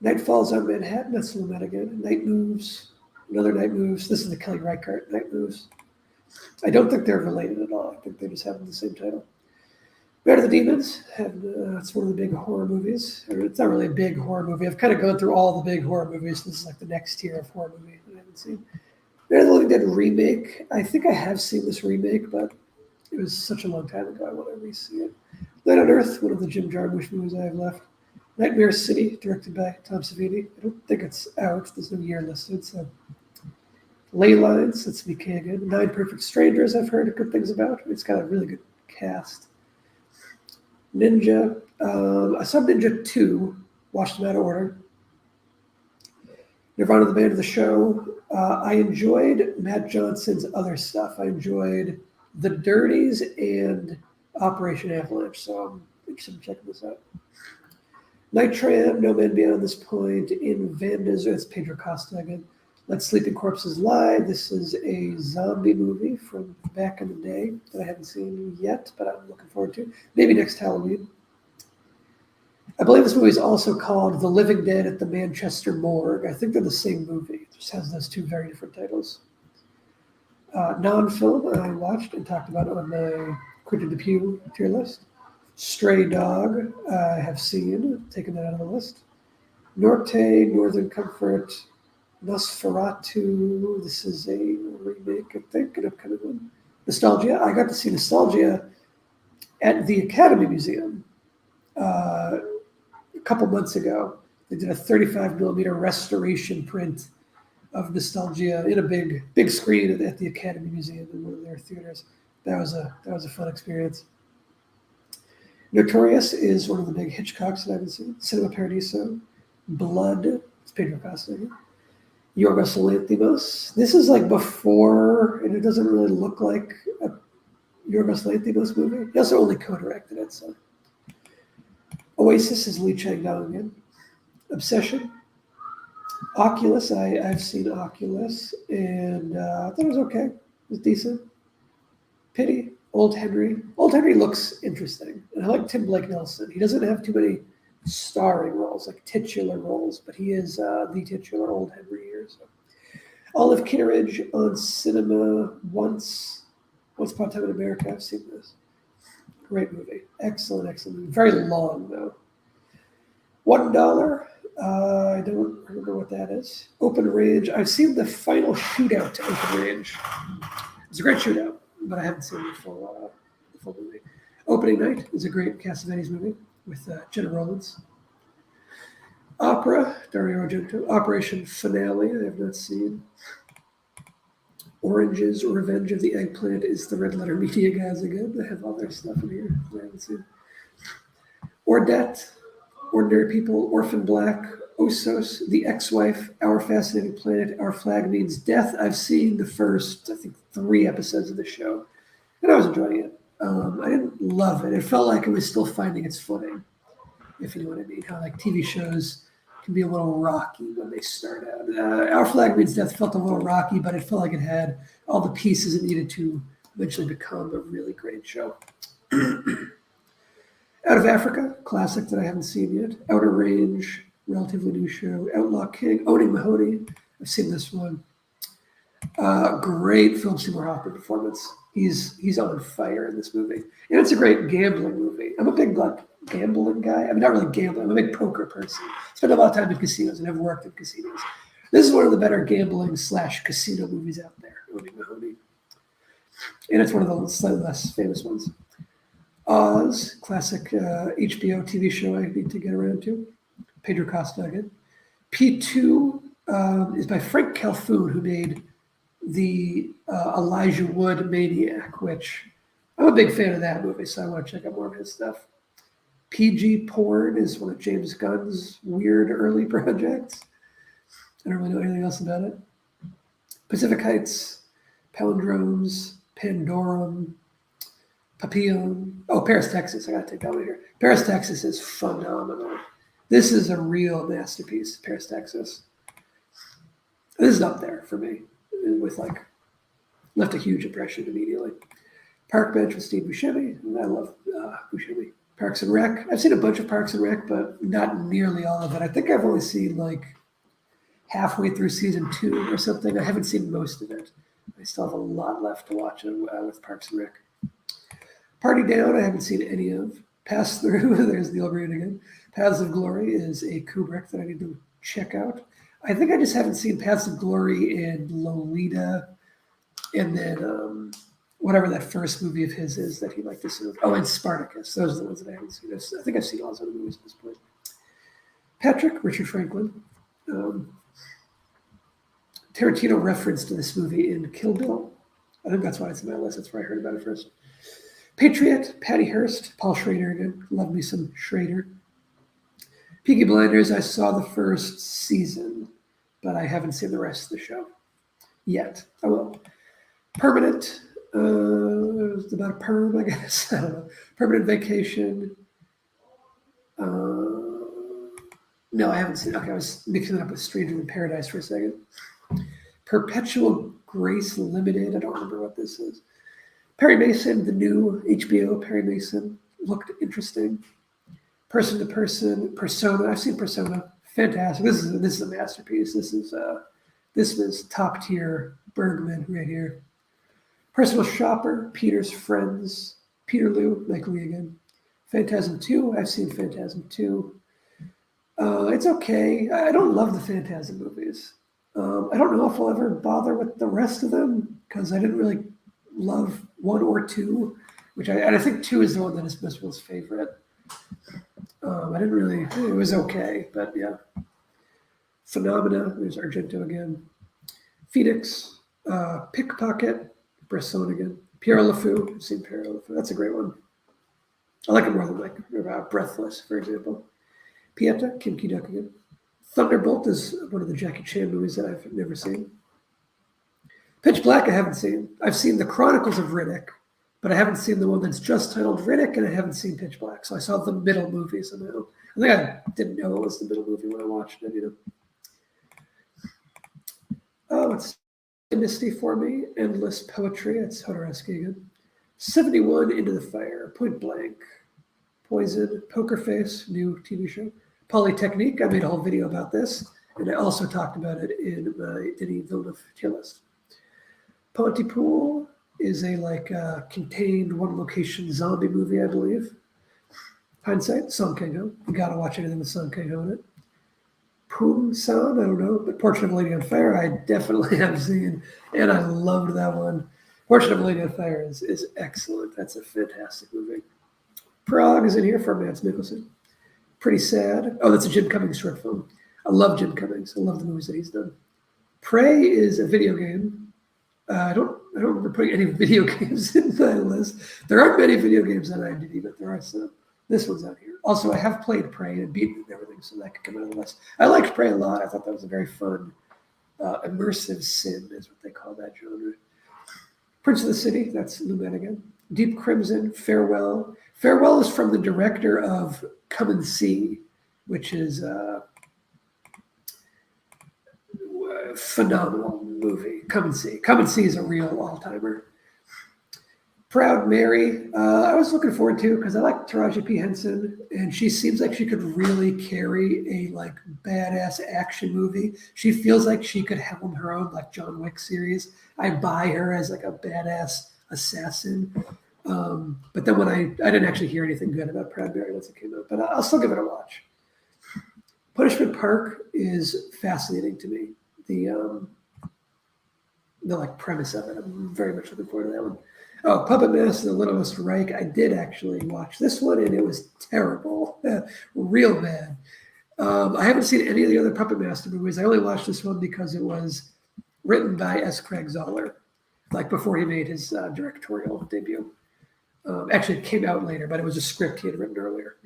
Night Falls on Manhattan, that's Lumet again. Night Moves, another Night Moves. This is the Kelly Reichardt Night Moves. I don't think they're related at all. I think they just have the same title. Bear of the Demons, it's one of the big horror movies. Or it's not really a big horror movie. I've kind of gone through all the big horror movies. This is like the next tier of horror movie that I haven't seen. Bear of the Living Dead remake. I think I have seen this remake, but it was such a long time ago. I want to re-see it. Night on Earth, one of the Jim Jarmusch movies I have left. Nightmare City, directed by Tom Savini. I don't think it's out. There's no year listed. So, Ley Lines, that's me again. Nine Perfect Strangers, I've heard good things about. It's got a really good cast. Ninja. I saw Ninja 2, watched them out of order. Nirvana, the band of the show. I enjoyed Matt Johnson's other stuff. I enjoyed The Dirties and Operation Avalanche, so I'm interested in checking this out. Night Tram, No Man Beyond This Point, In Vandas, it's Pedro Costa again. Let Sleeping Corpses Lie. This is a zombie movie from back in the day that I haven't seen yet, but I'm looking forward to. Maybe next Halloween. I believe this movie is also called The Living Dead at the Manchester Morgue. I think they're the same movie. It just has those two very different titles. Non-film I watched and talked about on my Critic the Pew tier list. Stray Dog I have seen, taken that out of the list. Norte, Northern Comfort, Nosferatu, this is a remake, I think, an upcoming one. Nostalgia, I got to see Nostalgia at the Academy Museum a couple months ago. They did a 35 millimeter restoration print of Nostalgia in a big screen at the Academy Museum in one of their theaters. That was a fun experience. Notorious is one of the big Hitchcocks that I haven't seen. Cinema Paradiso, Blood, it's Pedro Costa. Yorgos Lanthimos. This is like before, and it doesn't really look like a Yorgos Lanthimos movie. He also only co-directed it, so. Oasis is Lee Chang-dong again. Obsession. Oculus, I've seen Oculus, and I thought it was okay. It was decent. Pity. Old Henry. Old Henry looks interesting, and I like Tim Blake Nelson. He doesn't have too many starring roles, like titular roles, but he is the titular Old Henry here. So. Olive Kitteridge on Cinema Once. Once Upon a Time in America, I've seen this. Great movie. Excellent, excellent movie. Very long, though. $1. I don't remember what that is. Open Range. I've seen the final shootout to Open Range. It's a great shootout, but I haven't seen the full movie. Opening Night is a great Cassavetes movie with Jenna Rollins. Opera, Dario Argento. Operation Finale, I have not seen. Oranges, Revenge of the Eggplant is the Red Letter Media guys again. They have all their stuff in here I haven't seen. Ordette, Ordinary People, Orphan Black, Osos, The Ex-Wife, Our Fascinating Planet, Our Flag Means Death. I've seen the first, I think, 3 episodes of the show, and I was enjoying it. I didn't love it. It felt like it was still finding its footing, if you know what I mean. How like TV shows can be a little rocky when they start out. Our Flag Means Death felt a little rocky, but it felt like it had all the pieces it needed to eventually become a really great show. Out of Africa, classic that I haven't seen yet. Outer Range, relatively new show. Outlaw King, Owning Mahoney. I've seen this one. Great Philip Seymour Hoffman performance. He's on fire in this movie, and it's a great gambling movie. I'm a big gambling guy. I mean, not really gambling. I'm a big poker person. Spend a lot of time in casinos and have worked in casinos. This is one of the better gambling / casino movies out there. Owning Mahoney, and it's one of the slightly less famous ones. Oz, classic HBO TV show I need to get around to. Pedro Costa again. P2 is by Frank Calhoun, who made the Elijah Wood Maniac, which I'm a big fan of that movie, so I want to check out more of his stuff. PG Porn is one of James Gunn's weird early projects. I don't really know anything else about it. Pacific Heights, Palindromes, Pandorum, Papillon. Oh, Paris, Texas. I got to take that one here. Paris, Texas is phenomenal. This is a real masterpiece, Paris, Texas. This is up there for me, with left a huge impression immediately. Park Bench with Steve Buscemi. I love Buscemi. Parks and Rec. I've seen a bunch of Parks and Rec, but not nearly all of it. I think I've only seen halfway through season 2 or something. I haven't seen most of it. I still have a lot left to watch with Parks and Rec. Party Down, I haven't seen any of. Pass Through, there's Neil Green again. Paths of Glory is a Kubrick that I need to check out. I think I just haven't seen Paths of Glory and Lolita, and then whatever that first movie of his is that he liked to see. Oh, and Spartacus. Those are the ones that I haven't seen. I think I've seen all those other movies at this point. Patrick, Richard Franklin. Tarantino referenced to this movie in Kill Bill. I think that's why it's on my list. That's where I heard about it first. Patriot, Patty Hearst, Paul Schrader again. Love me some Schrader. Peaky Blinders, I saw the first season, but I haven't seen the rest of the show yet. I will. Permanent, it's about a perm, I guess. I don't know. Permanent Vacation. No, I haven't seen. Okay, I was mixing it up with Stranger in Paradise for a second. Perpetual Grace Limited. I don't remember what this is. Perry Mason, the new HBO Perry Mason, looked interesting. Person to Person, Persona. I've seen Persona. Fantastic. This is a masterpiece. This is top tier Bergman right here. Personal Shopper, Peter's Friends, Peterloo, Mike Lee again. Phantasm 2. I've seen Phantasm 2. It's okay. I don't love the Phantasm movies. I don't know if I'll ever bother with the rest of them because I didn't really love 1 or 2, and I think 2 is the one that is most people's favorite. I didn't really, it was okay, but yeah. Phenomena, there's Argento again. Phoenix, Pickpocket, Bresson again. Pierre LeFou, I've seen Pierre LeFou, that's a great one. I like it more than Breathless, for example. Pieta, Kim Ki-duk again. Thunderbolt is one of the Jackie Chan movies that I've never seen. Pitch Black I haven't seen. I've seen The Chronicles of Riddick, but I haven't seen the one that's just titled Riddick, and I haven't seen Pitch Black. So I saw the middle movie somehow. I think I didn't know it was the middle movie when I watched it, Oh, it's Misty for Me, Endless Poetry. It's Jodorowsky again. 71 Into the Fire, Point Blank, Poison, Poker Face, new TV show. Polytechnique, I made a whole video about this, and I also talked about it in my Denis Villeneuve tier list. Pontypool, is a contained one location zombie movie, I believe. Hindsight, Song Kang-ho. You gotta watch anything with Song Kang-ho in it. Poon San, I don't know, but Portrait of a Lady on Fire, I definitely have seen, and I loved that one. Portrait of a Lady on Fire is excellent. That's a fantastic movie. Prague is in here for Mads Mikkelsen. Pretty sad. Oh, that's a Jim Cummings short film. I love Jim Cummings. I love the movies that he's done. Prey is a video game. I don't remember putting any video games in my list. There aren't many video games on IMDb, but there are some. This one's out here. Also, I have played Prey and beaten it and everything, so that could come out of the list. I liked Prey a lot. I thought that was a very fun, immersive sim, is what they call that genre. Prince of the City, that's Lou Manigan. Deep Crimson, Farewell. Farewell is from the director of Come and See, which is a phenomenal movie. Come and See. Come and See is a real all-timer. Proud Mary, I was looking forward to because I like Taraji P. Henson, and she seems like she could really carry a badass action movie. She feels like she could helm her own John Wick series. I buy her as a badass assassin. But then when I didn't actually hear anything good about Proud Mary once it came out, but I'll still give it a watch. Punishment Park is fascinating to me. The premise of it, I'm very much looking forward to that one. Oh, Puppet Master, The Littlest Reich. I did actually watch this one, and it was terrible, real bad. I haven't seen any of the other Puppet Master movies. I only watched this one because it was written by S. Craig Zahler, before he made his directorial debut. Actually, it came out later, but it was a script he had written earlier.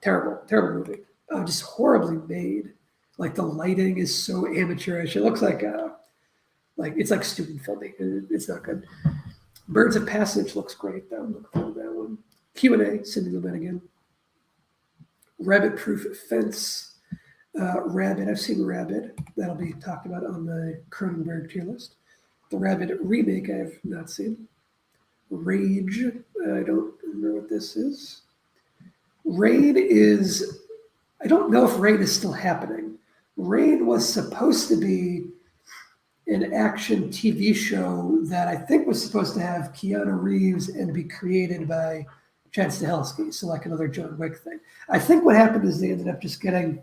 Terrible, terrible movie. Just horribly made. The lighting is so amateurish. It looks like it's like student filming. It's not good. Birds of Passage looks great, though. I'm looking forward to that one. Q&A, Cindy Lumet again. Rabbit Proof Fence. Rabid, I've seen Rabid. That'll be talked about on the Cronenberg tier list. The Rabid remake I have not seen. Rage, I don't remember what this is. Raid is, I don't know if Raid is still happening. Raid was supposed to be an action TV show that I think was supposed to have Keanu Reeves and be created by Chad Stahelski, so another John Wick thing. I think what happened is they ended up just getting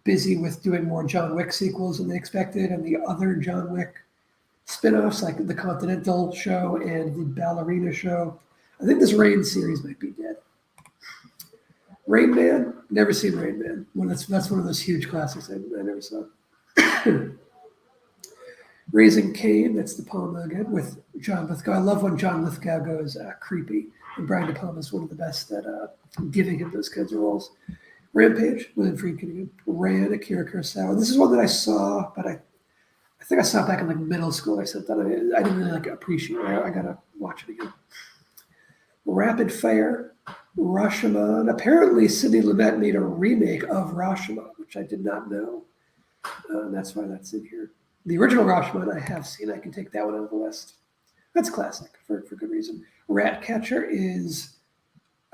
busy with doing more John Wick sequels than they expected, and the other John Wick spin-offs, like the Continental show and the Ballerina show. I think this Rain series might be dead. Rain Man, never seen Rain Man. That's one of those huge classics I never saw. Raising Cain, that's De Palma again, with John Lithgow. I love when John Lithgow goes creepy, and Brian De Palma is one of the best at giving him those kinds of roles. Rampage, William Friedkin again. Ran, Akira Kurosawa. This is one that I saw, but I think I saw it back in middle school. I said that I didn't really appreciate it. I gotta watch it again. Rapid Fire, Rashomon. Apparently, Sidney Lumet made a remake of Rashomon, which I did not know. That's why that's in here. The original Rashomon I have seen. I can take that one out of the list. That's classic for good reason. Ratcatcher is,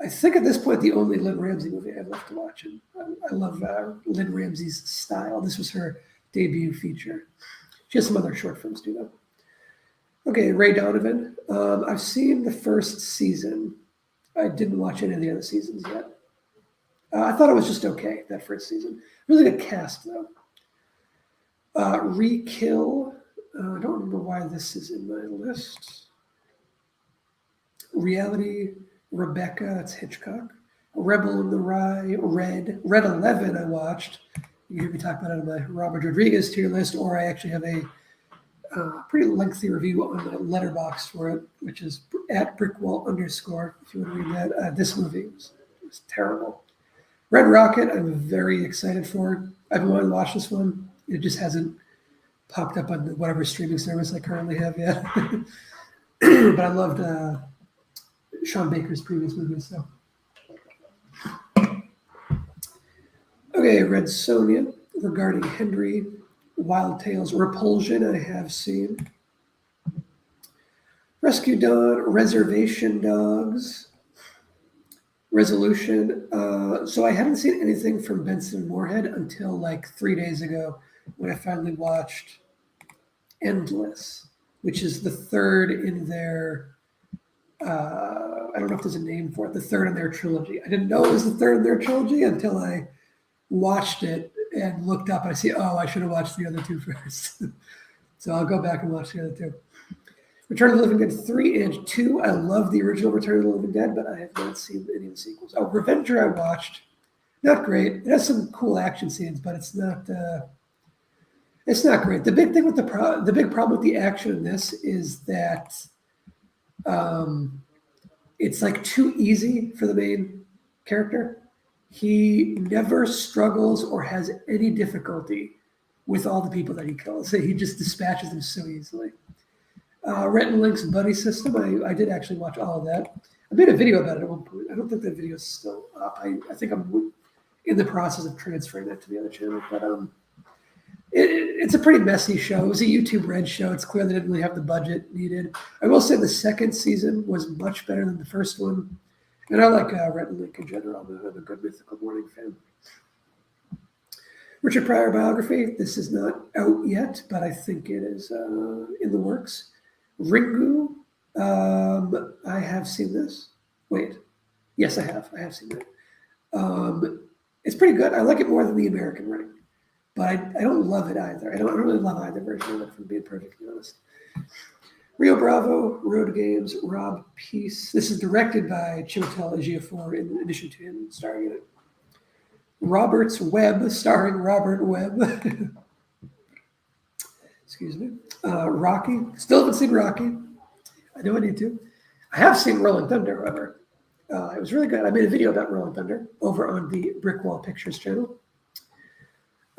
I think at this point, the only Lynn Ramsey movie I have left to watch. And I love Lynn Ramsey's style. This was her debut feature. She has some other short films too, though. Okay, Ray Donovan. I've seen the first season. I didn't watch any of the other seasons yet. I thought it was just okay, that first season. Really good cast, though. Re-Kill. I don't remember why this is in my list. Reality, Rebecca, that's Hitchcock. Rebel in the Rye, Red 11 I watched. You hear me talk about it on my Robert Rodriguez tier list, or I actually have a pretty lengthy review on the Letterboxd for it, which is @brickwall_, if you want to read that. This movie was terrible. Red Rocket, I'm very excited for. I've been wanting to watch this one. It just hasn't popped up on whatever streaming service I currently have yet. But I loved Sean Baker's previous movies. So, okay, Red Sonja, Regarding Henry, Wild Tales, Repulsion, I have seen. Rescue Dawn, Reservation Dogs, Resolution. So I hadn't seen anything from Benson Moorhead until 3 days ago when I finally watched Endless. which is the third in their, I don't know if there's a name for it, the third in their trilogy. I didn't know it was the third in their trilogy until I watched it and looked up. I see, oh, I should have watched the other two first. So I'll go back and watch the other two. Return of the Living Dead 3 and 2. I love the original Return of the Living Dead, but I have not seen any of the sequels. Oh, Revenger I watched. Not great. It has some cool action scenes, but it's not great. The big thing with the big problem with the action in this is that it's like too easy for the main character. He never struggles or has any difficulty with all the people that he kills. So he just dispatches them so easily. Rhett and Link's buddy system, I did actually watch all of that. I made a video about it at one point. I don't think that video is still up. I think I'm in the process of transferring that to the other channel. But it's a pretty messy show. It was a YouTube Red show. It's clear they didn't really have the budget needed. I will say the second season was much better than the first one. And I like Rhett and Link in general. I'm a good Mythical Morning fan. Richard Pryor biography. This is not out yet, but I think it is in the works. Ringu. I have seen this. Wait. Yes, I have. I have seen it. It's pretty good. I like it more than the American Ring. But I don't love it either. I don't really love either version of it, if I'm being perfectly honest. Rio Bravo, Road Games, Rob Peace. This is directed by Chiwetel Ejiofor in addition to him starring in it. Robert's Web, starring Robert Webb. Excuse me. Rocky. Still haven't seen Rocky. I know I need to. I have seen Rolling Thunder, however. It was really good. I made a video about Rolling Thunder over on the Brick Wall Pictures channel.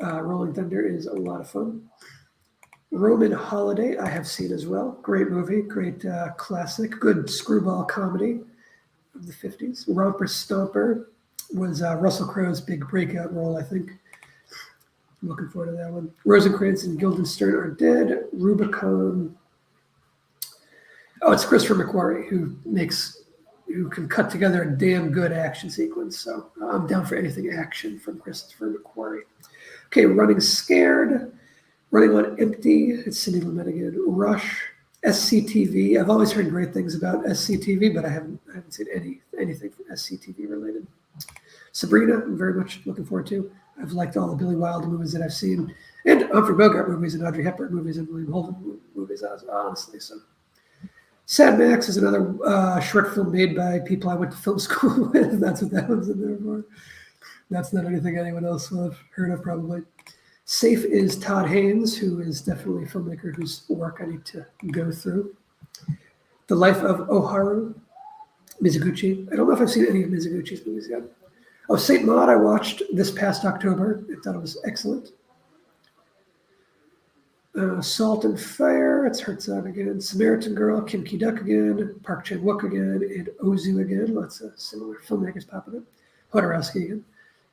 Rolling Thunder is a lot of fun. Roman Holiday, I have seen as well. Great movie, great classic, good screwball comedy of the 50s. Romper Stomper was Russell Crowe's big breakout role, I think. I'm looking forward to that one. Rosencrantz and Guildenstern are dead. Rubicon. Oh, it's Christopher McQuarrie who can cut together a damn good action sequence. So I'm down for anything action from Christopher McQuarrie. Okay, Running Scared, Running on Empty, it's Sidney Lumet again. Rush, SCTV. I've always heard great things about SCTV, but I haven't seen anything from SCTV related. Sabrina, I'm very much looking forward to. I've liked all the Billy Wilder movies that I've seen, and Humphrey Bogart movies and Audrey Hepburn movies and William Holden movies, honestly. So, Sad Max is another short film made by people I went to film school with. That's what that one's in there for. That's not anything anyone else will have heard of, probably. Safe is Todd Haynes, who is definitely a filmmaker whose work I need to go through. The Life of Oharu Mizuguchi. I don't know if I've seen any of Mizuguchi's movies yet. Oh, Saint Maud, I watched this past October. I thought it was excellent. Salt and Fire, it's Herzog again. Samaritan Girl, Kim Ki-duk again. Park Chan-wook again. And Ozu again. Lots of similar filmmakers popping up. Hodorowski again.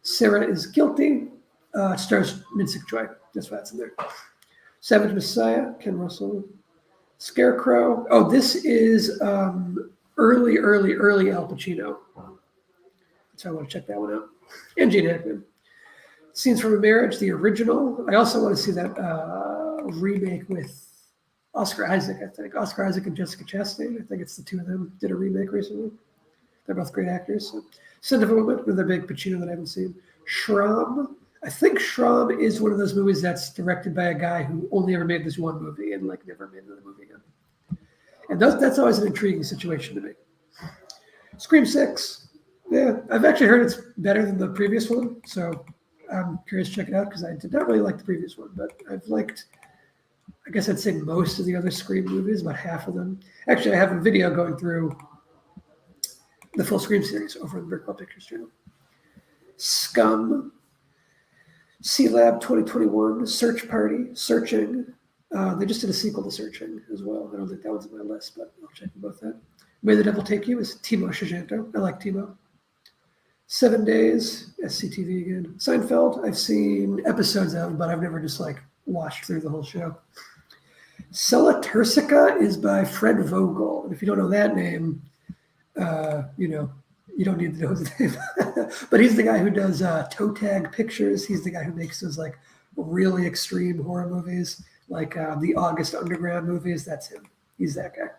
Sarah is Guilty. Stars Minsik Choi. That's why it's in there. Savage Messiah, Ken Russell. Scarecrow. Oh, this is early Al Pacino. So I want to check that one out. And Gene Hackman. Scenes from a Marriage, the original. I also want to see that remake with Oscar Isaac, I think. Oscar Isaac and Jessica Chastain. I think it's the two of them did a remake recently. They're both great actors. So. Scent of a Woman, another big Pacino that I haven't seen. Schramm. I think Schramm is one of those movies that's directed by a guy who only ever made this one movie and like never made another movie again. And that's always an intriguing situation to me. Scream 6. Yeah, I've actually heard it's better than the previous one, so I'm curious to check it out because I did not really like the previous one, but I've liked, I guess I'd say most of the other Scream movies, about half of them. Actually, I have a video going through the full Scream series over on the Brick Wall Pictures channel. Scum, C-Lab 2021, Search Party, Searching. They just did a sequel to Searching as well. I don't think that one's on my list, but I'll check them both out. May the Devil Take You is Timo Scijanto. I like Timo. 7 Days, SCTV again. Seinfeld, I've seen episodes of, but I've never just like watched through the whole show. Sella Tersica is by Fred Vogel. And if you don't know that name, you don't need to know his name. But he's the guy who does Toe Tag Pictures. He's the guy who makes those like really extreme horror movies like the August Underground movies. That's him. He's that guy.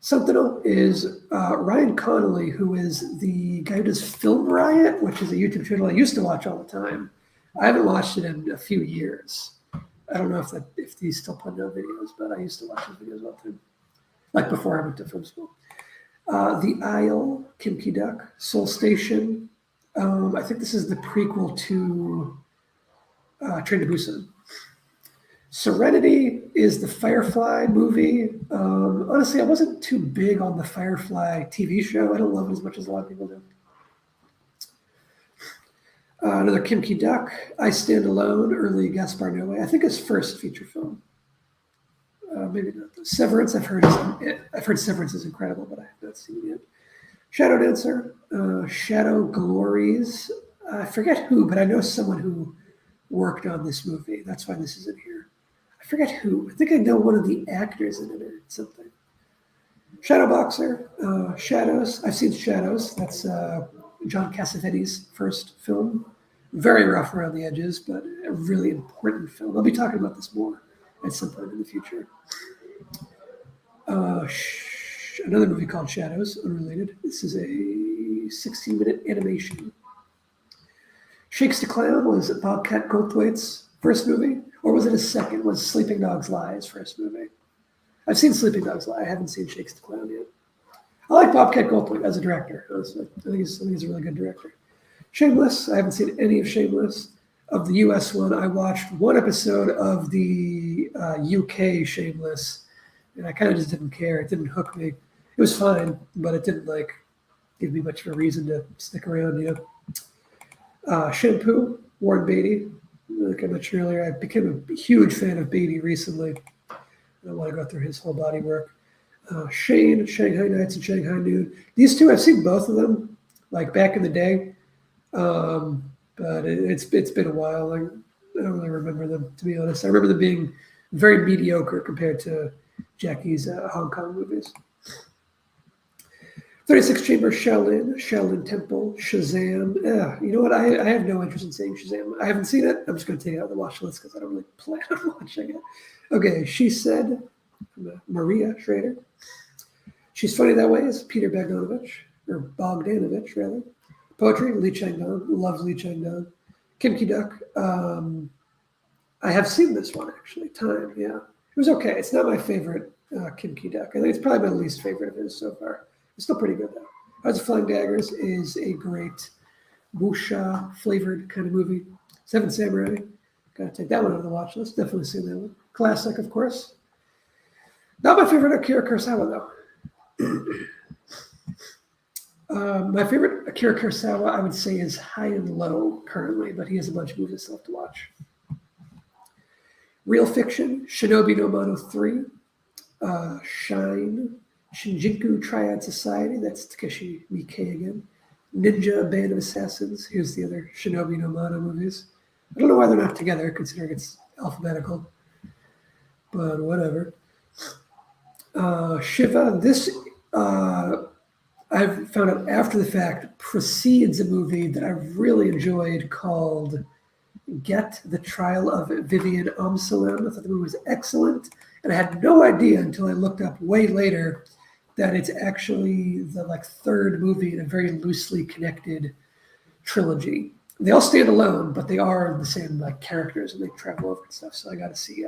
Sentinel is Ryan Connolly, who is the guy who does Film Riot, which is a YouTube channel I used to watch all the time. I haven't watched it in a few years. I don't know if he's still putting out videos, but I used to watch his videos all the time, like before I went to film school. The Isle, Kim Ki-duk, Seoul Station. I think this is the prequel to Train to Busan. Serenity is the Firefly movie. Honestly, I wasn't too big on the Firefly TV show. I don't love it as much as a lot of people do. Another Kim Ki-duk, I Stand Alone, early Gaspar Noé. I think his first feature film. Maybe not. Severance, I've heard Severance is incredible, but I have not seen it yet. Shadow Dancer, Shadow Glories. I forget who, but I know someone who worked on this movie. That's why this is in here. I forget who. I think I know one of the actors in it or something. Shadow Boxer, Shadows. I've seen Shadows. That's John Cassavetes' first film. Very rough around the edges, but a really important film. I'll be talking about this more at some point in the future. Another movie called Shadows, unrelated. This is a 16-minute animation. Shakes the Clown was Bobcat Goldthwait's first movie, or was it his second? Was Sleeping Dogs Lie his first movie? I've seen Sleeping Dogs Lie. I haven't seen Shakes the Clown yet. I like Bobcat Goldthwait as a director, honestly. I think he's a really good director. Shameless. I haven't seen any of Shameless. Of the US one, I watched one episode of the UK Shameless, and I kind of just didn't care. It didn't hook me. It was fine, but it didn't give me much of a reason to stick around, Shampoo, Warren Beatty. Like I mentioned earlier, I became a huge fan of Beatty recently. I don't want to go through his whole body work. Shane, Shanghai Nights and Shanghai Noon. These two, I've seen both of them, like back in the day. But it's been a while. I don't really remember them, to be honest. I remember them being very mediocre compared to Jackie's Hong Kong movies. 36 Chambers, Shaolin Temple, Shazam. You know what? I have no interest in seeing Shazam. I haven't seen it. I'm just going to take it out of the watch list because I don't really plan on watching it. Okay, She Said, Maria Schrader. She's Funny That Way is Peter Bogdanovich, rather. Poetry, Lee Chang-dong. Love Lee Chang-dong. Kim Ki-duk. I have seen this one, actually. Time, yeah. It was okay. It's not my favorite Kim Ki-duk. I think it's probably my least favorite of his so far. It's still pretty good, though. House of Flying Daggers is a great wuxia-flavored kind of movie. Seven Samurai. Got to take that one out of the watch list. Definitely seen that one. Classic, of course. Not my favorite Akira Kurosawa, though. My favorite Akira Kurosawa, I would say, is High and Low currently, but he has a bunch of movies I still have to watch. Real Fiction, Shinobi no Mono 3, Shine, Shinjuku Triad Society, that's Takeshi Miike again. Ninja Band of Assassins, here's the other Shinobi no Mono movies. I don't know why they're not together, considering it's alphabetical, but whatever. Shiva, this, I've found out after the fact, precedes a movie that I really enjoyed called Get the Trial of Vivian Amsalem. I thought the movie was excellent, and I had no idea until I looked up way later that it's actually the third movie in a very loosely connected trilogy. They all stand alone, but they are the same characters, and they travel over and stuff. So I got to see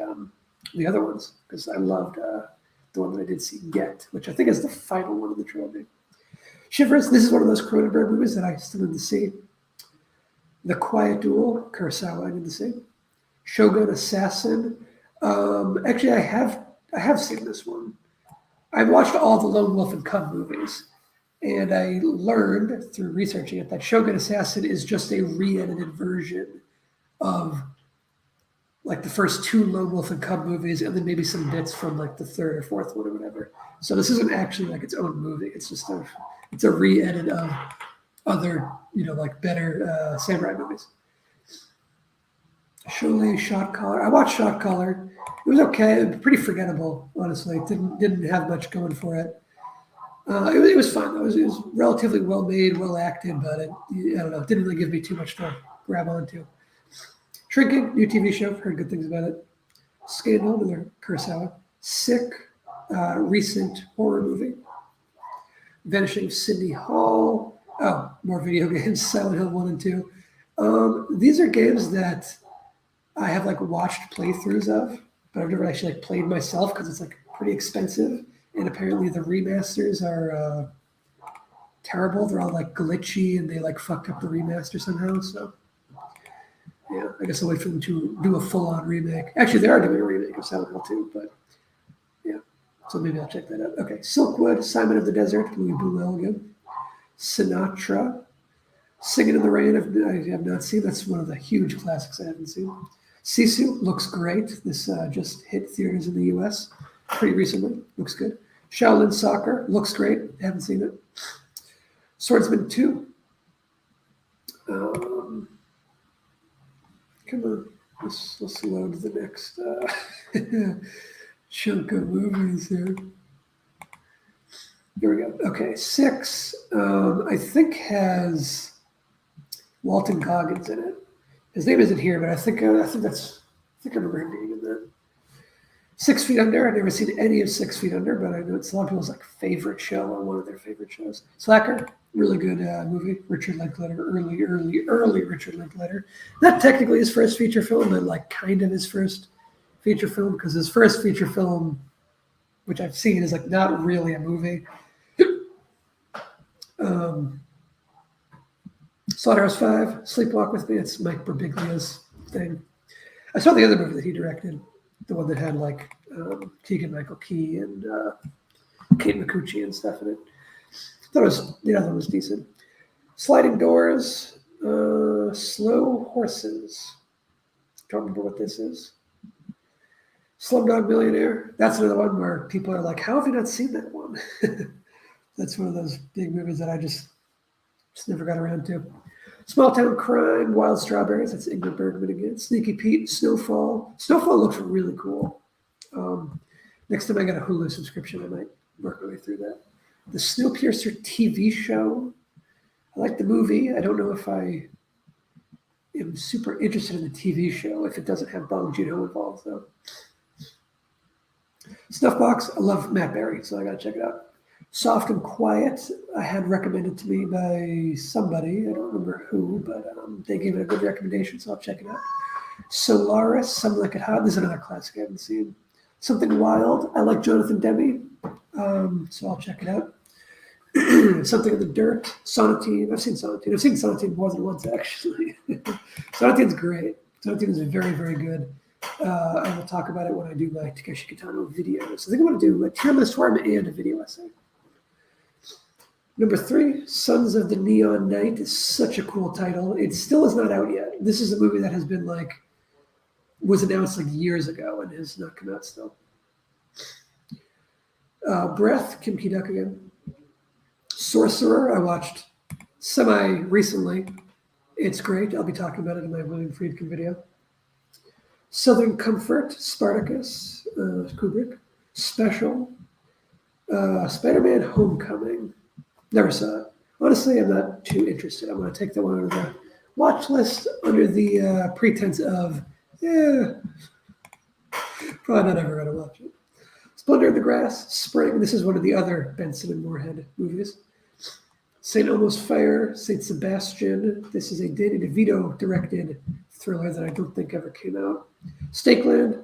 the other ones because I loved the one that I did see, Get, which I think is the final one of the trilogy. Shivers, this is one of those Cronenberg movies that I still need to see. The Quiet Duel, Kurosawa, I need to see. Shogun Assassin. Actually, I have seen this one. I've watched all the Lone Wolf and Cub movies, and I learned through researching it that Shogun Assassin is just a re-edited version of the first two Lone Wolf and Cub movies, and then maybe some bits from the third or fourth one or whatever. So this isn't actually its own movie. It's just it's a re-edit of other, better samurai movies. Cholet Shot Caller. I watched Shot Caller. It was okay. Pretty forgettable, honestly. Didn't have much going for it. It was fun. It was relatively well made, well acted, but I don't know. It didn't really give me too much to grab onto. Shrinking, new TV show. Heard good things about it. Scandal, another Kurosawa. Sick, recent horror movie. Vanishing of Sydney Hall. Oh, more video games. Silent Hill 1 and 2. These are games that I have like watched playthroughs of, but I've never actually like played myself because it's like pretty expensive. And apparently the remasters are terrible. They're all like glitchy and they like fucked up the remaster somehow. So yeah, I guess I'll wait for them to do a full-on remake. Actually, they are doing a remake of Silent Hill 2, but yeah. So maybe I'll check that out. Okay, Silkwood, Simon of the Desert, Louis Buñuel again. Sinatra, Singing in the Rain, I have not seen. That's one of the huge classics I haven't seen. Sisu looks great. This just hit theaters in the US pretty recently. Looks good. Shaolin Soccer looks great. Haven't seen it. Swordsman 2. Come on. Let's load the next chunk of movies here. Here we go. Okay, 6. I think has Walton Goggins in it. His name isn't here, but I think I remember him being in that. 6 Feet Under. I've never seen any of 6 Feet Under, but I know it's a lot of people's like favorite show or one of their favorite shows. Slacker, really good movie. Richard Linklater, early Richard Linklater. Not technically his first feature film, but like kind of his first feature film, because his first feature film, which I've seen, is like not really a movie. Slaughterhouse 5, Sleepwalk with Me. It's Mike Birbiglia's thing. I saw the other movie that he directed, the one that had like Keegan-Michael Key and Kate Micucci and stuff in it. I thought the other one was decent. Sliding Doors, Slow Horses. Don't remember what this is. Slumdog Millionaire. That's another one where people are like, how have you not seen that one? That's one of those big movies that I just never got around to. Small Town Crime, Wild Strawberries. That's Ingmar Bergman again. Sneaky Pete, Snowfall. Snowfall looks really cool. Next time I get a Hulu subscription, I might work my way through that. The Snowpiercer TV show. I like the movie. I don't know if I am super interested in the TV show if it doesn't have Bong Joon-ho involved, though. Snuffbox. I love Matt Berry, so I got to check it out. Soft and Quiet, I had recommended to me by somebody. I don't remember who, but they gave it a good recommendation, so I'll check it out. Solaris, Something Like It Hot. This is another classic I haven't seen. Something Wild. I like Jonathan Demme, so I'll check it out. Something in the Dirt. Sonatine. I've seen Sonatine. I've seen Sonatine more than once, actually. Sonatine's great. Sonatine is very, very good. I will talk about it when I do my Takeshi Kitano videos. I think I'm going to do a tier list for him and a video essay. Number 3, Sons of the Neon Night is such a cool title. It still is not out yet. This is a movie that has been was announced years ago and has not come out still. Breath, Kim Ki-duk again. Sorcerer, I watched semi-recently. It's great. I'll be talking about it in my William Friedkin video. Southern Comfort, Spartacus, Kubrick. Special, Spider-Man Homecoming. Never saw it. Honestly, I'm not too interested. I'm going to take that one out of the watch list under the pretense of, probably not ever going to watch it. Splendor in the Grass, Spring. This is one of the other Benson and Moorhead movies. St. Elmo's Fire, St. Sebastian. This is a Danny DeVito directed thriller that I don't think ever came out. Stakeland,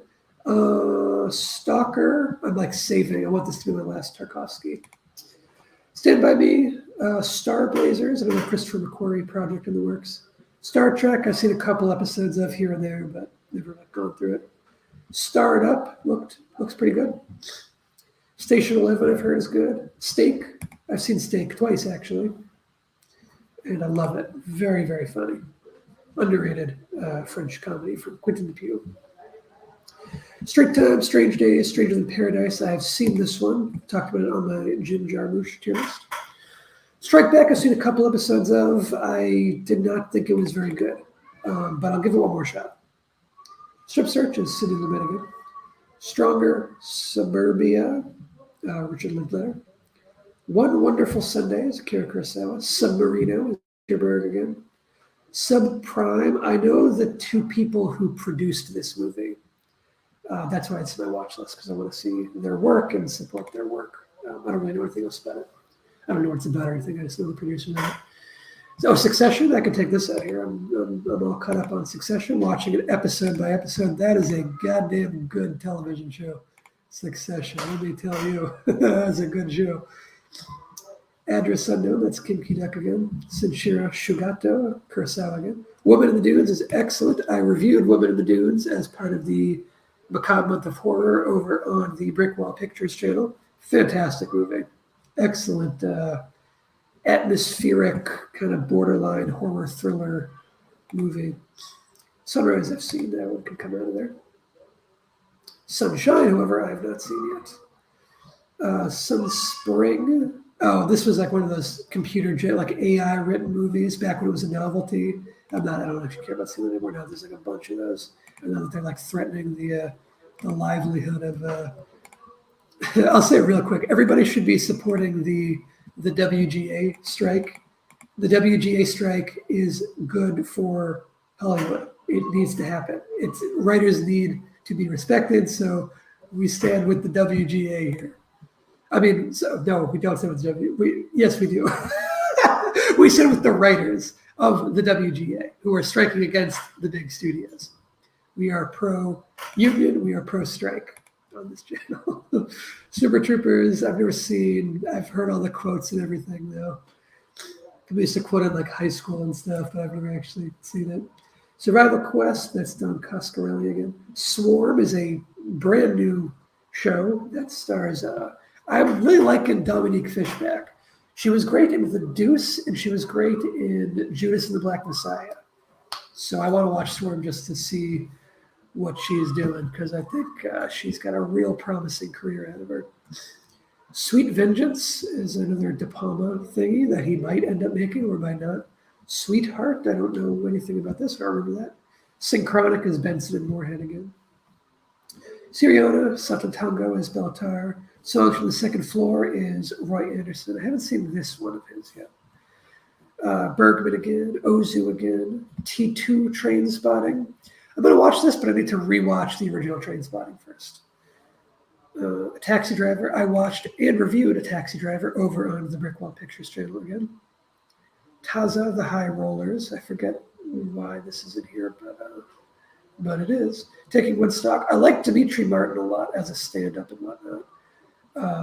Stalker. I'm saving. I want this to be my last Tarkovsky. Stand By Me, Star Blazers, another Christopher McQuarrie project in the works. Star Trek, I've seen a couple episodes of here and there, but never gone through it. Starred Up looks pretty good. Station 11, I've heard is good. Steak, I've seen Steak twice actually, and I love it. Very, very funny. Underrated French comedy from Quentin Dupieux. Straight Time, Strange Days, Stranger Than Paradise. I've seen this one. Talked about it on my Jim Jarmusch tier list. Strike Back, I've seen a couple episodes of. I did not think it was very good, but I'll give it one more shot. Strip Search is Sidney Lumet again. Stronger, Suburbia, Richard Linklater. One Wonderful Sunday is Akira Kurosawa. Submarino is Peter Berg again. Subprime, I know the two people who produced this movie. That's why it's my watch list, because I want to see their work and support their work. I don't really know anything else about it. I don't know what it's about or anything. I just know the producers of it. So Succession, I can take this out here. I'm all caught up on Succession, watching it episode by episode. That is a goddamn good television show. Succession, let me tell you, that's a good show. Address Unknown, that's Kim Ki-duk again. Sinshiro Shugato, Kurosawa again. Woman in the Dunes is excellent. I reviewed Woman in the Dunes as part of the Macabre Month of Horror over on the Brickwall Pictures channel. Fantastic movie. Excellent atmospheric, kind of borderline horror thriller movie. Sunrise, I've seen. That one could come out of there. Sunshine, however, I have not seen yet. Sunspring. Oh, this was like one of those like AI written movies back when it was a novelty. I don't actually care about seeing it anymore now. There's like a bunch of those. I know that they're like threatening the livelihood of. I'll say it real quick. Everybody should be supporting the WGA strike. The WGA strike is good for Hollywood. It needs to happen. Writers need to be respected, so we stand with the WGA here. I mean, no, we don't stand with the yes, we do. We stand with the writers of the WGA who are striking against the big studios. We are pro-union, we are pro-strike on this channel. Super Troopers, I've never seen. I've heard all the quotes and everything, though. We used to quote it like high school and stuff, but I've never actually seen it. Survival Quest, that's Don Coscarelli again. Swarm is a brand new show that stars, I'm really liking Dominique Fishback. She was great in The Deuce, and she was great in Judas and the Black Messiah. So I want to watch Swarm just to see what she's doing, because I think she's got a real promising career ahead of her. Sweet Vengeance is another De Palma thingy that he might end up making or might not. Sweetheart, I don't know anything about this, but I remember that. Synchronic is Benson and Moorhead again. Siriona, Satantango is Bellatar. Songs from the Second Floor is Roy Anderson. I haven't seen this one of his yet. Bergman again, Ozu again, T2 Train Spotting. I'm going to watch this, but I need to rewatch the original Train Spotting first. A Taxi Driver. I watched and reviewed A Taxi Driver over on the Brickwall Pictures channel again. Taza, The High Rollers. I forget why this isn't here, but it is. Taking Woodstock. I like Dimitri Martin a lot as a stand-up and whatnot.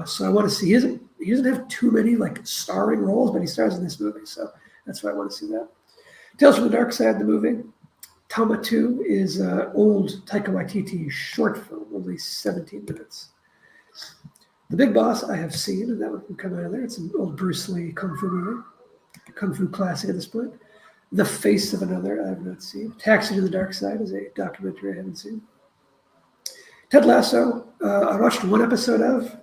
So I want to see. He doesn't have too many like starring roles, but he stars in this movie, so that's why I want to see that. Tales from the Dark Side, the movie. Tama 2 is old Taika Waititi short film, only 17 minutes. The Big Boss I have seen, and that one can come out of there. It's an old Bruce Lee kung fu movie, kung fu classic at this point. The Face of Another I have not seen. Taxi to the Dark Side is a documentary I haven't seen. Ted Lasso, I watched one episode of.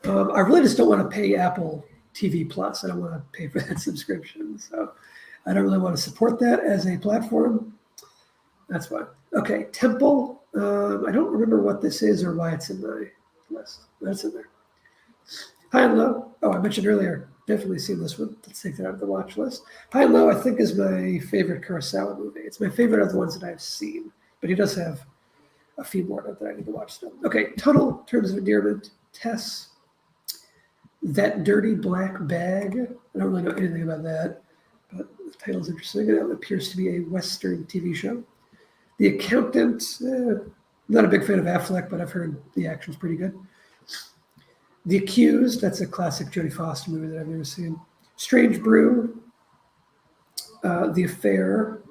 I really just don't want to pay Apple TV Plus. I don't want to pay for that subscription, so I don't really want to support that as a platform. That's why. Okay, Temple. I don't remember what this is or why it's in my list. That's in there. High and Low. Oh, I mentioned earlier. Definitely seen this one. Let's take that out of the watch list. High and Low, I think, is my favorite Kurosawa movie. It's my favorite of the ones that I've seen, but he does have a few more that I need to watch still. Okay, Tunnel, Terms of Endearment, Tess, That Dirty Black Bag. I don't really know anything about that, but the title's interesting. It appears to be a Western TV show. The Accountant, not a big fan of Affleck, but I've heard the action's pretty good. The Accused, that's a classic Jodie Foster movie that I've never seen. Strange Brew, The Affair,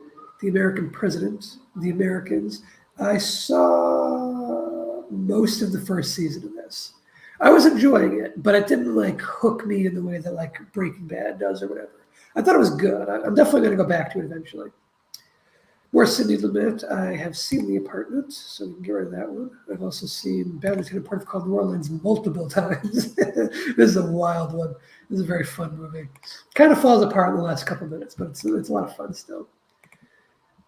The American President, The Americans. I saw most of the first season of this. I was enjoying it, but it didn't like hook me in the way that like Breaking Bad does or whatever. I thought it was good. I'm definitely going to go back to it eventually. More Sidney Lumet. I have seen The Apartment, so we can get rid of that one. I've also seen Badly Taken Apart called New Orleans multiple times. This is a wild one. This is a very fun movie. Kind of falls apart in the last couple minutes, but it's a lot of fun still.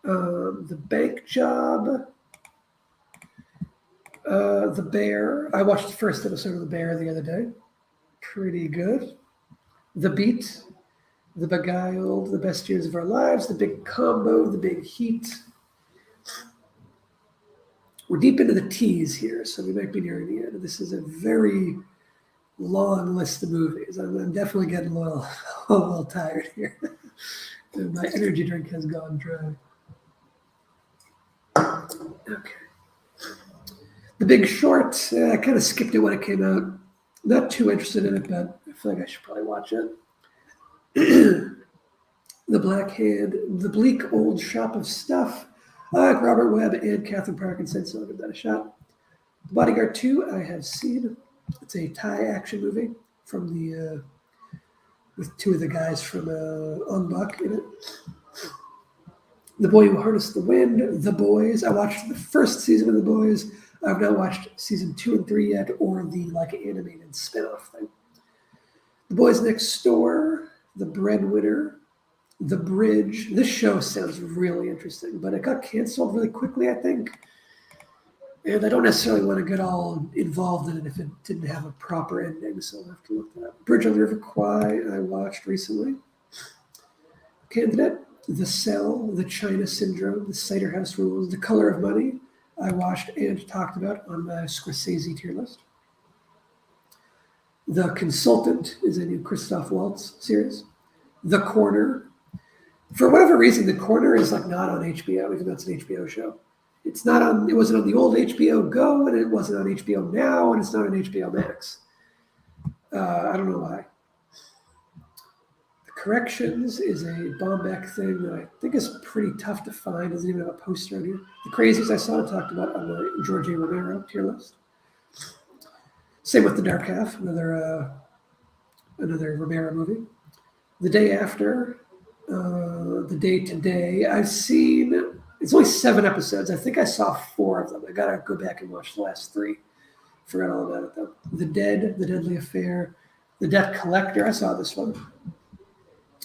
The Bank Job. The Bear. I watched the first episode of The Bear the other day. Pretty good. The Beat. The Beguiled, The Best Years of Our Lives, The Big Combo, The Big Heat. We're deep into the T's here, so we might be nearing the end. This is a very long list of movies. I'm definitely getting a little tired here. My energy drink has gone dry. Okay. The Big Short, I kind of skipped it when it came out. Not too interested in it, but I feel like I should probably watch it. The Black Hand, The Bleak Old Shop of Stuff. I like Robert Webb and Catherine Parkinson, so I'll give that a shot. The Bodyguard 2, I have seen. It's a Thai action movie from the with two of the guys from Ong Bak in it. The Boy Who Harnessed the Wind, The Boys. I watched the first season of The Boys. I've not watched season 2 and 3 yet, or the animated spin-off thing. The Boys Next Door, The Breadwinner, The Bridge. This show sounds really interesting, but it got canceled really quickly, I think. And I don't necessarily want to get all involved in it if it didn't have a proper ending, so I'll have to look that up. Bridge on the River Kwai, I watched recently. Candidate, The Cell, The China Syndrome, The Cider House Rules, The Color of Money, I watched and talked about on my Scorsese tier list. The Consultant is a new Christoph Waltz series. The Corner. For whatever reason, The Corner is not on HBO, even though it's an HBO show. It wasn't on the old HBO Go, and it wasn't on HBO Now, and it's not on HBO Max. I don't know why. The Corrections is a Bombeck thing that I think is pretty tough to find. Doesn't even have a poster on here. The Crazies I saw and talked about on the George A. Romero tier list. Same with The Dark Half, another Romero movie. The Day After, The Day Today. I've seen, it's only 7 episodes. I think I saw 4 of them. I gotta go back and watch the last 3. Forgot all about it though. The Dead, The Deadly Affair, The Debt Collector. I saw this one.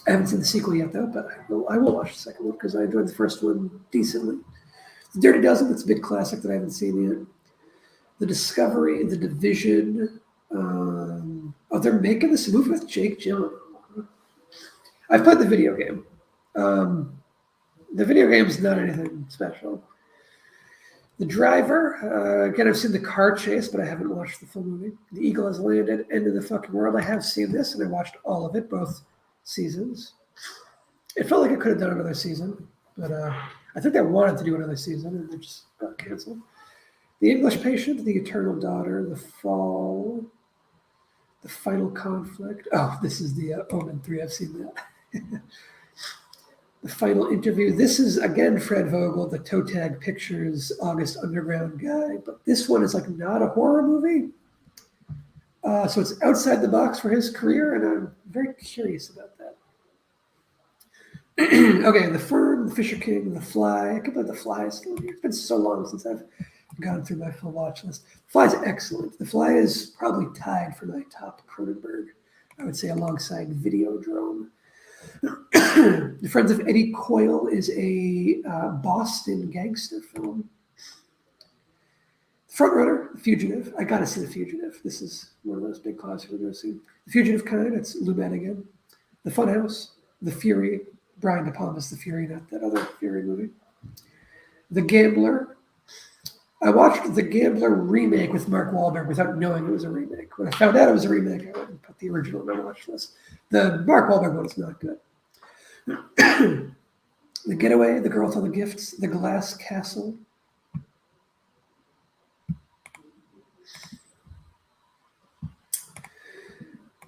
I haven't seen the sequel yet though, but I will watch the second one because I enjoyed the first one decently. The Dirty Dozen, it's a big classic that I haven't seen yet. The Discovery, The Division. They're making this movie with Jake Gyllenhaal. I've played the video game. The video game's not anything special. The Driver, again, I've seen the car chase, but I haven't watched the full movie. The Eagle Has Landed, End of the Fucking World. I have seen this, and I watched all of it, both seasons. It felt like it could have done another season, but I think they wanted to do another season, and it just got canceled. The English Patient, The Eternal Daughter, The Fall, The Final Conflict. Oh, this is the Omen 3. I've seen that. The Final Interview. This is, again, Fred Vogel, the Toe Tag Pictures August Underground guy, but this one is not a horror movie. So it's outside the box for his career, and I'm very curious about that. Okay, The Firm, The Fisher King, The Fly. I can't believe The Fly is still here. It's been so long since I've gone through my full watch list. The Fly is excellent. The Fly is probably tied for my top Cronenberg, I would say, alongside Videodrome. The Friends of Eddie Coyle is a Boston gangster film. Front Runner, The Fugitive. I gotta see The Fugitive. This is one of those big classics we're gonna see. The Fugitive Kind, it's Lumet again. The Funhouse, The Fury, Brian De Palma's The Fury, not that other Fury movie. The Gambler. I watched The Gambler remake with Mark Wahlberg without knowing it was a remake. When I found out it was a remake, I went and put the original on my watch list. The Mark Wahlberg one is not good. The Getaway, The Girl with All the Gifts, The Glass Castle.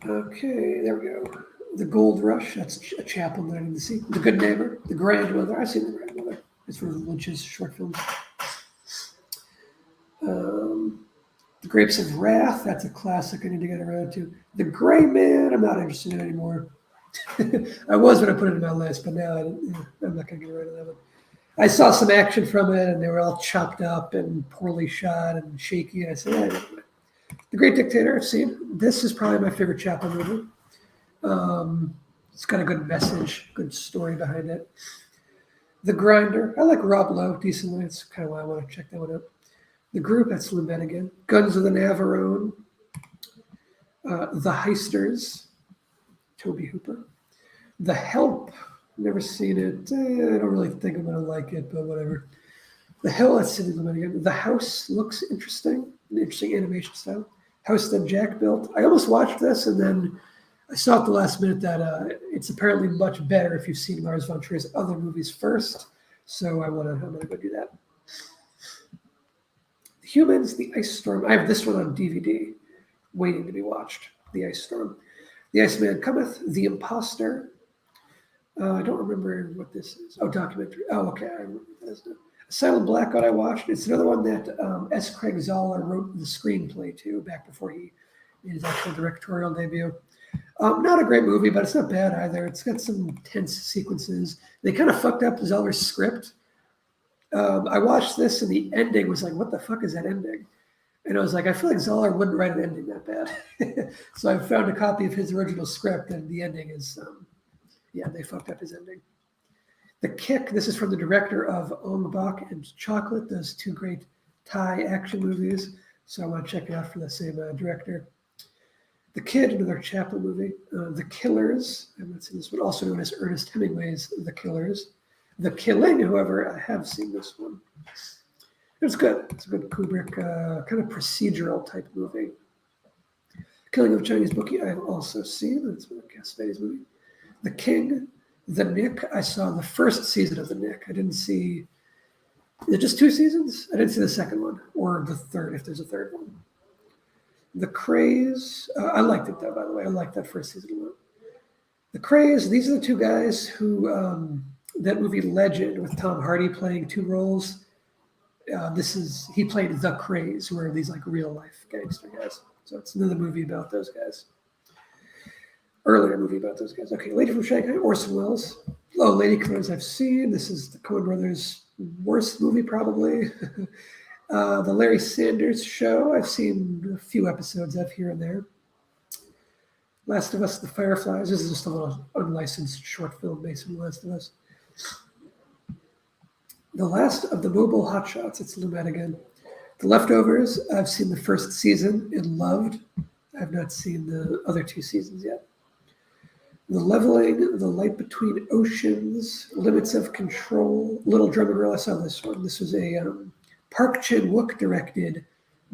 Okay, there we go. The Gold Rush, that's a Chaplin that I need to see. The Good Neighbor, The Grandmother. I've seen The Grandmother. It's one of Lynch's short films. The Grapes of Wrath, that's a classic I need to get around to. The Gray Man, I'm not interested in anymore. I was when I put it in my list, but now I'm not going to get rid of that one. I saw some action from it, and they were all chopped up and poorly shot and shaky, and I said, anyway. The Great Dictator, I've seen. This is probably my favorite Chaplin movie. It's got a good message, good story behind it. The Grinder, I like Rob Lowe decently. That's kind of why I want to check that one out. The Group, that's Lumet again. Guns of the Navarone. The Heisters, Toby Hooper. The Help, never seen it. I don't really think I'm going to like it, but whatever. The Hill, that's Sidney Lumet again. The House looks interesting, an interesting animation style. House that Jack built. I almost watched this, and then I saw at the last minute that it's apparently much better if you've seen Lars von Trier's other movies first. So I'm gonna go do that. Humans, The Ice Storm. I have this one on DVD, waiting to be watched. The Ice Storm. The Iceman Cometh. The Imposter. I don't remember what this is. Oh, documentary. Oh, okay. I remember this. Silent Blackout I watched. It's another one that S. Craig Zoller wrote the screenplay to back before he made his actual directorial debut. Not a great movie, but it's not bad either. It's got some tense sequences. They kind of fucked up Zoller's script. I watched this and the ending was like, what the fuck is that ending? And I was like, I feel like Zoller wouldn't write an ending that bad. So I found a copy of his original script and the ending is, they fucked up his ending. The Kick, this is from the director of Ong Bak and Chocolate, those two great Thai action movies. So I want to check it out for the same director. The Kid, another Chaplin movie. The Killers, I've not seen this one, also known as Ernest Hemingway's The Killers. The Killing, however, I have seen this one. It's good. It's a good Kubrick kind of procedural type movie. Killing of a Chinese Bookie, I've also seen. That's one of Cassavetes' movie. The King, The Nick. I saw the first season of The Nick. I didn't see. Is it just 2 seasons? I didn't see the second one or the third, if there's a third one. The Craze. I liked it though, by the way. I liked that first season a lot. The Craze. These are the two guys who that movie Legend with Tom Hardy playing 2 roles. He played the Craze, who are these like real life gangster guys. So it's another movie about those guys. Earlier movie about those guys. Okay, Lady from Shanghai, Orson Welles. Oh, Lady Killers I've seen. This is the Coen Brothers' worst movie probably. The Larry Sanders Show. I've seen a few episodes of here and there. Last of Us, The Fireflies. This is just a little unlicensed short film based on Last of Us. The Last of the Mobile Hotshots. It's Lumet again. The Leftovers. I've seen the first season and loved. I've not seen the other 2 seasons yet. The Leveling, The Light Between Oceans, Limits of Control, Little Drummer Girl. I saw this one. This was a Park Chan-wook directed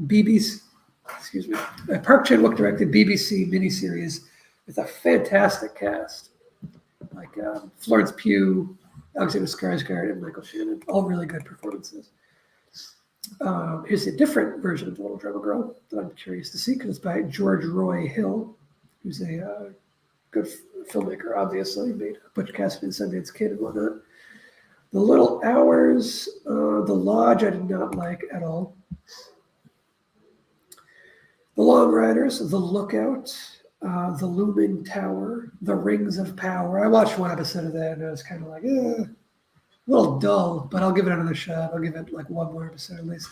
BBC miniseries with a fantastic cast, like Florence Pugh, Alexander Skarsgård, and Michael Shannon. All really good performances. Here's a different version of The Little Drummer Girl that I'm curious to see because it's by George Roy Hill, who's a good filmmaker, obviously. Made Butch Cassidy and Sundance Kid and whatnot. The Little Hours, The Lodge, I did not like at all. The Long Riders, The Lookout, The Looming Tower, The Rings of Power. I watched one episode of that and I was kind of like, a little dull, but I'll give it another shot. I'll give it like one more episode at least.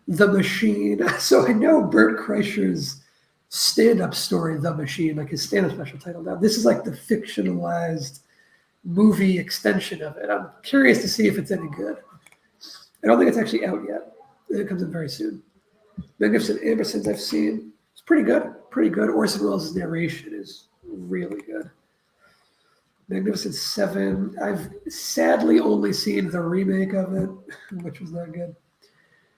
The Machine. So I know Bert Kreischer's stand-up story, The Machine, like his stand-up special title now. This is like the fictionalized movie extension of it. I'm curious to see if it's any good. I don't think it's actually out yet. It comes in very soon. Magnificent Ambersons I've seen. It's pretty good. Pretty good. Orson Welles' narration is really good. Magnificent Seven. I've sadly only seen the remake of it, which was not good.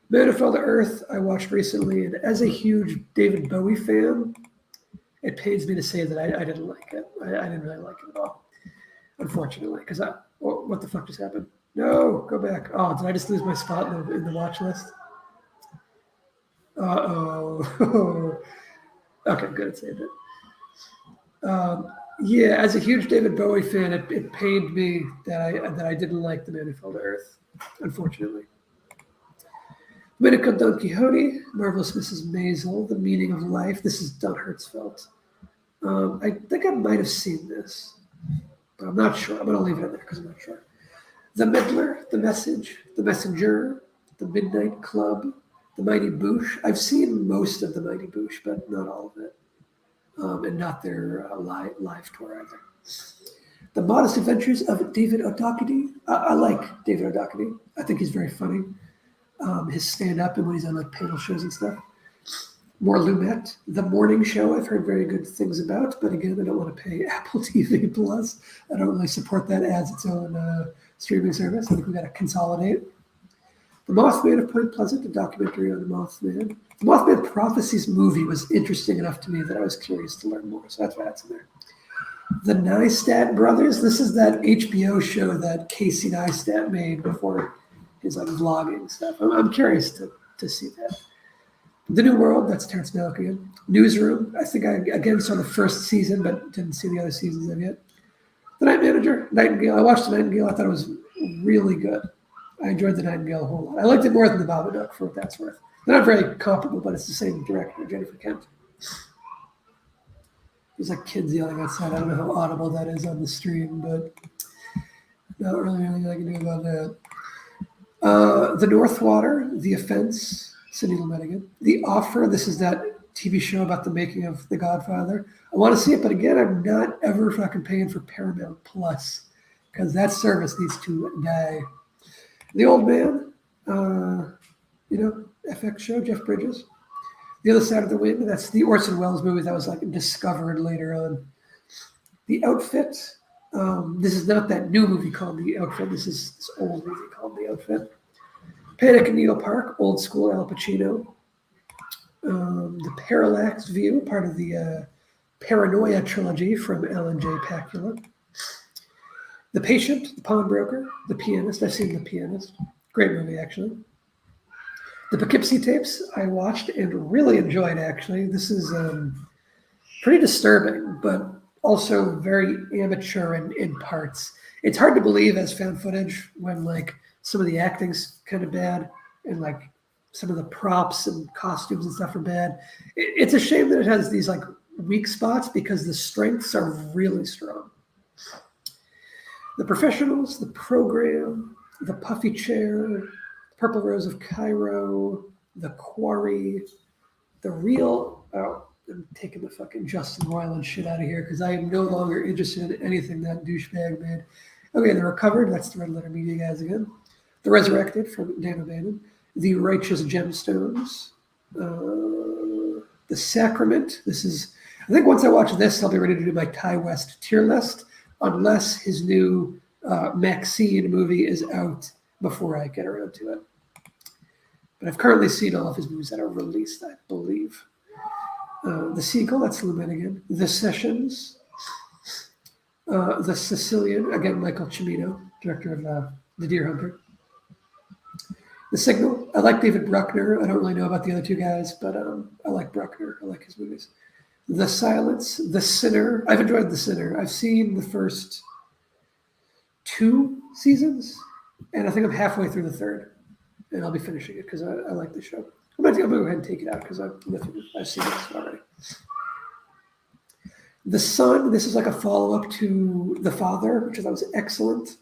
Man Who Fell to Earth I watched recently, and as a huge David Bowie fan, it pains me to say that I didn't like it. I didn't really like it at all, unfortunately, because what the fuck just happened? No, go back. Oh, did I just lose my spot in the watch list? Uh-oh. Okay, good, it saved it. Yeah, as a huge David Bowie fan, it pained me that I didn't like The Man Who Fell to Earth, unfortunately. Domenico Don Quixote, Marvelous Mrs. Maisel, The Meaning of Life. This is Don Hertzfeldt. I think I might have seen this, but I'm not sure. I'm going to leave it in there because I'm not sure. The Middler, The Message, The Messenger, The Midnight Club, The Mighty Boosh. I've seen most of The Mighty Boosh, but not all of it. And not their live tour either. The Modest Adventures of David O'Doherty. I like David O'Doherty. I think he's very funny. His stand-up and when he's on like panel shows and stuff. More Lumet. The Morning Show I've heard very good things about, but again, I don't want to pay Apple TV Plus. I don't really support that as its own streaming service. I think we've got to consolidate. The Mothman of Point Pleasant, a documentary on the Mothman. The Mothman Prophecies movie was interesting enough to me that I was curious to learn more, so that's why that's in there. The Neistat Brothers, this is that HBO show that Casey Neistat made before his vlogging stuff. I'm curious to see that. The New World, that's Terrence Malick again. Newsroom, I think I again saw the first season, but didn't see the other seasons of yet. The Night Manager, Nightingale. I watched The Nightingale. I thought it was really good. I enjoyed The Nightingale a whole lot. I liked it more than The Babadook, for what that's worth. They're not very comparable, but it's the same director, Jennifer Kent. There's like kids yelling outside. I don't know how audible that is on the stream, but not really anything I can do about that. The North Water, The Offense, Sidney Lumet again. The Offer, this is that TV show about the making of The Godfather. I want to see it, but again, I'm not ever fucking paying for Paramount Plus because that service needs to die. The Old Man, FX show, Jeff Bridges. The Other Side of the Wind, that's the Orson Welles movie that was like discovered later on. The Outfit, this is not that new movie called The Outfit, this is this old movie called The Outfit. Panic in Needle Park, old school Al Pacino. The Parallax View, part of the Paranoia trilogy from Alan J. Pakula. The Patient, The Pawnbroker, The Pianist. I've seen The Pianist. Great movie, actually. The Poughkeepsie Tapes I watched and really enjoyed, actually. This is pretty disturbing, but also very amateur in parts. It's hard to believe as found footage when like some of the acting's kind of bad and like some of the props and costumes and stuff are bad. It's a shame that it has these like weak spots because the strengths are really strong. The Professionals, The Program, The Puffy Chair, Purple Rose of Cairo, The Quarry, The Real. Oh, I'm taking the fucking Justin Roiland shit out of here because I am no longer interested in anything that douchebag made. Okay, The Recovered, that's the Red Letter Media guys again. The Resurrected from Dan O'Bannon. The Righteous Gemstones. The Sacrament. This is, I think once I watch this, I'll be ready to do my Ty West tier list, unless his new Maxine movie is out before I get around to it. But I've currently seen all of his movies that are released, I believe. The Seagull, that's Lumet again. The Sessions. The Sicilian, again, Michael Cimino, director of The Deer Hunter. The Signal, I like David Bruckner. I don't really know about the other two guys, but I like Bruckner. I like his movies. The Silence, The Sinner. I've enjoyed The Sinner. I've seen the first 2 seasons, and I think I'm halfway through the third, and I'll be finishing it because I like the show. I'm going to go ahead and take it out because I've seen it already. The Son, this is like a follow-up to The Father, which I thought was excellent.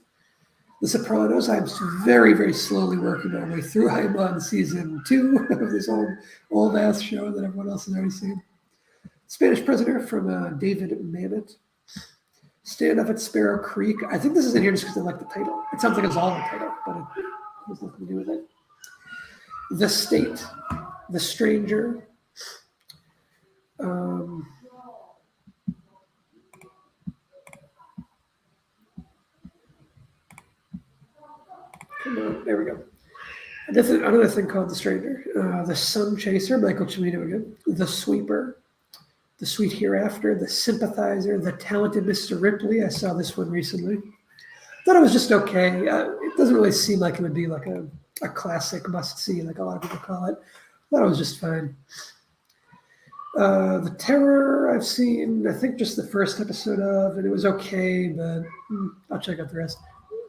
The Sopranos, I'm very, very slowly working my way through. I'm on season 2 of this old-ass show that everyone else has already seen. Spanish Prisoner from David Mamet. Stand Up at Sparrow Creek. I think this is in here just because I like the title. It sounds like a Zoller title, but it has nothing to do with it. The State. The Stranger. Come on, there we go. This is another thing called The Stranger. The Sun Chaser, Michael Cimino again. The Sweeper. The Sweet Hereafter. The Sympathizer. The Talented Mr. Ripley. I saw this one recently. Thought it was just okay. It doesn't really seem like it would be like a classic must-see, like a lot of people call it. Thought it was just fine. The Terror, I've seen, I think, just the first episode of, and it was okay, but I'll check out the rest.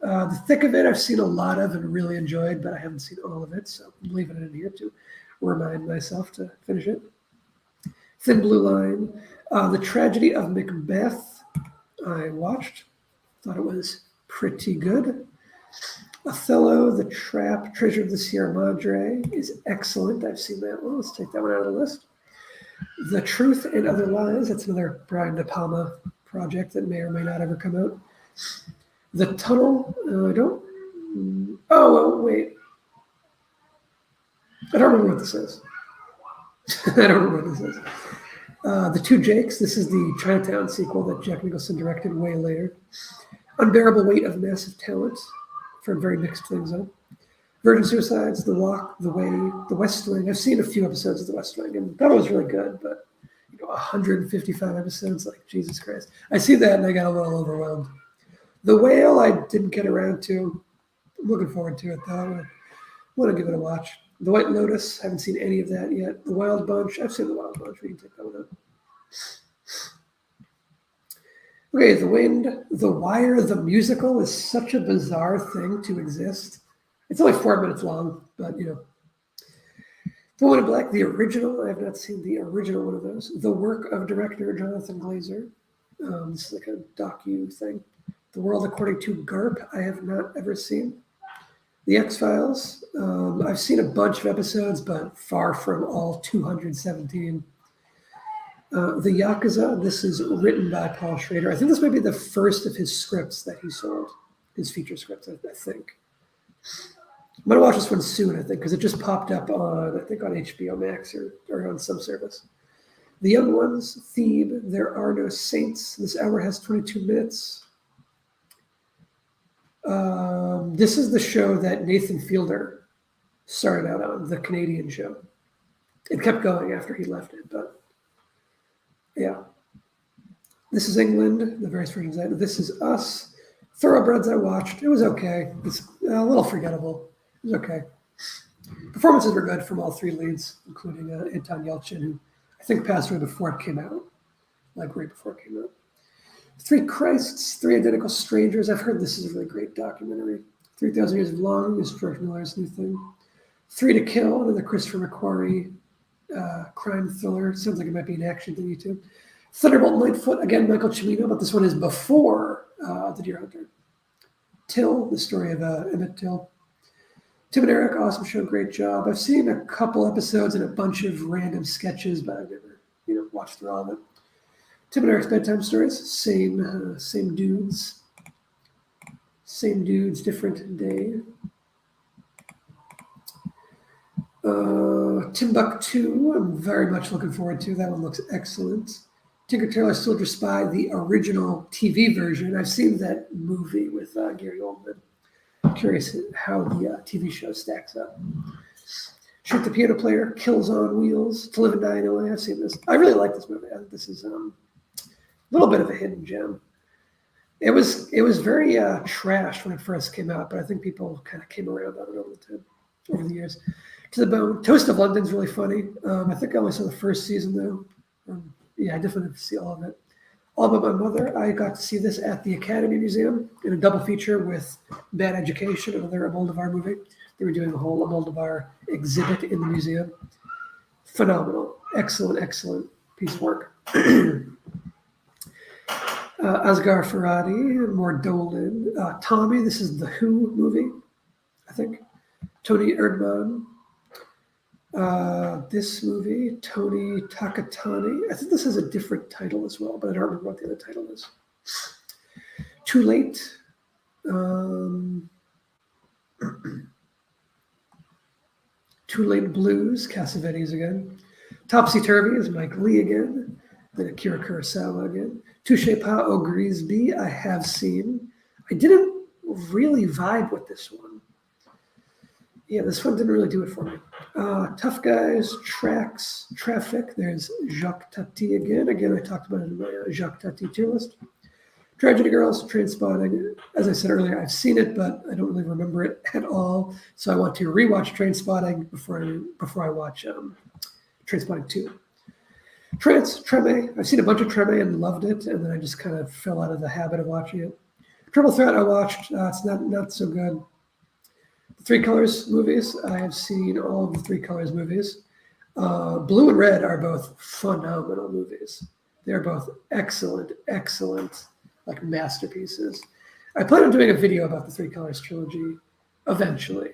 The Thick of It, I've seen a lot of and really enjoyed, but I haven't seen all of it, so I'm leaving it in here to remind myself to finish it. Thin Blue Line. The Tragedy of Macbeth, I watched. Thought it was pretty good. Othello, The Trap, Treasure of the Sierra Madre is excellent. I've seen that one. Let's take that one out of the list. The Truth and Other Lies. That's another Brian De Palma project that may or may not ever come out. The Tunnel. Wait. I don't remember what this is. I don't remember what this is. The Two Jakes. This is the Chinatown sequel that Jack Nicholson directed way later. Unbearable Weight of Massive Talent. For very mixed things up. Virgin Suicides, The Walk, The Way, The West Wing. I've seen a few episodes of The West Wing and thought it was really good, but 155 episodes, like Jesus Christ. I see that and I got a little overwhelmed. The Whale, I didn't get around to. I'm looking forward to it though. I want to give it a watch. The White Lotus, haven't seen any of that yet. The Wild Bunch, I've seen The Wild Bunch. We can take that one out. Okay, The Wind, The Wire, the musical is such a bizarre thing to exist. It's only 4 minutes long, but The Woman in Black, the original. I have not seen the original one of those. The work of director Jonathan Glazer. This is like a docu thing. The World According to Garp, I have not ever seen. The X-Files, I've seen a bunch of episodes, but far from all 217. The Yakuza, this is written by Paul Schrader. I think this might be the first of his scripts that he sold, his feature scripts, I think. I'm going to watch this one soon, I think, because it just popped up on, I think, on HBO Max or on some service. The Young Ones, Thebe, There Are No Saints. This hour has 22 minutes. This is the show that Nathan Fielder started out on, the Canadian show. It kept going after he left it, but yeah. This is England, the various versions of that. This is Us. Thoroughbreds I watched. It was okay. It's a little forgettable. It was okay. Performances were good from all three leads, including Anton Yelchin, who I think passed away before it came out, like right before it came out. Three Christs, Three Identical Strangers. I've heard this is a really great documentary. 3,000 Years of Longing is George Miller's new thing. Three to Kill, another Christopher McQuarrie crime thriller. Sounds like it might be an action thingy too. Thunderbolt Lightfoot, again, Michael Cimino, but this one is before The Deer Hunter. Till, the story of Emmett Till. Tim and Eric, awesome show, great job. I've seen a couple episodes and a bunch of random sketches, but I've never, watched through all of it. Tim and Eric's Bedtime Stories, same dudes. Same dudes, different day. Timbuktu, I'm very much looking forward to. That one looks excellent. Tinker Tailor Soldier Spy, the original TV version. I've seen that movie with Gary Oldman. I'm curious how the TV show stacks up. Shoot the Piano Player, Kills on Wheels, To Live and Die in LA. I've seen this. I really like this movie. I think this is a little bit of a hidden gem. It was very trashed when it first came out, but I think people kind of came around on it over the years. To the Bone, Toast of London's really funny. I think I only saw the first season though. Yeah, I definitely didn't see all of it. All About My Mother, I got to see this at the Academy Museum in a double feature with Bad Education, another Almodovar movie. They were doing a whole Almodovar exhibit in the museum. Phenomenal. Excellent piece of work. Asghar Farhadi, more Dolan. Tommy, this is the Who movie, I think. Tony Erdmann. This movie, Tony Takatani. I think this has a different title as well, but I don't remember what the other title is. Too Late. Too Late Blues, Cassavetes again. Topsy Turvy is Mike Lee again. Then Akira Kurosawa again. Touche Pas Au Grisby, I have seen. I didn't really vibe with this one. Yeah, this one didn't really do it for me. Tough Guys, Traffic. There's Jacques Tati again. Again, I talked about it in my Jacques Tati tier list. Tragedy Girls, Trainspotting. As I said earlier, I've seen it, but I don't really remember it at all. So I want to rewatch Trainspotting before I watch Trainspotting 2. Treme. I've seen a bunch of Treme and loved it, and then I just kind of fell out of the habit of watching it. Triple Threat I watched. It's not so good. The Three Colors movies. I have seen all of the Three Colors movies. Blue and Red are both phenomenal movies. They're both excellent, like masterpieces. I plan on doing a video about the Three Colors trilogy eventually.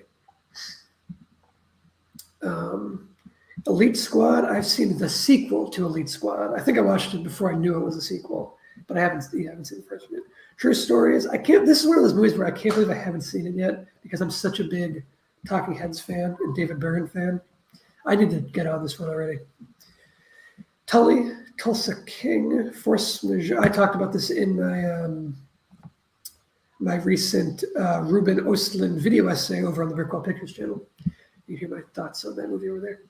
Elite Squad, I've seen the sequel to Elite Squad. I think I watched it before I knew it was a sequel, but I haven't seen the first one yet. True Stories, this is one of those movies where I can't believe I haven't seen it yet because I'm such a big Talking Heads fan and David Byrne fan. I need to get on this one already. Tully, Tulsa King, Force Majeure. I talked about this in my my recent Ruben Ostlund video essay over on the Brickwell Pictures channel. You hear my thoughts on that movie over there.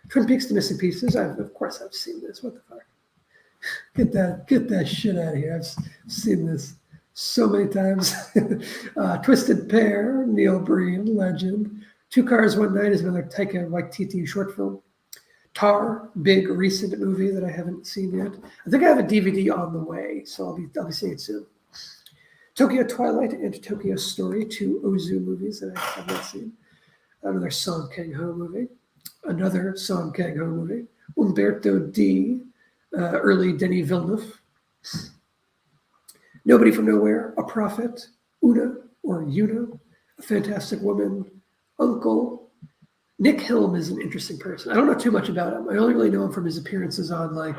Twin Peaks: The Missing Pieces. Of course I've seen this. What the fuck? Get that shit out of here. I've seen this so many times. Twisted Pair, Neil Breen, legend. Two Cars, One Night is another Taika Waititi short film. Tar, big recent movie that I haven't seen yet. I think I have a DVD on the way, so I'll be seeing it soon. Tokyo Twilight and Tokyo Story, two Ozu movies that I have not seen. Another Song Kang-ho movie. Another Song Kang-ho movie. Umberto D., early Denis Villeneuve. Nobody from Nowhere, A Prophet, Una or Yuna, A Fantastic Woman, Uncle. Nick Hilm is an interesting person. I don't know too much about him. I only really know him from his appearances on like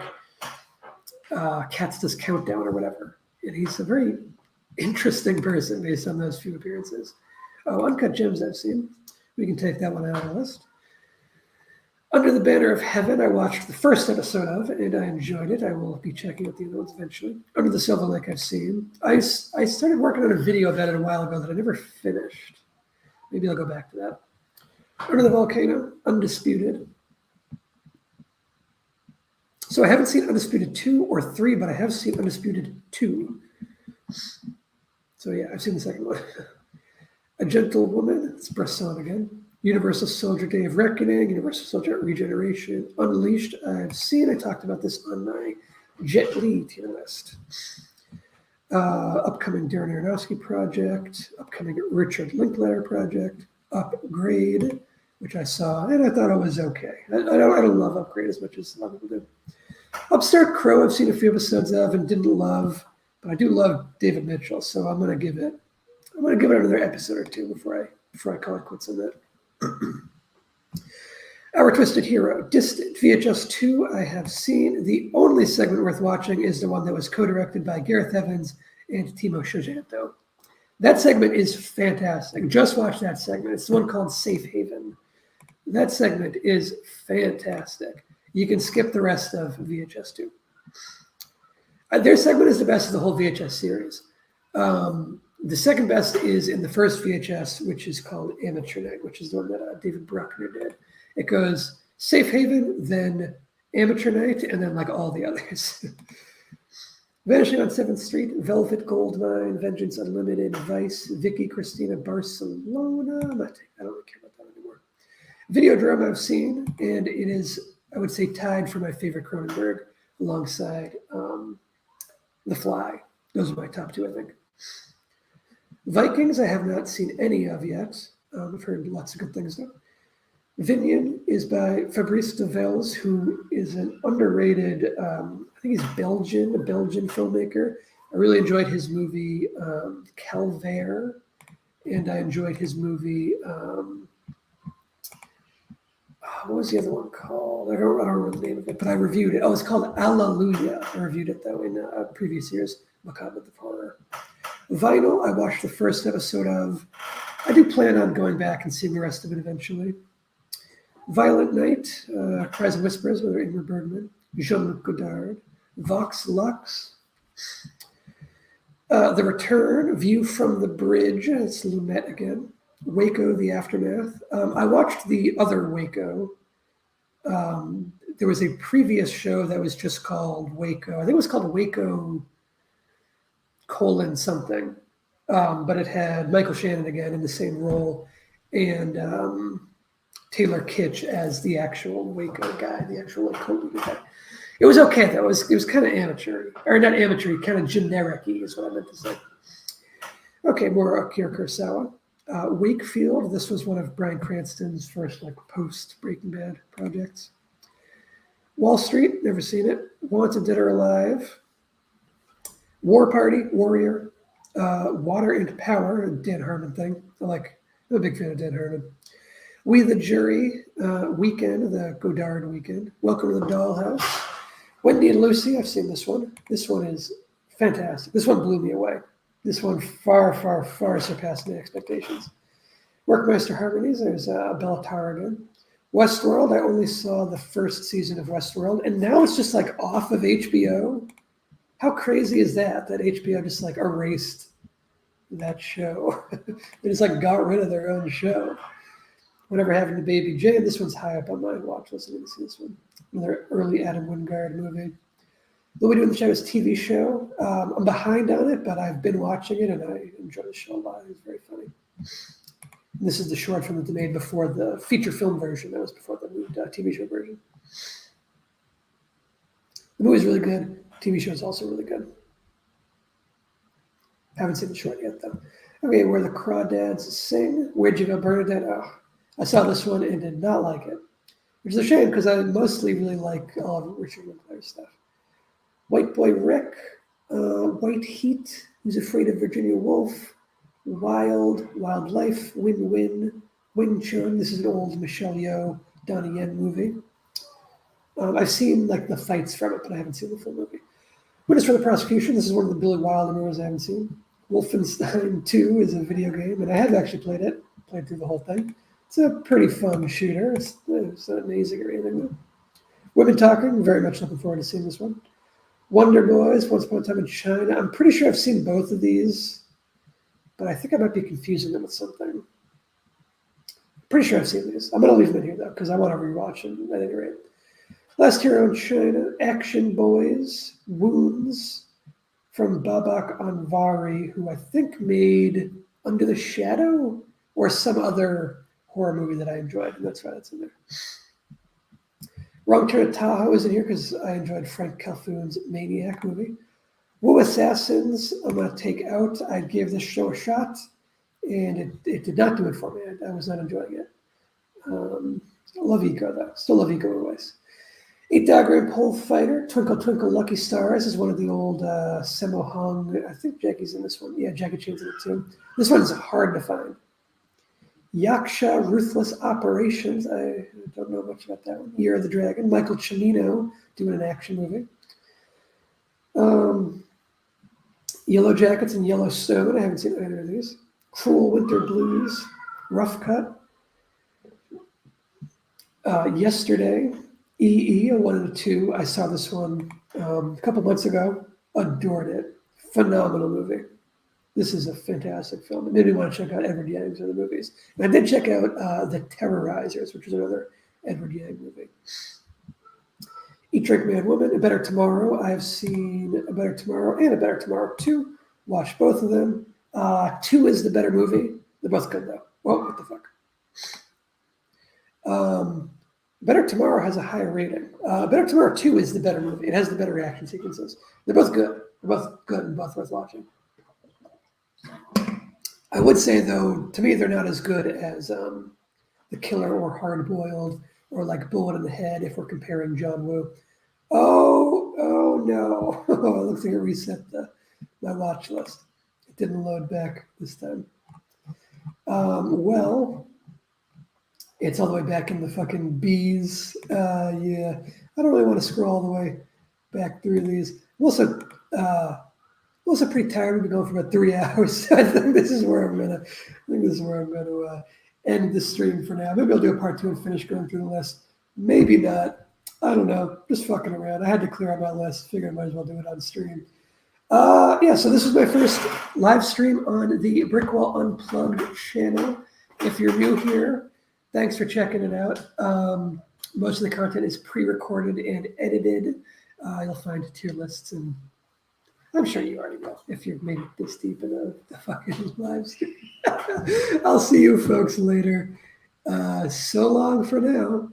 Cat's Does Countdown or whatever. And he's a very interesting person based on those few appearances. Oh, Uncut Gems I've seen. We can take that one out of the list. Under the Banner of Heaven, I watched the first episode of, and I enjoyed it. I will be checking out the other ones eventually. Under the Silver Lake, I've seen. I started working on a video about it a while ago that I never finished. Maybe I'll go back to that. Under the Volcano, Undisputed. So I haven't seen Undisputed 2 or 3, but I have seen Undisputed 2. So yeah, I've seen the second one. A Gentle Woman, it's Bresson again. Universal Soldier Day of Reckoning, Universal Soldier Regeneration, Unleashed. I've seen, I talked about this on my Jet Li tier list. Upcoming Darren Aronofsky project, upcoming Richard Linklater project, Upgrade, which I saw, and I thought it was okay. I don't love Upgrade as much as a lot of people do. Upstart Crow, I've seen a few episodes of and didn't love, but I do love David Mitchell, so I'm gonna give it another episode or two before I call it quits on that. Our Twisted Hero, Distant, VHS 2, I have seen. The only segment worth watching is the one that was co-directed by Gareth Evans and Timo Shojanto. That segment is fantastic. Just watch that segment. It's the one called Safe Haven. That segment is fantastic. You can skip the rest of VHS 2. Their segment is the best of the whole VHS series. The second best is in the first VHS, which is called Amateur Night, which is the one that David Bruckner did. It goes Safe Haven, then Amateur Night, and then like all the others. Vanishing on 7th Street, Velvet Goldmine, Vengeance Unlimited, Vice, Vicky Cristina Barcelona. I don't really care about that anymore. Videodrome I've seen, and it is, I would say, tied for my favorite Cronenberg alongside The Fly. Those are my top two, I think. Vikings, I have not seen any of yet. I've heard lots of good things though. Vinion is by Fabrice de Vels, who is an underrated, I think he's a Belgian filmmaker. I really enjoyed his movie Calvaire, and I enjoyed his movie, what was the other one called? I don't remember the name of it, but I reviewed it. Oh, it's called Alleluia. I reviewed it though in previous years, Macabre the Horror. Vinyl, I watched the first episode of. I do plan on going back and seeing the rest of it eventually. Violent Night, Cries and Whispers with Ingmar Bergman, Jean-Luc Godard, Vox Lux, The Return, View from the Bridge, it's Lumet again, Waco, The Aftermath. I watched the other Waco. There was a previous show that was just called Waco. I think it was called Waco something, but it had Michael Shannon again in the same role, and Taylor Kitsch as the actual Waco guy, the actual co-leader guy. It was okay though. It was kind of amateur, or not amateur, kind of generic-y is what I meant to say. Okay, more Akira Kurosawa. Wakefield. This was one of Bryan Cranston's first like post Breaking Bad projects. Wall Street. Never seen it. Wanted, Dead or Alive. War Party, Warrior, Water and Power, a Dan Harmon thing. I'm a big fan of Dan Harmon. We the Jury, Weekend, the Godard Weekend. Welcome to the Dollhouse. Wendy and Lucy, I've seen this one. This one is fantastic. This one blew me away. This one far, far, far surpassed my expectations. Workmaster Harmonies, there's Bella Tarragon. Westworld, I only saw the first season of Westworld, and now it's just like off of HBO. How crazy is that HBO just like erased that show. They just like got rid of their own show. Whatever happened to Baby Jane? This one's high up on my watch list. I didn't see this one. Another early Adam Wingard movie. What we do in the show is TV show. I'm behind on it, but I've been watching it and I enjoy the show a lot. It's very funny. And this is the short film that they made before the feature film version. That was before the new TV show version. The movie's really good. TV show is also really good. Haven't seen the short yet, though. Okay, Where the Crawdads Sing. Where'd You Go, Bernadette? Oh, I saw this one and did not like it, which is a shame because I mostly really like all of Richard Linklater's stuff. White Boy Rick, White Heat, Who's Afraid of Virginia Woolf, Wildlife, Win Win, Wing Chun. This is an old Michelle Yeoh, Donnie Yen movie. I've seen like the fights from it, but I haven't seen the full movie. Witness for the Prosecution. This is one of the Billy Wilder movies I haven't seen. Wolfenstein 2 is a video game, and I have actually played through the whole thing. It's a pretty fun shooter. It's not amazing or anything, though. Women Talking, very much looking forward to seeing this one. Wonder Boys, Once Upon a Time in China. I'm pretty sure I've seen both of these, but I think I might be confusing them with something. Pretty sure I've seen these. I'm going to leave them in here, though, because I want to rewatch them at any rate. Last Hero in China, Action Boys, Wounds, from Babak Anvari, who I think made Under the Shadow or some other horror movie that I enjoyed, and that's why that's in there. Wrong Turn of Tahoe is in here because I enjoyed Frank Calhoun's Maniac movie. Wu Assassins, I'm going to take out. I gave this show a shot, and it did not do it for me. I was not enjoying it. Love Eco, though. Still love Eco always. 8 Diagram Pole Fighter, Twinkle Twinkle Lucky Stars is one of the old Sammo Hung. I think Jackie's in this one. Yeah, Jackie Chan's in it too. This one's hard to find. Yaksha Ruthless Operations. I don't know much about that one. Year of the Dragon. Michael Cimino doing an action movie. Yellow Jackets and Yellowstone. I haven't seen either of these. Cruel Winter Blues. Rough Cut. Yesterday. EE, a 1 and a 2. I saw this one a couple months ago. Adored it. Phenomenal movie. This is a fantastic film. It made me want to check out Edward Yang's other movies. And I did check out The Terrorizers, which is another Edward Yang movie. Eat, Drink, Man, Woman, A Better Tomorrow. I've seen A Better Tomorrow and A Better Tomorrow 2. Watched both of them. 2 is the better movie. They're both good, though. Whoa, what the fuck? Better Tomorrow has a higher rating. Better Tomorrow 2 is the better movie. It has the better action sequences. They're both good. They're both good and both worth watching. I would say, though, to me, they're not as good as The Killer or Hard Boiled or like Bullet in the Head if we're comparing John Woo. Oh no. It looks like it reset my watch list. It didn't load back this time. Well, it's all the way back in the fucking B's. Yeah, I don't really want to scroll all the way back through these. I'm also pretty tired. We've been going for about 3 hours. So I think this is where I'm gonna end the stream for now. Maybe I'll do a part 2 and finish going through the list. Maybe not. I don't know. Just fucking around. I had to clear out my list. Figured I might as well do it on stream. Yeah, so this was my first live stream on the Brickwall Unplugged channel. If you're new here, thanks for checking it out. Most of the content is pre-recorded and edited. You'll find tier lists, and I'm sure you already know if you've made it this deep in the fucking live stream. I'll see you folks later. So long for now.